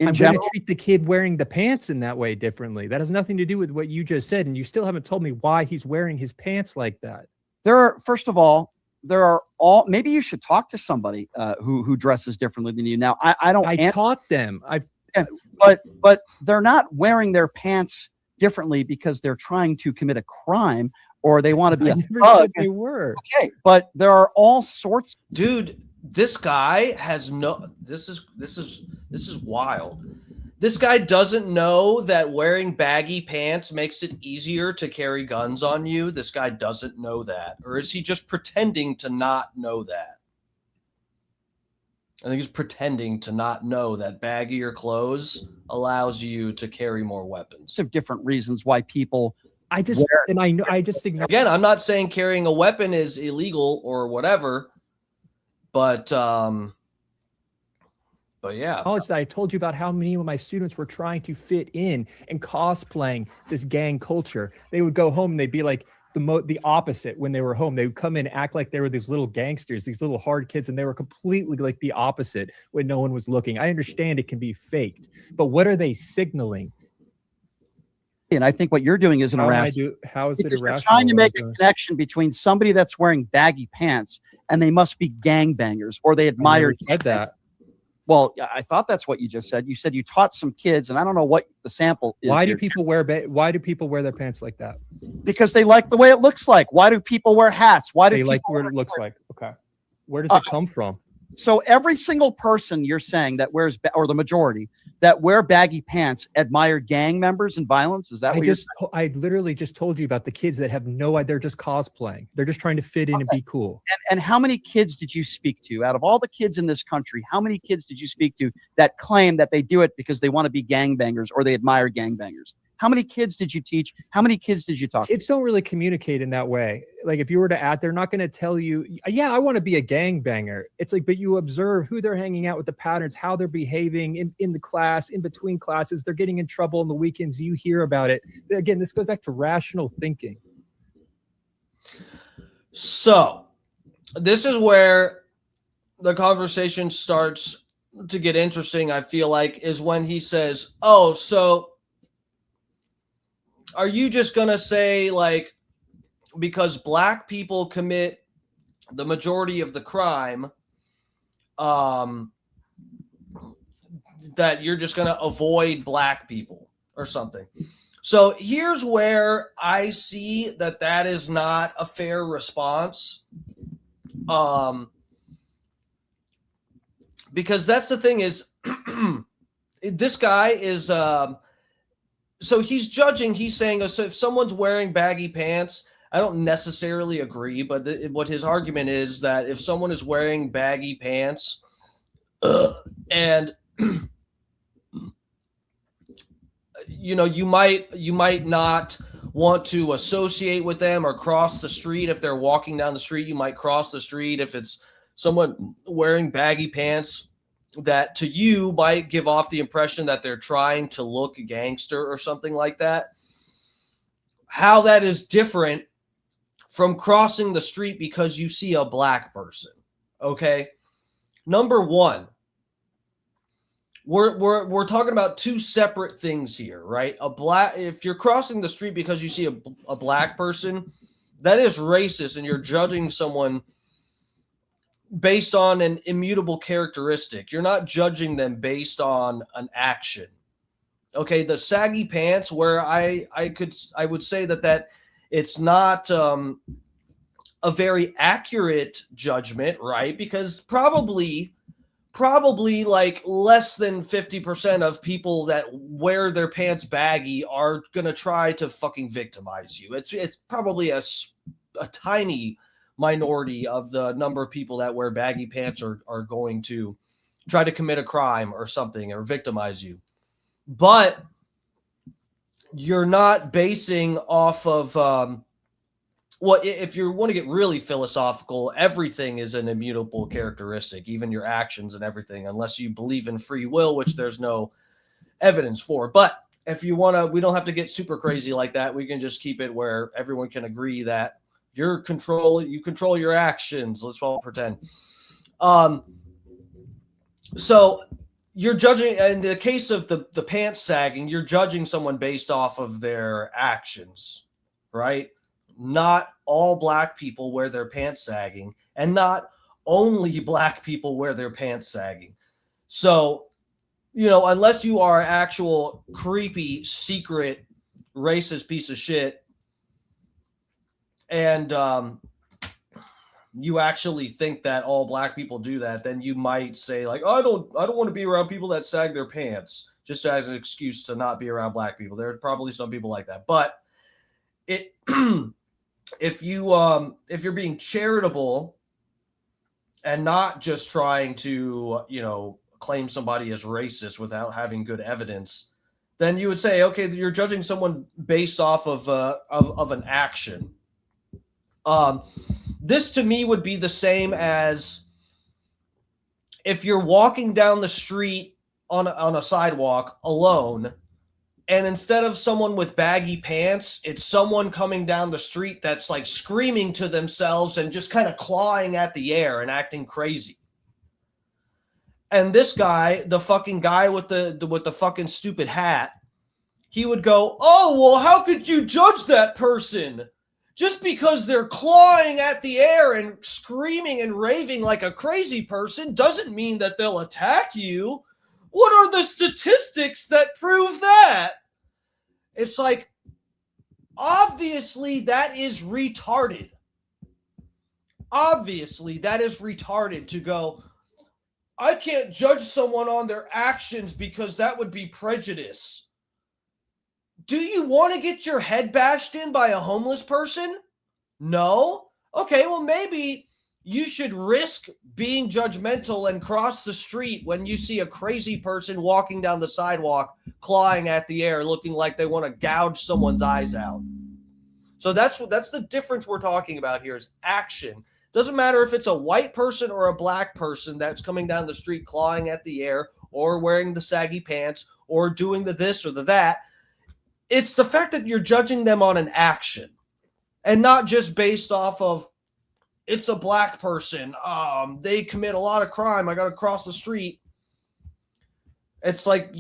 I'm going to treat the kid wearing the pants in that way differently. That has nothing to do with what you just said. And you still haven't told me why he's wearing his pants like that. First of all, maybe you should talk to somebody who dresses differently than you. Now, I taught them. But they're not wearing their pants differently because they're trying to commit a crime or they want to be I never said they were. Okay, but there are all sorts. Dude, this guy has this is wild. This guy doesn't know that wearing baggy pants makes it easier to carry guns on you. This guy doesn't know that. Or is he just pretending to not know that? I think he's pretending to not know that baggier clothes allows you to carry more weapons. Of different reasons why people. I just think again, I'm not saying carrying a weapon is illegal or whatever, but yeah. College that I told you about how many of my students were trying to fit in and cosplaying this gang culture. They would go home and they'd be like the opposite when they were home. They would come in and act like they were these little gangsters, these little hard kids, and they were completely like the opposite when no one was looking. I understand it can be faked, but what are they signaling? And I think what you're doing is an irrational. How is it Because irrational? you're trying to make a connection between somebody that's wearing baggy pants and they must be gangbangers or they admire that. Well, I thought that's what you just said. You said you taught some kids, and I don't know what the sample is. Why do people wear their pants like that? Because they like the way it looks like. Why do people wear hats? Why do they people like what it looks like? Okay, where does it come from? So every single person you're saying that wears, or the majority that wear baggy pants, admire gang members and violence. Is that what you're saying? I literally just told you about the kids that have no idea. They're just cosplaying. They're just trying to fit in and be cool. And how many kids did you speak to out of all the kids in this country? How many kids did you speak to that claim that they do it because they want to be gangbangers or they admire gangbangers? How many kids did you teach? How many kids did you talk to? Kids don't really communicate in that way. Like if you were to they're not going to tell you, yeah, I want to be a gangbanger. It's like, but you observe who they're hanging out with, the patterns, how they're behaving in the class, in between classes. They're getting in trouble on the weekends. You hear about it. Again, this goes back to rational thinking. So this is where the conversation starts to get interesting, I feel like, is when he says, oh, so are you just going to say, like, because black people commit the majority of the crime, that you're just going to avoid black people or something? So here's where I see that is not a fair response. Because that's the thing is, this guy is, so he's judging, he's saying, so if someone's wearing baggy pants, I don't necessarily agree, but what his argument is that if someone is wearing baggy pants and you know, you might not want to associate with them or cross the street. If they're walking down the street, you might cross the street. If it's someone wearing baggy pants that to you might give off the impression that they're trying to look gangster or something like that. How that is different from crossing the street because you see a black person. Okay. Number one, we're talking about two separate things here, right? If you're crossing the street because you see a black person, that is racist, and you're judging someone based on an immutable characteristic. You're not judging them based on an action. Okay, the saggy pants, where I would say that it's not a very accurate judgment, right? Because probably like less than 50% of people that wear their pants baggy are going to try to fucking victimize you. It's probably a tiny minority of the number of people that wear baggy pants are going to try to commit a crime or something or victimize you. But you're not basing off of if you want to get really philosophical, everything is an immutable characteristic, even your actions and everything, unless you believe in free will, which there's no evidence for. But if you want to, we don't have to get super crazy like that. We can just keep it where everyone can agree that you control your actions. Let's all pretend. So you're judging, in the case of the pants sagging, you're judging someone based off of their actions, right? Not all black people wear their pants sagging, and not only black people wear their pants sagging. So, you know, unless you are actual creepy, secret, racist piece of shit, and you actually think that all black people do that, then you might say like, oh, I don't want to be around people that sag their pants, just as an excuse to not be around black people. There's probably some people like that, but if you're being charitable and not just trying to, claim somebody as racist without having good evidence, then you would say, okay, you're judging someone based off of an action. This to me would be the same as if you're walking down the street on a sidewalk alone, and instead of someone with baggy pants, it's someone coming down the street that's like screaming to themselves and just kind of clawing at the air and acting crazy. And this guy, the fucking guy with the fucking stupid hat, he would go, "Oh, well, how could you judge that person? Just because they're clawing at the air and screaming and raving like a crazy person doesn't mean that they'll attack you. What are the statistics that prove that?" It's like, obviously that is retarded. Obviously that is retarded to go, I can't judge someone on their actions because that would be prejudice. Do you want to get your head bashed in by a homeless person? No? Okay, well, maybe you should risk being judgmental and cross the street when you see a crazy person walking down the sidewalk, clawing at the air, looking like they want to gouge someone's eyes out. So that's the difference we're talking about here is action. Doesn't matter if it's a white person or a black person that's coming down the street clawing at the air or wearing the saggy pants or doing the this or the that. It's the fact that you're judging them on an action and not just based off of, it's a black person. They commit a lot of crime. I got to cross the street. It's like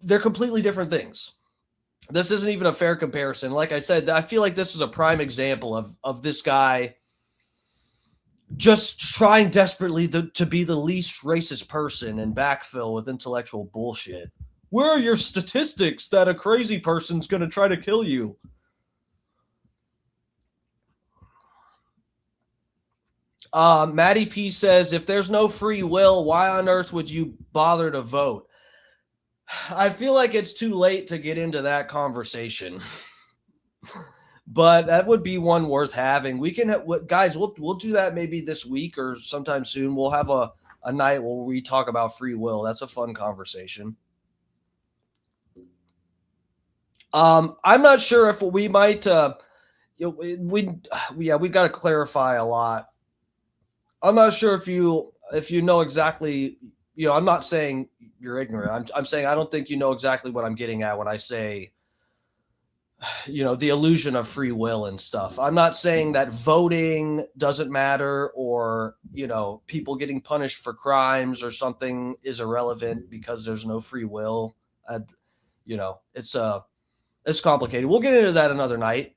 they're completely different things. This isn't even a fair comparison. Like I said, I feel like this is a prime example of this guy just trying desperately to be the least racist person and backfill with intellectual bullshit. Where are your statistics that a crazy person's going to try to kill you? Maddie P says, if there's no free will, why on earth would you bother to vote? I feel like it's too late to get into that conversation. But that would be one worth having. We can, guys, we'll do that maybe this week or sometime soon. We'll have a night where we talk about free will. That's a fun conversation. I'm not sure if we might, we've got to clarify a lot. I'm not sure if you know exactly, I'm not saying you're ignorant. I'm saying I don't think you know exactly what I'm getting at when I say, the illusion of free will and stuff. I'm not saying that voting doesn't matter or, people getting punished for crimes or something is irrelevant because there's no free will. It's complicated. We'll get into that another night.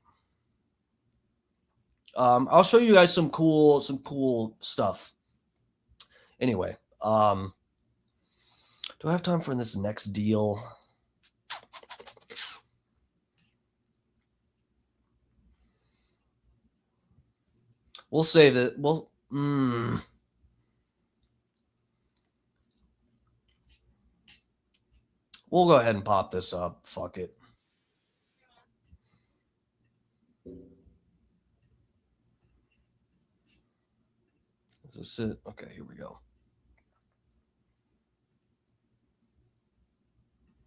I'll show you guys some cool stuff. Anyway, do I have time for this next deal? We'll save it. We'll go ahead and pop this up. Fuck it. Is this it? Okay, here we go.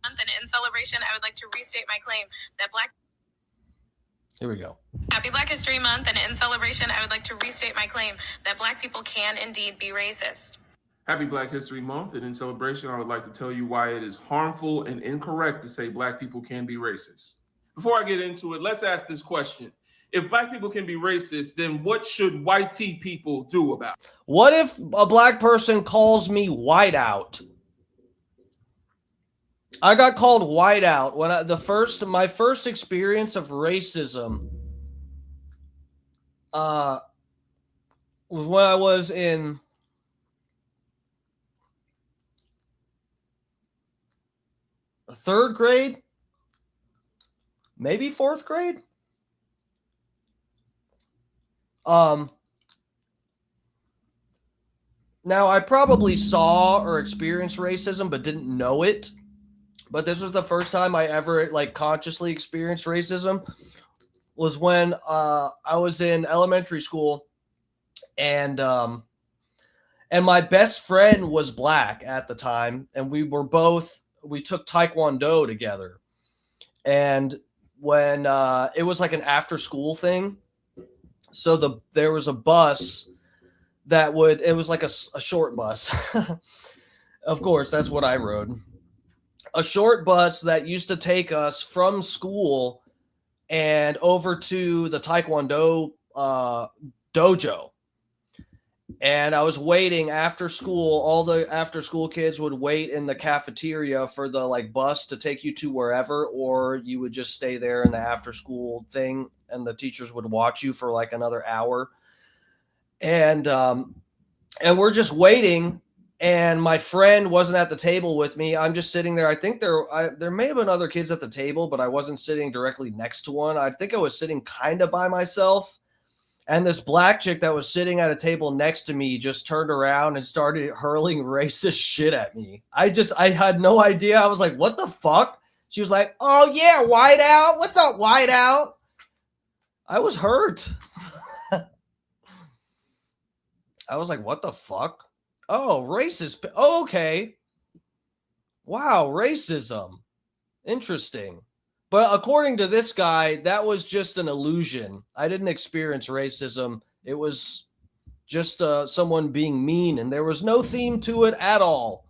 And in celebration, I would like to restate my claim that Here we go. Happy Black History Month, and in celebration, I would like to restate my claim that Black people can indeed be racist. Happy Black History Month, and in celebration, I would like to tell you why it is harmful and incorrect to say Black people can be racist. Before I get into it, let's ask this question. If Black people can be racist, then what should white people do about it? What if a Black person calls me whiteout? I got called whiteout when my first experience of racism was when I was in third grade, maybe fourth grade. Now I probably saw or experienced racism, but didn't know it. But this was the first time I ever consciously experienced racism. Was when I was in elementary school, and And my best friend was black at the time, and we took Taekwondo together. And when it was like an after school thing, so there was a bus it was like a short bus. Of course, that's what I rode. A short bus that used to take us from school and over to the Taekwondo dojo. And I was waiting after school. All the after school kids would wait in the cafeteria for the like bus to take you to wherever, or you would just stay there in the after school thing and the teachers would watch you for like another hour. And we're just waiting, and my friend wasn't at the table with me. I'm just sitting there. I think there may have been other kids at the table, but I wasn't sitting directly next to one. I think I was sitting kind of by myself. And this black chick that was sitting at a table next to me just turned around and started hurling racist shit at me. I had no idea. I was like, what the fuck? She was like, oh yeah, white out. What's up, white out? I was hurt. I was like, what the fuck? Oh, racist. Oh, okay. Wow, racism. Interesting. But according to this guy, that was just an illusion. I didn't experience racism. It was just someone being mean, and there was no theme to it at all.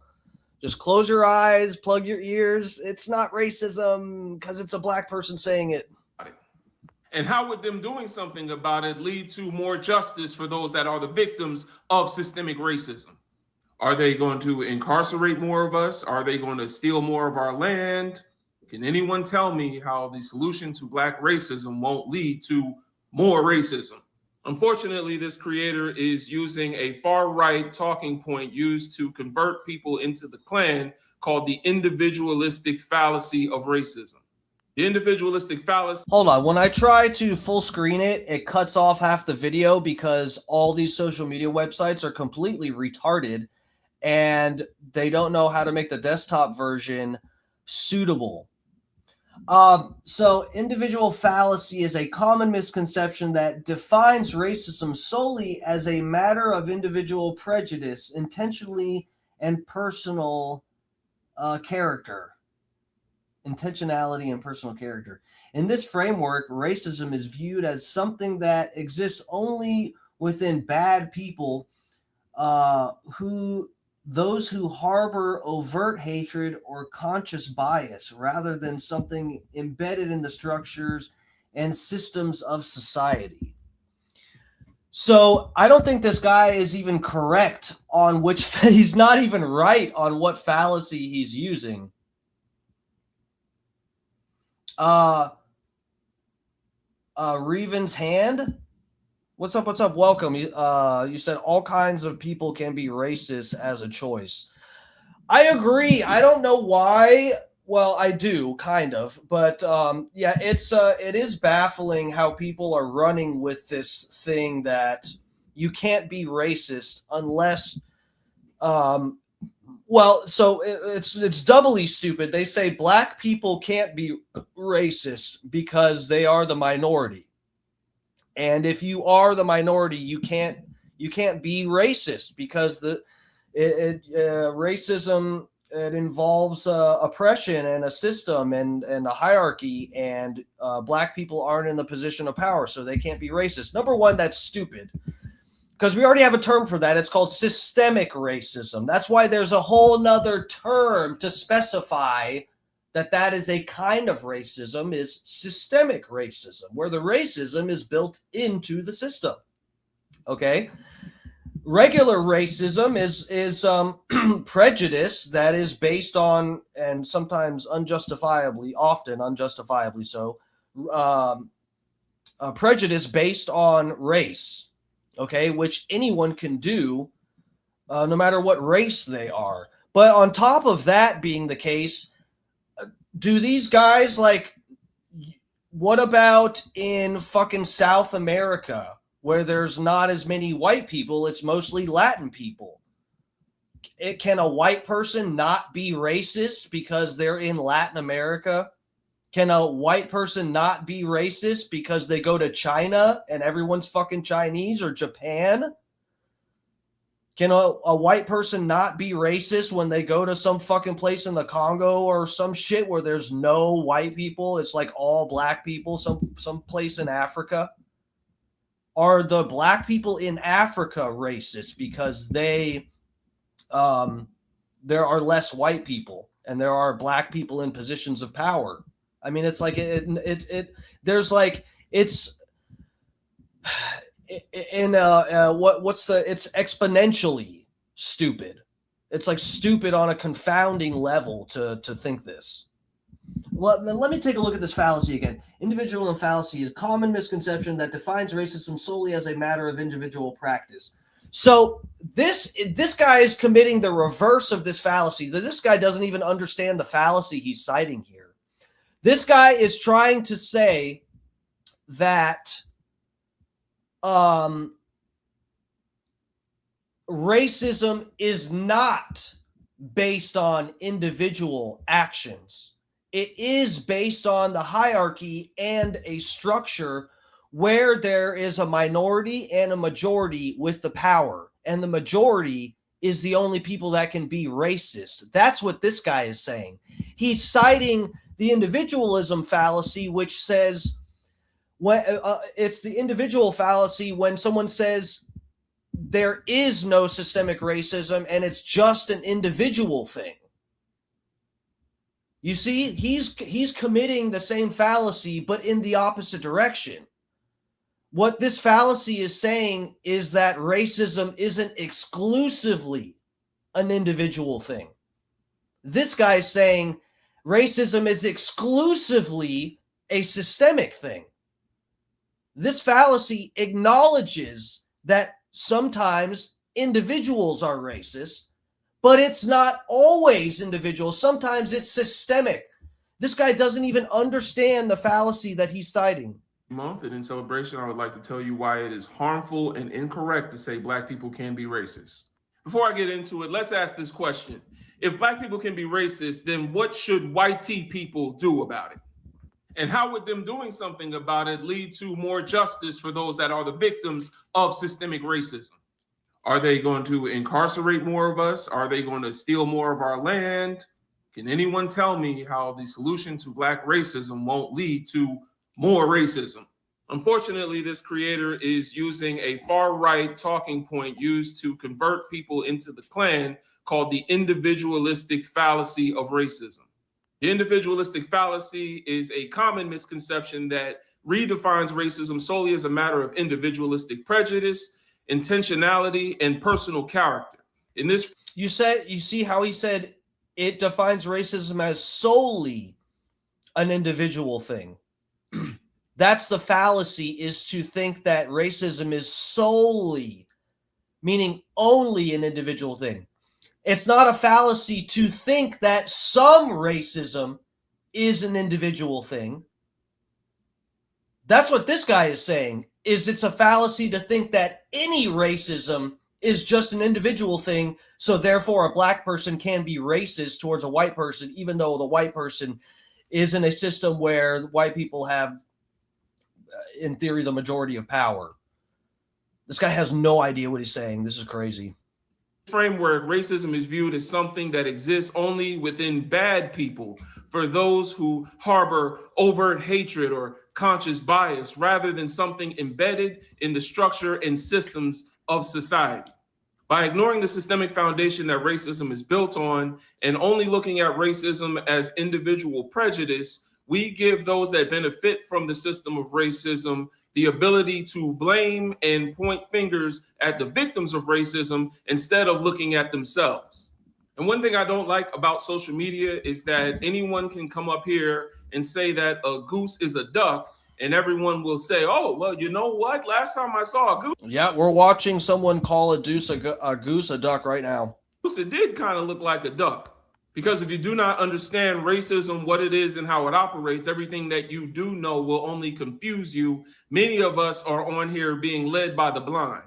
Just close your eyes, plug your ears. It's not racism because it's a black person saying it. And how would them doing something about it lead to more justice for those that are the victims of systemic racism? Are they going to incarcerate more of us? Are they going to steal more of our land? Can anyone tell me how the solution to black racism won't lead to more racism? Unfortunately, this creator is using a far-right talking point used to convert people into the Klan called the individualistic fallacy of racism. The individualistic fallacy. Hold on. When I try to full screen it, it cuts off half the video because all these social media websites are completely retarded and they don't know how to make the desktop version suitable. So individual fallacy is a common misconception that defines racism solely as a matter of individual prejudice, intentionally and personal character. Intentionality and personal character. In this framework, racism is viewed as something that exists only within bad people, those who harbor overt hatred or conscious bias, rather than something embedded in the structures and systems of society. So I don't think this guy is even correct on he's not even right on what fallacy he's using. Reven's hand. What's up? What's up? Welcome. You said all kinds of people can be racist as a choice. I agree. I don't know why. Well, I do kind of, but yeah, it is baffling how people are running with this thing that you can't be racist unless well, so it's doubly stupid. They say black people can't be racist because they are the minority. And if you are the minority, you can't be racist because racism, it involves oppression and a system and a hierarchy, and black people aren't in the position of power, so they can't be racist. Number one, that's stupid because we already have a term for that. It's called systemic racism. That's why there's a whole nother term to specify that is a kind of racism, is systemic racism, where the racism is built into the system. Okay? Regular racism is prejudice that is based on, and sometimes often unjustifiably so, prejudice based on race, okay, which anyone can do no matter what race they are. But on top of that being the case, do these guys, like, what about in fucking South America where there's not as many white people, it's mostly Latin people? Can a white person not be racist because they're in Latin America? Can a white person not be racist because they go to China and everyone's fucking Chinese, or Japan? Can a white person not be racist when they go to some fucking place in the Congo or some shit where there's no white people? It's like all black people, some place in Africa. Are the black people in Africa racist because there are less white people and there are black people in positions of power? I mean, it's like there's like it's it's exponentially stupid. It's like stupid on a confounding level to think this. Well, let me take a look at this fallacy again. Individual and fallacy is a common misconception that defines racism solely as a matter of individual practice. So this guy is committing the reverse of this fallacy. This guy doesn't even understand the fallacy he's citing here. This guy is trying to say that racism is not based on individual actions. It is based on the hierarchy and a structure where there is a minority and a majority with the power. And the majority is the only people that can be racist. That's what this guy is saying. He's citing the individualism fallacy, which says it's the individual fallacy when someone says there is no systemic racism and it's just an individual thing. You see, he's committing the same fallacy, but in the opposite direction. What this fallacy is saying is that racism isn't exclusively an individual thing. This guy's saying racism is exclusively a systemic thing. This fallacy acknowledges that sometimes individuals are racist, but it's not always individuals. Sometimes it's systemic. This guy doesn't even understand the fallacy that he's citing. Month, and in celebration, I would like to tell you why it is harmful and incorrect to say black people can be racist. Before I get into it, let's ask this question. If black people can be racist, then what should white people do about it? And how would them doing something about it lead to more justice for those that are the victims of systemic racism? Are they going to incarcerate more of us? Are they going to steal more of our land? Can anyone tell me how the solution to black racism won't lead to more racism? Unfortunately, this creator is using a far-right talking point used to convert people into the Klan called the individualistic fallacy of racism. The individualistic fallacy is a common misconception that redefines racism solely as a matter of individualistic prejudice, intentionality, and personal character. In this, you see how he said it defines racism as solely an individual thing. That's the fallacy, is to think that racism is solely, meaning only an individual thing. It's not a fallacy to think that some racism is an individual thing. That's what this guy is saying, is it's a fallacy to think that any racism is just an individual thing, so therefore a black person can be racist towards a white person, even though the white person is in a system where white people have, in theory, the majority of power. This guy has no idea what he's saying. This is crazy. Framework, racism is viewed as something that exists only within bad people, for those who harbor overt hatred or conscious bias, rather than something embedded in the structure and systems of society. By ignoring the systemic foundation that racism is built on and only looking at racism as individual prejudice, we give those that benefit from the system of racism the ability to blame and point fingers at the victims of racism instead of looking at themselves. And one thing I don't like about social media is that anyone can come up here and say that a goose is a duck, and everyone will say, oh, well, you know what? Last time I saw a goose. Yeah, we're watching someone call a goose a duck right now. It did kind of look like a duck. Because if you do not understand racism, what it is and how it operates, everything that you do know will only confuse you. Many of us are on here being led by the blind.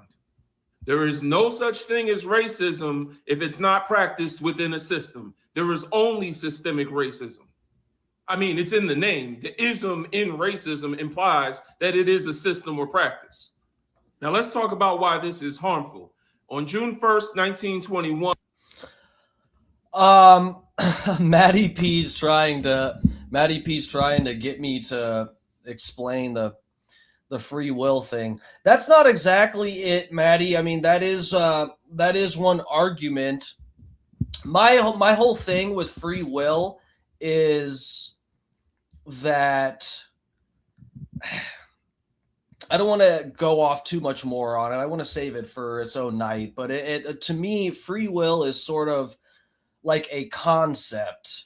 There is no such thing as racism if it's not practiced within a system. There is only systemic racism. I mean, it's in the name. The ism in racism implies that it is a system or practice. Now let's talk about why this is harmful. On June 1st, 1921. Maddie P's trying to get me to explain the free will thing. That's not exactly it, Maddie. I mean, that is one argument. My whole thing with free will is that I don't want to go off too much more on it. I want to save it for its own night. But it to me, free will is sort of like a concept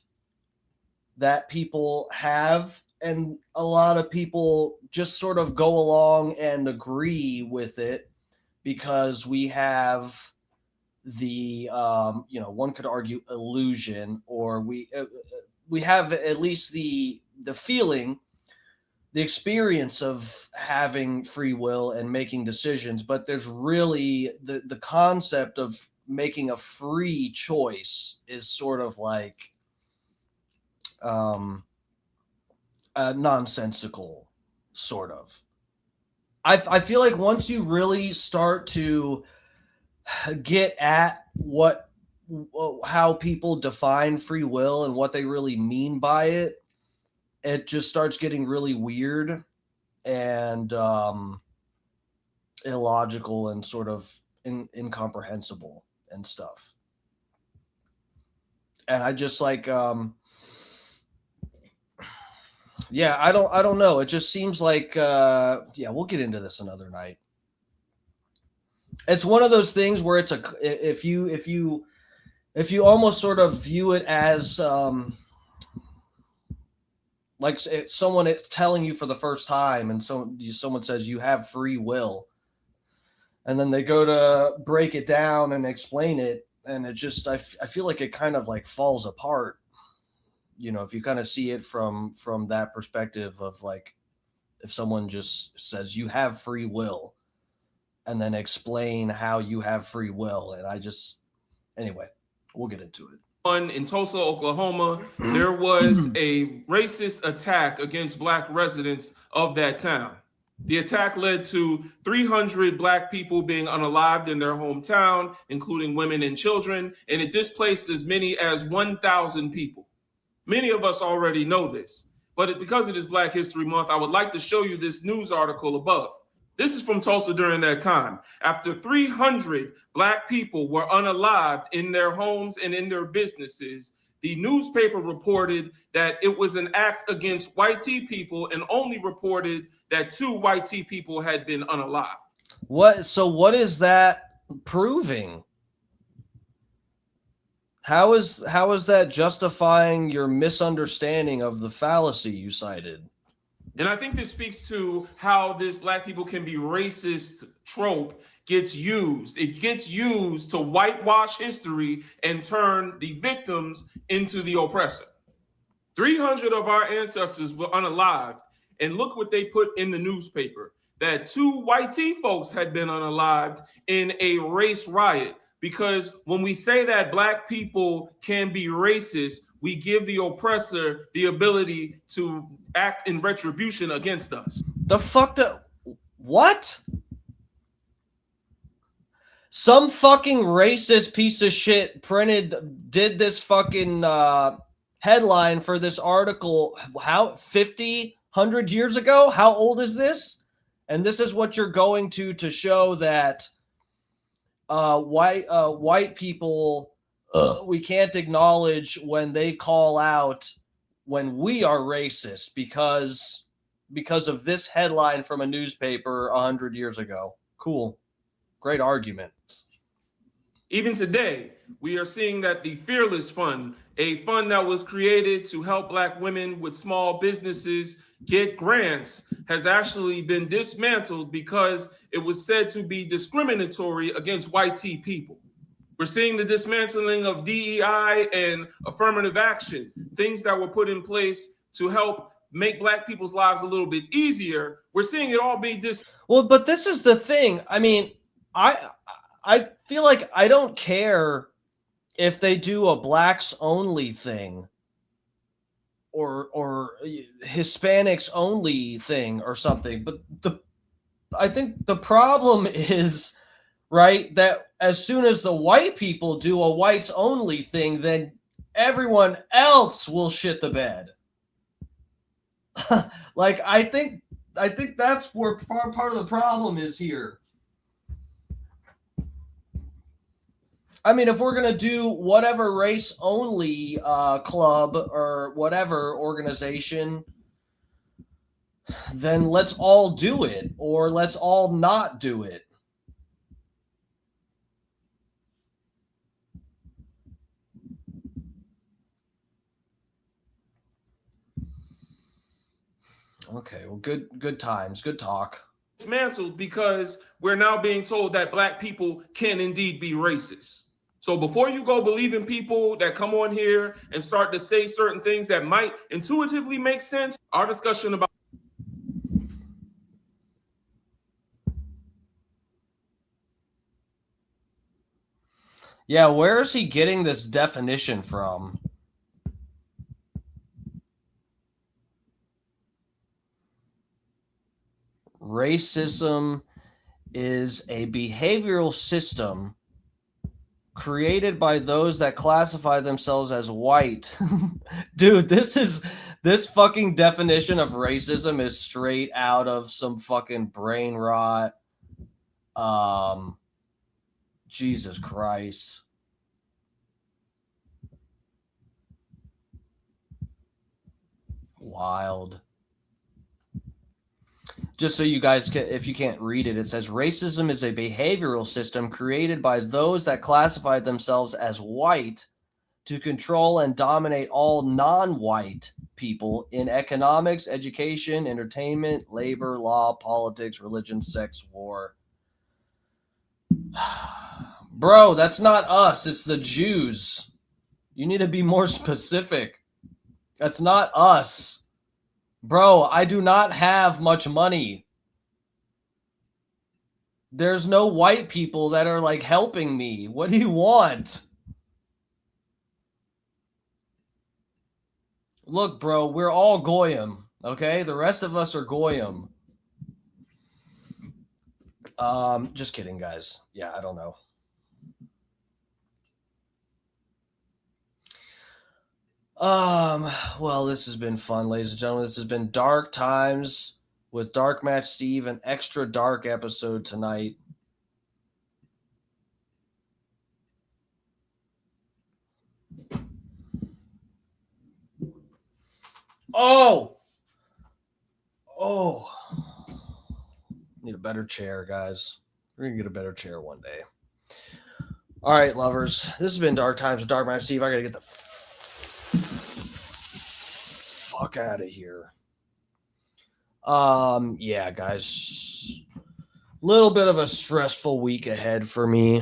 that people have, and a lot of people just sort of go along and agree with it because we have the one could argue illusion, or we have at least the feeling, the experience of having free will and making decisions. But there's really the concept of making a free choice is sort of like nonsensical, sort of. I feel like once you really start to get at how people define free will and what they really mean by it, it just starts getting really weird and illogical and sort of incomprehensible and stuff. And I just like I don't know. It just seems like we'll get into this another night. It's one of those things where it's if you almost sort of view it as like someone it's telling you for the first time, and someone says you have free will, and then they go to break it down and explain it, and it just I feel like it kind of like falls apart. If you kind of see it from that perspective of like, if someone just says you have free will and then explain how you have free will. And anyway, we'll get into it. In Tulsa, Oklahoma, there was a racist attack against Black residents of that town. The attack led to 300 Black people being unalived in their hometown, including women and children, and it displaced as many as 1,000 people. Many of us already know this, but because it is Black History Month, I would like to show you this news article above. This is from Tulsa during that time. After 300 Black people were unalived in their homes and in their businesses, the newspaper reported that it was an act against white people and only reported that 2 white people had been unalived. So what is that proving? How is that justifying your misunderstanding of the fallacy you cited? And I think this speaks to how this Black people can be racist trope gets used. It gets used to whitewash history and turn the victims into the oppressor. 300 of our ancestors were unalived, and look what they put in the newspaper, that 2 white folks had been unalived in a race riot. Because when we say that Black people can be racist, we give the oppressor the ability to act in retribution against us. What? Some fucking racist piece of shit did this fucking headline for this article. How 50, 100 years ago? How old is this? And this is what you're going to show that white people, we can't acknowledge when they call out when we are racist because of this headline from a newspaper 100 years ago. Cool. Great argument. Even today, we are seeing that the Fearless Fund, a fund that was created to help Black women with small businesses get grants, has actually been dismantled because it was said to be discriminatory against white people. We're seeing the dismantling of DEI and affirmative action, things that were put in place to help make Black people's lives a little bit easier. We're seeing it all be Well, but this is the thing. I mean, I feel like I don't care if they do a Blacks only thing or Hispanics only thing or something. But I think the problem is, right, that as soon as the white people do a whites only thing, then everyone else will shit the bed. Like, I think that's where part of the problem is here. I mean, if we're going to do whatever race only club or whatever organization, then let's all do it, or let's all not do it. Okay, well, good times, good talk. Dismantled because we're now being told that black people can indeed be racist. So before you go believing people that come on here and start to say certain things that might intuitively make sense, our discussion about Yeah, where is he getting this definition from? Racism is a behavioral system created by those that classify themselves as white. Dude, this fucking definition of racism is straight out of some fucking brain rot. Jesus Christ. Wild. Just so you guys can, if you can't read it, it says racism is a behavioral system created by those that classify themselves as white to control and dominate all non-white people in economics, education, entertainment, labor, law, politics, religion, sex, war. Bro, that's not us. It's the Jews. You need to be more specific. That's not us. Bro, I do not have much money. There's no white people that are like helping me. What do you want? Look, bro, we're all Goyim, okay? The rest of us are Goyim. Just kidding, guys. Yeah, I don't know. Well, this has been fun, ladies and gentlemen. This has been Dark Times with Dark Match Steve, an extra dark episode tonight. Oh! Need a better chair, guys. We're going to get a better chair one day. All right, lovers. This has been Dark Times with Dark Match Steve. I got to get the fuck out of here. Yeah, guys. Little bit of a stressful week ahead for me.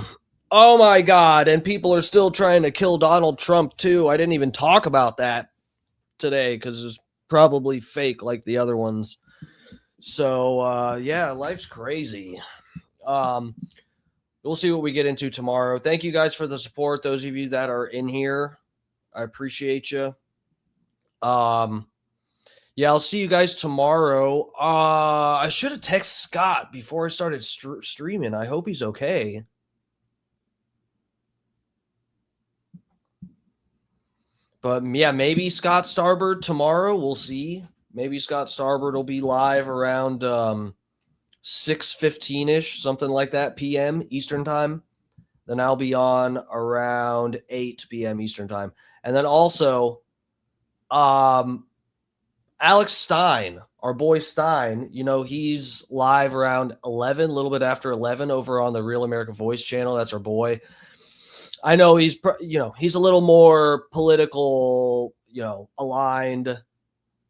Oh my God. And people are still trying to kill Donald Trump too. I didn't even talk about that today because it's probably fake like the other ones. So yeah, life's crazy. We'll see what we get into tomorrow. Thank you guys for the support. Those of you that are in here, I appreciate you. Yeah, I'll see you guys tomorrow. I should have texted Scott before I started streaming. I hope he's okay. But yeah, maybe Scott Starbird tomorrow. We'll see. Maybe Scott Starbird will be live around 6:15-ish, something like that, p.m. Eastern time. Then I'll be on around 8 p.m. Eastern time. And then also, Alex Stein, our boy Stein, you know, he's live around 11, a little bit after 11 over on the Real American Voice channel. That's our boy. I know he's, you know, he's a little more political, you know, aligned, a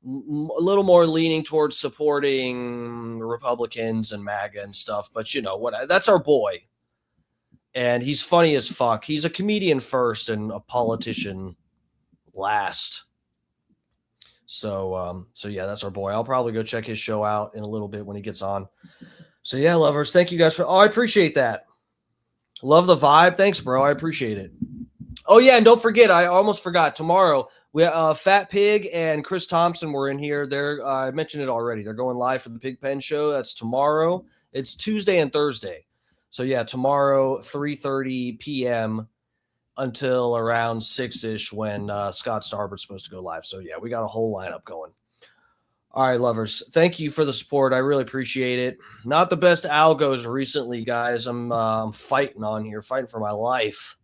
little more leaning towards supporting Republicans and MAGA and stuff. But, you know, what? That's our boy. And he's funny as fuck. He's a comedian first and a politician last. So yeah, that's our boy. I'll probably go check his show out in a little bit when he gets on. So yeah, lovers, thank you guys for. Oh, I appreciate that. Love the vibe. Thanks, bro. I appreciate it. Oh yeah, and don't forget, I almost forgot. Tomorrow, we Fat Pig and Chris Thompson were in here. They're I mentioned it already. They're going live for the Pig Pen show. That's tomorrow. It's Tuesday and Thursday. So yeah, tomorrow 3:30 p.m. until around 6ish when Scott Starboard's supposed to go live. So yeah, we got a whole lineup going. All right, lovers. Thank you for the support. I really appreciate it. Not the best algos recently, guys. I'm fighting on here, fighting for my life.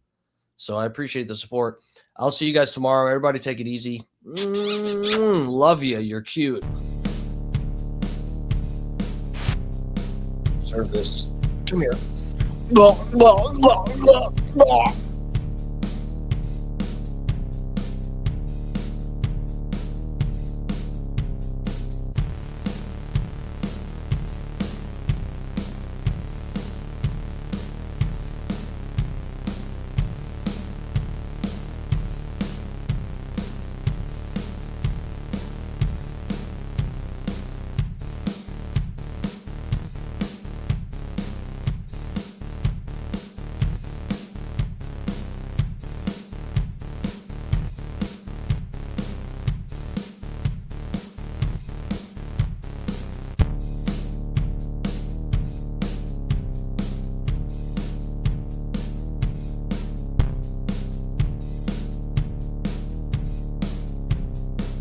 So I appreciate the support. I'll see you guys tomorrow. Everybody take it easy. Love you. You're cute. Serve this. Come here.